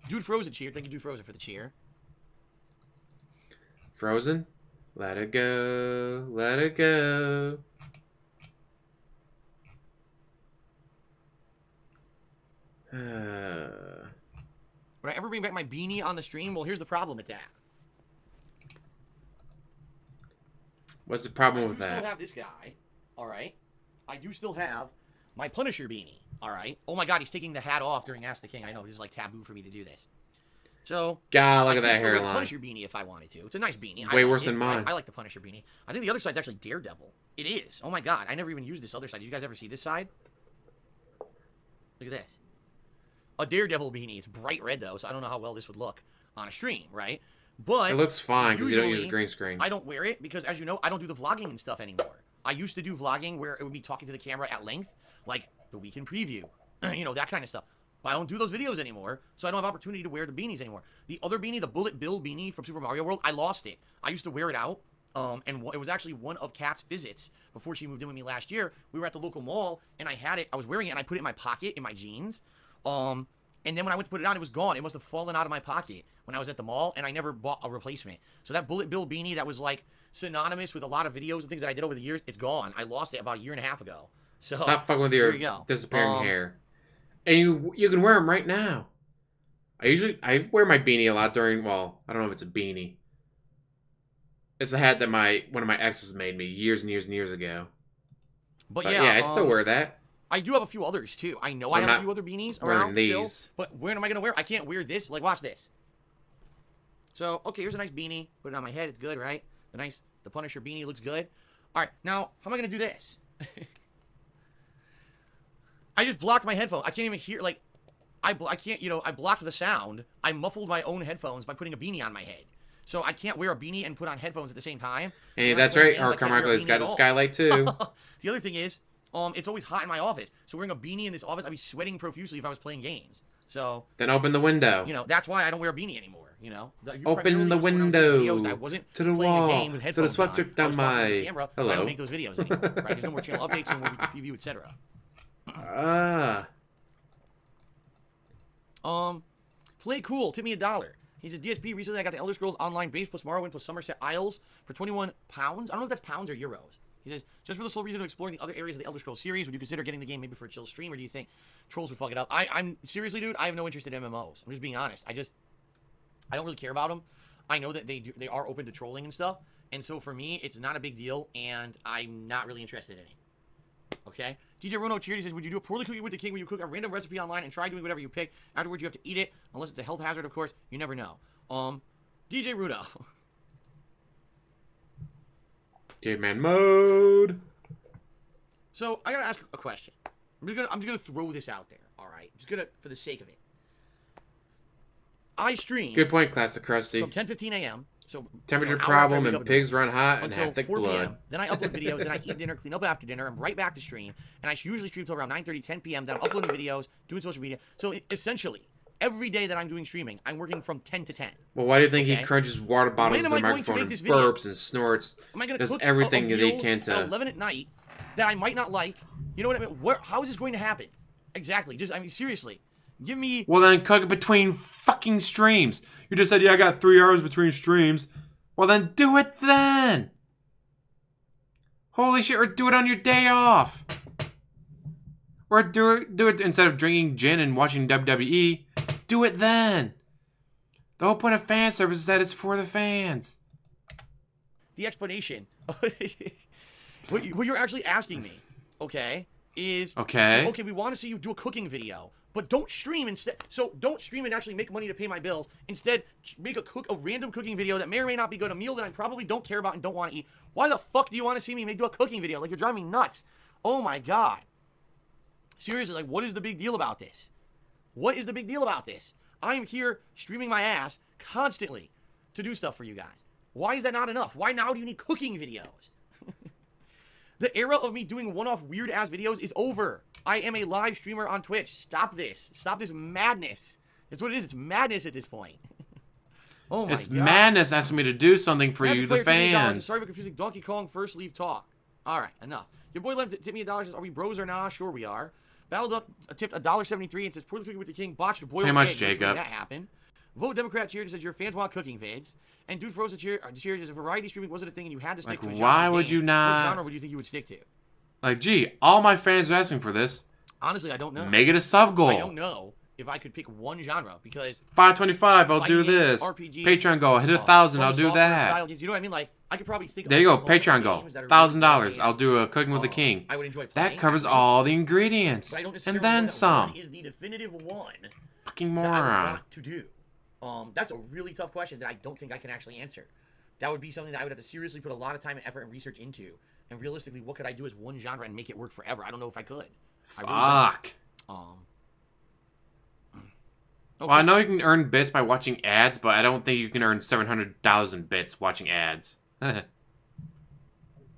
Dude Frozen cheer. Thank you, Dude Frozen, for the cheer. Frozen? Let it go, let it go. Would I ever bring back my beanie on the stream? Well, here's the problem with that. What's the problem I with do still that? have this guy. All right. I do still have my Punisher beanie. All right. Oh my God, he's taking the hat off during Ask the King. I know this is like taboo for me to do this. So God, look I at could that still wear the hairline. Punisher beanie if I wanted to. It's a nice beanie. Way I like worse it. than mine. I like the Punisher beanie. I think the other side's actually Daredevil. It is. Oh my God, I never even used this other side. Did you guys ever see this side? Look at this. A Daredevil beanie. It's bright red though, so I don't know how well this would look on a stream, right? But It looks fine because you don't use usually, a green screen. I don't wear it because, as you know, I don't do the vlogging and stuff anymore. I used to do vlogging where it would be talking to the camera at length, like the weekend preview, you know, that kind of stuff. But I don't do those videos anymore, so I don't have opportunity to wear the beanies anymore. The other beanie, the Bullet Bill beanie from Super Mario World, I lost it. I used to wear it out, and it was actually one of Kat's visits before she moved in with me last year. We were at the local mall, and I had it. I was wearing it, and I put it in my pocket in my jeans. And then when I went to put it on, it was gone. It must have fallen out of my pocket when I was at the mall, and I never bought a replacement. So that Bullet Bill beanie that was like synonymous with a lot of videos and things that I did over the years, it's gone. I lost it about a year and a half ago. So Stop fucking with there your you go. disappearing hair. And you can wear them right now. I wear my beanie a lot during, well, I don't know if it's a beanie. It's a hat that one of my exes made me years and years and years ago. But But yeah, yeah, I still wear that. I do have a few others too. I know I I'm have a not few other beanies wearing around still. these. But where am I gonna wear? I can't wear this. Like, watch this. So, okay, here's a nice beanie. Put it on my head. It's good, right? The Punisher beanie looks good. All right, now how am I gonna do this? I just blocked my headphones. I can't even hear. Like, I can't. You know, I blocked the sound. I muffled my own headphones by putting a beanie on my head. So I can't wear a beanie and put on headphones at the same time. Hey, So that's one of right. the things, Our I can't wear a Carmichael has beanie got at a all. skylight too. The other thing is, It's always hot in my office. So wearing a beanie in this office, I'd be sweating profusely if I was playing games. So Then open the window. you know, that's why I don't wear a beanie anymore. You know, Open the window I wasn't to the playing a wall game with to the headphones subject on. of I was talking to the my camera. hello. I don't make those videos anymore. Right? There's no more channel updates, no more weekly preview, etc. Play cool. Tip me $1. He says, DSP, recently I got the Elder Scrolls Online base plus Morrowind plus Somerset Isles for 21 pounds. I don't know if that's pounds or euros. He says, just for the sole reason of exploring the other areas of the Elder Scrolls series, would you consider getting the game maybe for a chill stream, or do you think trolls would fuck it up? I'm seriously, dude, I have no interest in MMOs. I'm just being honest. I don't really care about them. I know that they are open to trolling and stuff, and so for me, it's not a big deal, and I'm not really interested in it. Okay? DJ Runo Cheery says, would you do a poorly cooking with the king where you cook a random recipe online and try doing whatever you pick? Afterwards, you have to eat it, unless it's a health hazard, of course. You never know. DJ Runo. Caveman mode. So, I gotta ask a question. I'm just gonna throw this out there, alright? Just gonna, for the sake of it. I stream Good point, Classic Krusty. from 10:15 a.m. So Temperature an hour after I problem wake and up in the pigs morning run hot and until have thick 4 blood. p.m. Then I upload videos, then I eat dinner, clean up after dinner, I'm right back to stream, and I usually stream till around 9:30, 10 p.m. Then I'm uploading videos, doing social media. So essentially, every day that I'm doing streaming, I'm working from 10 to 10. Well, why do you think Okay. he crunches water bottles When to am the I going to microphone make and this video? burps and snorts? Am I going to Does cook everything a that he meal can at to... 11 at night that I might not like? You know what I mean? How is this going to happen? Exactly. Just, I mean, seriously. Give me... Well, then cook it between fucking streams. You just said, yeah, I got 3 hours between streams. Well, then do it then. Holy shit, or do it on your day off. Or do it instead of drinking gin and watching WWE. Do it then. The whole point of fan service is that it's for the fans. The explanation. what you're actually asking me, okay, is... Okay. So, okay, we want to see you do a cooking video, but don't stream instead. So don't stream and actually make money to pay my bills. Instead, make a random cooking video that may or may not be good, a meal that I probably don't care about and don't want to eat. Why the fuck do you want to see me do a cooking video? Like, you're driving me nuts. Oh my god. Seriously, like, what is the big deal about this? What is the big deal about this? I am here streaming my ass constantly to do stuff for you guys. Why is that not enough? Why now do you need cooking videos? The era of me doing one-off weird-ass videos is over. I am a live streamer on Twitch. Stop this. Stop this madness. That's what it is. It's madness at this point. Oh my It's god. madness asking me to do something for you, the fans. Sorry for confusing Donkey Kong first leave talk. All right, enough. Your boy left tip me $1. Says, are we bros or nah? Sure we are. Battle Duck tipped $1.73 and says, poorly cooking with the king botched a boiled Pretty much, egg. Let's Jacob. make that happen. Vote Democrat cheer says your fans want cooking vids. And Dude Frozen cheer says if variety streaming wasn't a thing and you had to stick Like, to a why genre would game, you not- what genre would you think you would stick to? Like, gee, all my fans are asking for this. Honestly, I don't know. Make it a sub goal. I don't know if I could pick one genre because 525, I'll do fighting games, this. RPG, Patreon goal, hit 1,000, I'll from do software that. style games, you know what I mean? Like I could probably think. There you of go, a couple Patreon of goal, games that are really $1,000. I'll good. do a cooking with the king. I would enjoy playing. That covers all the ingredients, But I don't and necessarily then know that some. one is the definitive one Fucking that I would moron. want to do. That's a really tough question that I don't think I can actually answer. That would be something that I would have to seriously put a lot of time and effort and research into. And realistically, what could I do as one genre and make it work forever? I don't know if I could. I really Fuck. don't. Well, I know you can earn bits by watching ads, but I don't think you can earn 700,000 bits watching ads.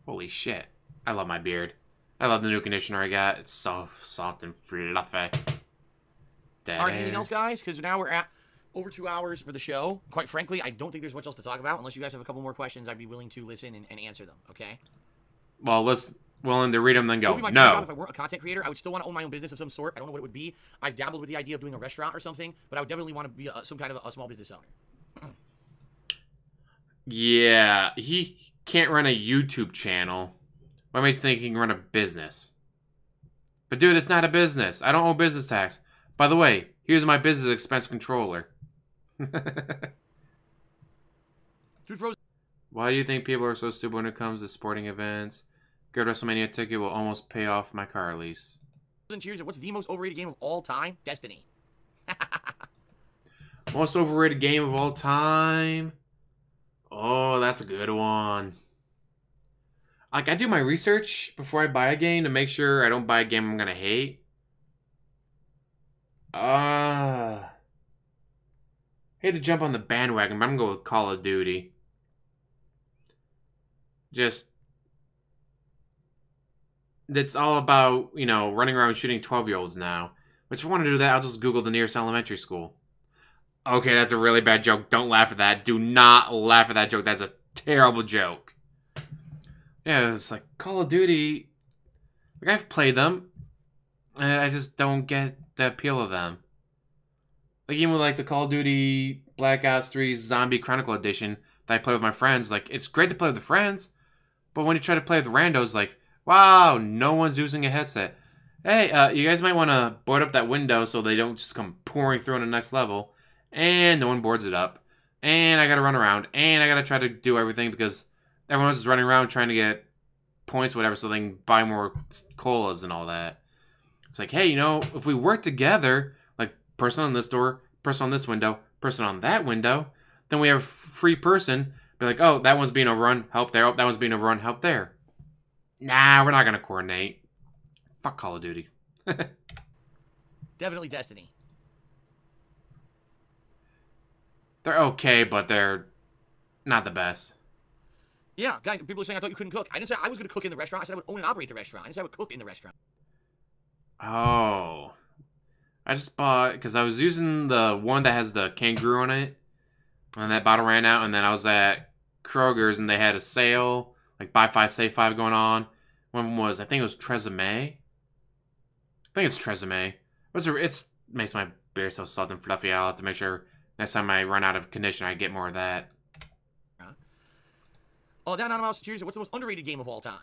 Holy shit. I love my beard. I love the new conditioner I got. It's so soft and fluffy. All right, anything else, guys? Because now we're at over 2 hours for the show. Quite frankly, I don't think there's much else to talk about. Unless you guys have a couple more questions, I'd be willing to listen and answer them, okay? Well, willing to read them, then What go. would be my dream job if No. I weren't a content creator? I would still want to own my own business of some sort. I don't know what it would be. I've dabbled with the idea of doing a restaurant or something, but I would definitely want to be some kind of a small business owner. Yeah, he can't run a YouTube channel. What makes you think he can run a business? But dude, it's not a business. I don't owe business tax. By the way, here's my business expense controller. Dude Frozen Why do you think people are so stupid when it comes to sporting events? Good WrestleMania ticket will almost pay off my car lease. Cheers. What's the most overrated game of all time? Destiny. Most overrated game of all time? Oh, that's a good one. Like, I do my research before I buy a game to make sure I don't buy a game I'm gonna hate. Hate to jump on the bandwagon, but I'm gonna go with Call of Duty. that's all about, you know, running around shooting 12-year-olds now. Which if I want to do that, I'll just Google the nearest elementary school. Okay, that's a really bad joke. Don't laugh at that. Do not laugh at that joke. That's a terrible joke. Yeah, it's like Call of Duty. Like, I've played them, and I just don't get the appeal of them. Like, even with, like, the Call of Duty Black Ops 3 Zombie Chronicle Edition that I play with my friends, like, it's great to play with the friends, but when you try to play with randos, like, wow, no one's using a headset. Hey, you guys might want to board up that window so they don't just come pouring through on the next level, and no one boards it up, and I gotta run around, and I gotta try to do everything because everyone else is running around trying to get points, whatever, so they can buy more colas and all that. It's like, hey, you know, if we work together, like person on this door, person on this window, person on that window, then we have free person. Be like, oh, that one's being overrun, help there. Oh, that one's being overrun, help there. Nah, we're not gonna coordinate. Fuck Call of Duty. Definitely Destiny. They're okay, but they're not the best. Yeah, guys, people are saying I thought you couldn't cook. I didn't say I was going to cook in the restaurant. I said I would own and operate the restaurant. I didn't say I would cook in the restaurant. Oh. I just bought, because I was using the one that has the kangaroo on it, and that bottle ran out, and then I was at Kroger's, and they had a sale, like buy 5, save 5 going on. One of them was, I think it was Tresemme. I think it's Tresemme. It makes my beer so soft and fluffy. I'll have to make sure next time I run out of conditioner, I get more of that. Oh, that Anonymous Cheers. What's the most underrated game of all time?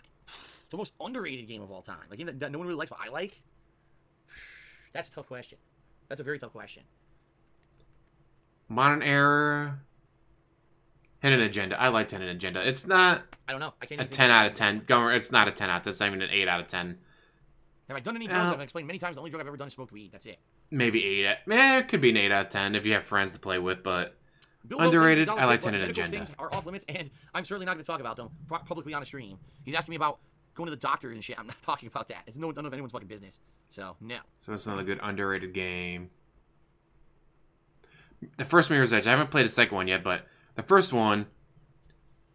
The most underrated game of all time. Like, game that no one really likes, but I like? That's a tough question. That's a very tough question. Modern Era. Hidden Agenda. I liked Hidden Agenda. It's not I don't know. I can't a even 10 out of 10. It's not a 10 out of 10. It's not even an 8 out of 10. Have I done any drugs? I've explained many times the only drug I've ever done is smoked weed. That's it. Maybe 8. It could be an 8 out of 10 if you have friends to play with, but underrated. I like Hidden Agenda. Things are off limits, and I'm certainly not going to talk about them publicly on a stream. He's asking me about going to the doctor and shit. I'm not talking about that. It's none of anyone's fucking business. So, no. So it's another good underrated game. The first Mirror's Edge. I haven't played the second one yet, but the first one,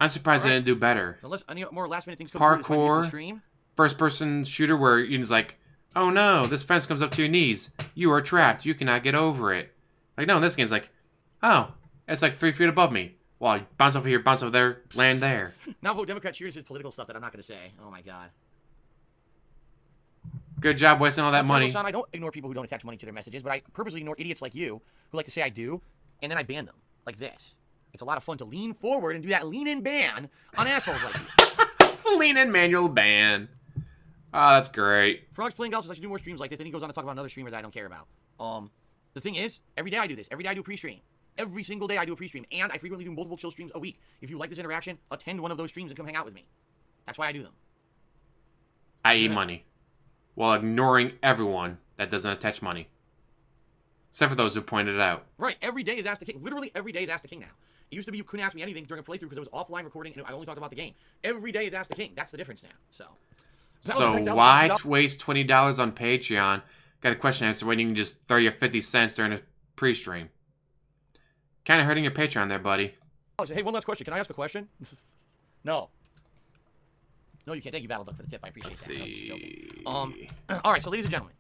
I'm surprised they didn't do better. Unless any more last minute things come Parkour, stream. First person shooter where you're like, oh no, this fence comes up to your knees. You are trapped. You cannot get over it. Like, no, in this game's like, oh, it's like 3 feet above me. Well, I bounce over here, bounce over there, land there. Now vote Democrat. Cheers his political stuff that I'm not going to say. Oh my god. Good job wasting all that money. I don't ignore people who don't attach money to their messages, but I purposely ignore idiots like you who like to say I do, and then I ban them. Like this. It's a lot of fun to lean forward and do that lean-in ban on assholes like you. Lean-in manual ban. Oh, that's great. Frog's playing golf says I should do more streams like this. Then he goes on to talk about another streamer that I don't care about. The thing is, every day I do this. Every day I do a pre-stream. Every single day I do a pre-stream. And I frequently do multiple chill streams a week. If you like this interaction, attend one of those streams and come hang out with me. That's why I do them. I eat money. While ignoring everyone that doesn't attach money. Except for those who pointed it out. Right. Every day is Ask the King. Literally every day is Ask the King now. It used to be you couldn't ask me anything during a playthrough because it was offline recording and I only talked about the game. Every day is Ask the King. That's the difference now. So why waste $20 on Patreon? Got a question answer when you can just throw your 50 cents during a pre-stream. Kind of hurting your Patreon there, buddy. Hey, one last question. Can I ask a question? No. No, you can't. Thank you, Battle Duck, for the tip. I appreciate Let's that. see. No, all right, so ladies and gentlemen.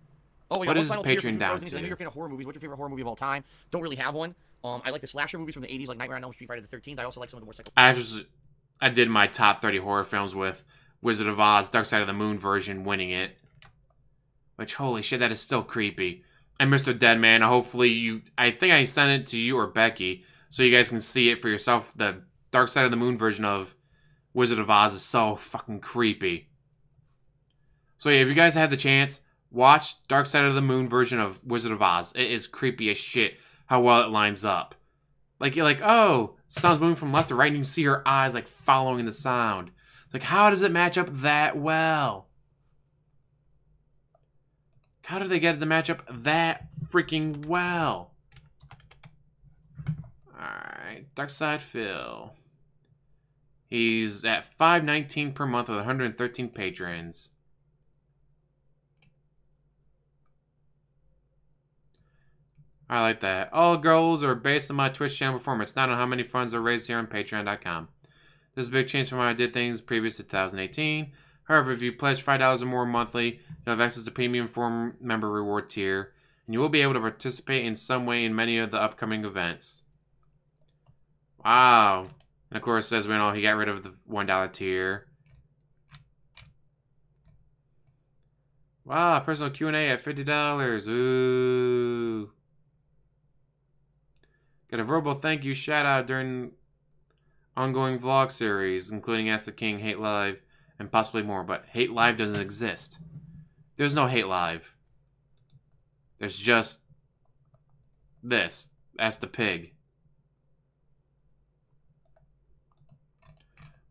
Oh, wait, what is final Patreon down I know to? you're a fan of horror movies. What's your favorite horror movie of all time? Don't really have one. I like the slasher movies from the 80s, like Nightmare on Elm Street, Friday the 13th. I also like some of the more psycho... I did my top 30 horror films with Wizard of Oz, Dark Side of the Moon version winning it. Which, holy shit, that is still creepy. And Mr. Deadman, hopefully you... I think I sent it to you or Becky, so you guys can see it for yourself. The Dark Side of the Moon version of Wizard of Oz is so fucking creepy. So yeah, if you guys have the chance, watch Dark Side of the Moon version of Wizard of Oz. It is creepy as shit how well it lines up. Like, you're like, oh, sound's moving from left to right, and you can see her eyes, like, following the sound. It's like, how does it match up that well? How do they get it to match up that freaking well? Alright, Dark Side Phil. He's at $5.19 per month with 113 patrons. I like that. All goals are based on my Twitch channel performance, not on how many funds are raised here on Patreon.com. This is a big change from how I did things previous to 2018. However, if you pledge $5 or more monthly, you'll have access to Premium Forum Member Reward tier, and you will be able to participate in some way in many of the upcoming events. Wow. And of course, as we know, he got rid of the $1 tier. Wow, personal Q&A at $50. Ooh. Got a verbal thank you shout out during ongoing vlog series, including Ask the King, Hate Live, and possibly more. But Hate Live doesn't exist. There's no Hate Live. There's just this. Ask the Pig.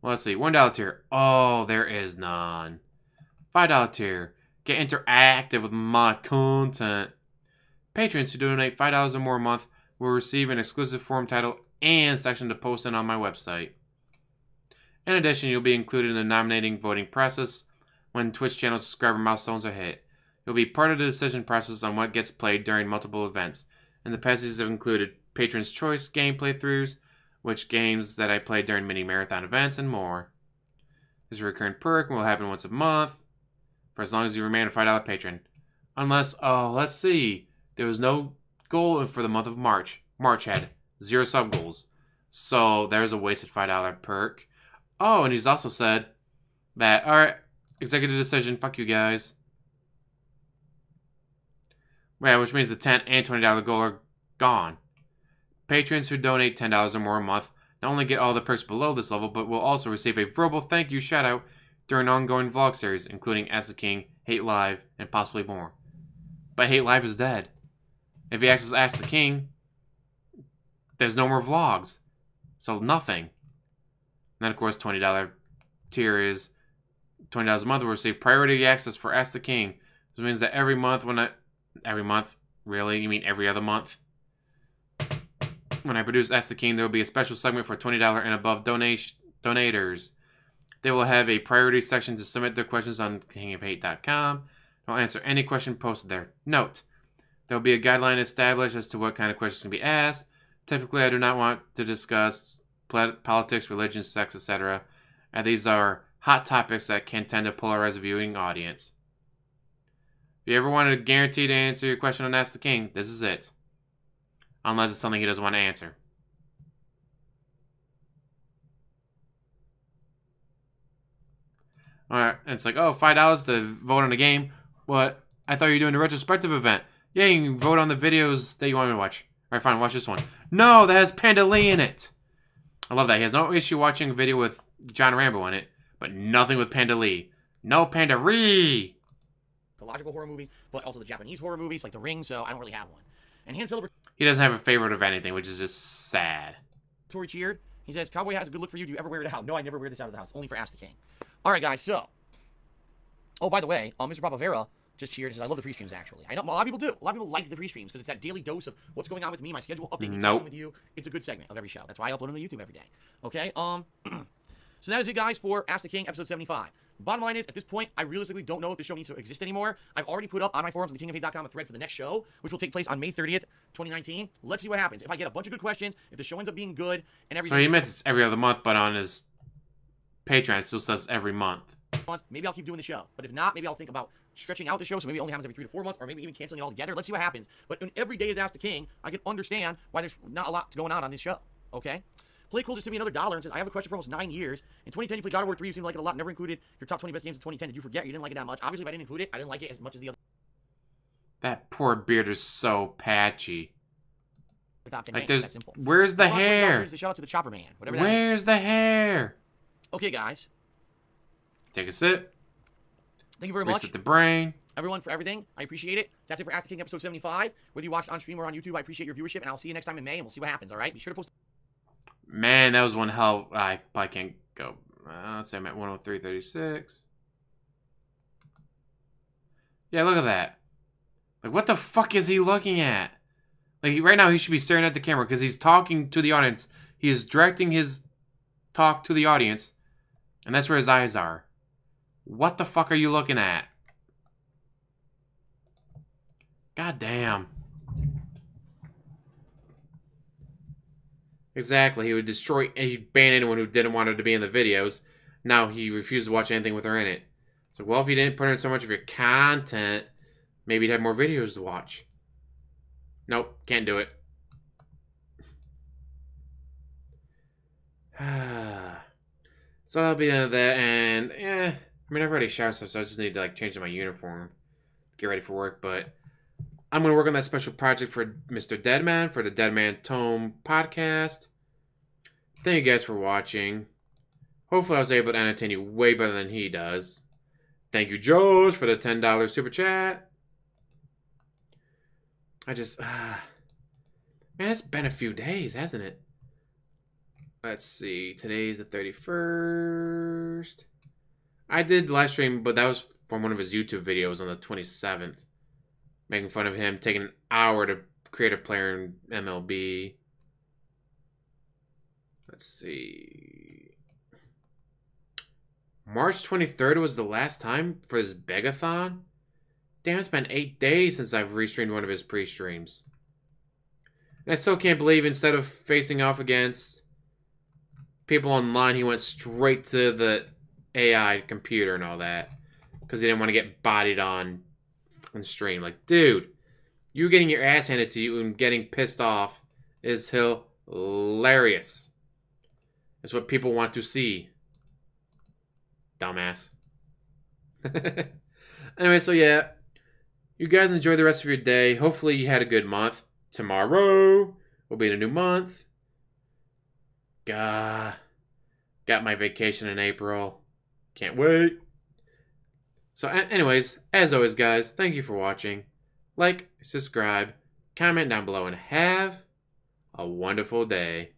Well, let's see. $1 tier. Oh, there is none. $5 tier. Get interactive with my content. Patrons who donate $5 or more a month will receive an exclusive forum title and section to post in on my website. In addition, you'll be included in the nominating voting process when Twitch channel subscriber milestones are hit. You'll be part of the decision process on what gets played during multiple events. And the passages have included Patrons' Choice game playthroughs, which games that I played during mini marathon events, and more. This recurring perk will happen once a month, for as long as you remain a $5 patron. Unless, oh, let's see. There was no goal for the month of March. March had 0 sub goals. So there's a wasted $5 perk. Oh, and he's also said that, alright, executive decision, fuck you guys. Yeah, which means the $10 and $20 goal are gone. Patrons who donate $10 or more a month not only get all the perks below this level, but will also receive a verbal thank you shout out during ongoing vlog series, including Ask the King, Hate Live, and possibly more. But Hate Live is dead. If he accesses Ask the King, there's no more vlogs. So nothing. And then of course $20 tier is $20 a month will receive priority access for Ask the King. This means that every month every month? Really? You mean every other month? When I produce Ask the King, there will be a special segment for $20 and above donators. They will have a priority section to submit their questions on kingofhate.com. I'll answer any question posted there. Note, there will be a guideline established as to what kind of questions can be asked. Typically, I do not want to discuss politics, religion, sex, etc. And these are hot topics that can tend to polarize a viewing audience. If you ever wanted to guarantee to answer your question on Ask the King, this is it. Unless it's something he doesn't want to answer. Alright, and it's like, oh, $5 to vote on a game. What? I thought you were doing a retrospective event. Yeah, you can vote on the videos that you want me to watch. Alright, fine, watch this one. No, that has Panda Lee in it. I love that. He has no issue watching a video with John Rambo in it, but nothing with Panda Lee. No Panda Lee. The logical horror movies, but also the Japanese horror movies, like The Ring, so I don't really have one. And hand celebratory He doesn't have a favorite of anything, which is just sad. cheered. He says, Cowboy has a good look for you. Do you ever wear it out? No, I never wear this out of the house. Only for Ask the King. All right, guys, so. Oh, by the way, Mr. Bravavera just cheered and says, I love the pre-streams, actually. I know a lot of people do. A lot of people like the pre-streams because it's that daily dose of what's going on with me, my schedule updating Nope. with you. It's a good segment of every show. That's why I upload on the YouTube every day. Okay, so that is it, guys, for Ask the King, episode 75. The bottom line is, at this point, I realistically don't know if the show needs to exist anymore. I've already put up on my forums on thekingofhate.com a thread for the next show, which will take place on May 30th, 2019. Let's see what happens. If I get a bunch of good questions, if the show ends up being good, and everything... So he meant it's every other month, but on his Patreon, it still says every month. Maybe I'll keep doing the show. But if not, maybe I'll think about stretching out the show, so maybe it only happens every 3 to 4 months, or maybe even canceling it altogether. Let's see what happens. But when every day is Ask the King, I can understand why there's not a lot going on this show. Okay? Play Cool just sent me another $1 and says, I have a question for almost 9 years. In 2010, you played God of War 3. You seemed to like it a lot. Never included your top 20 best games in 2010. Did you forget? You didn't like it that much. Obviously, if I didn't include it, I didn't like it as much as the other. That poor beard is so patchy. Top 10 Like, games. there's... That's simple. Where's the hair? Shout out to the Chopper Man. Whatever that Where's is. the hair? Okay, guys. Take a sip. Thank you very much, Reset the brain. everyone, for everything. I appreciate it. That's it for Ask the King episode 75. Whether you watched on stream or on YouTube, I appreciate your viewership, and I'll see you next time in May, and we'll see what happens, all right? Be sure to post... Man, that was one hell. I probably can't go. Let's say I'm at 103.36. Yeah, look at that. Like, what the fuck is he looking at? Like, right now he should be staring at the camera because he's talking to the audience. He is directing his talk to the audience, and that's where his eyes are. What the fuck are you looking at? God damn. Exactly, he would destroy, he'd ban anyone who didn't want her to be in the videos. Now he refused to watch anything with her in it. So, well, if you didn't put in so much of your content, maybe you'd have more videos to watch. Nope, can't do it. So that'll be the end of that, and I mean, I've already showered stuff, so I just need to like change my uniform, get ready for work. But I'm gonna work on that special project for Mr. Deadman for the Deadman Tome podcast. Thank you guys for watching. Hopefully, I was able to entertain you way better than he does. Thank you, Josh, for the $10 super chat. I just, man, it's been a few days, hasn't it? Let's see. Today's the 31st. I did live stream, but that was from one of his YouTube videos on the 27th. Making fun of him taking an hour to create a player in MLB. Let's see. March 23rd was the last time for his Begathon? Damn, it's been 8 days since I've restreamed one of his pre-streams. And I still can't believe instead of facing off against people online, he went straight to the AI computer and all that. Because he didn't want to get bodied on stream. Like, dude, you getting your ass handed to you and getting pissed off is hilarious. It's what people want to see. Dumbass. Anyway, so yeah. You guys enjoy the rest of your day. Hopefully you had a good month. Tomorrow will be in a new month. Got my vacation in April. Can't wait. So anyways, as always, guys, thank you for watching. Like, subscribe, comment down below, and have a wonderful day.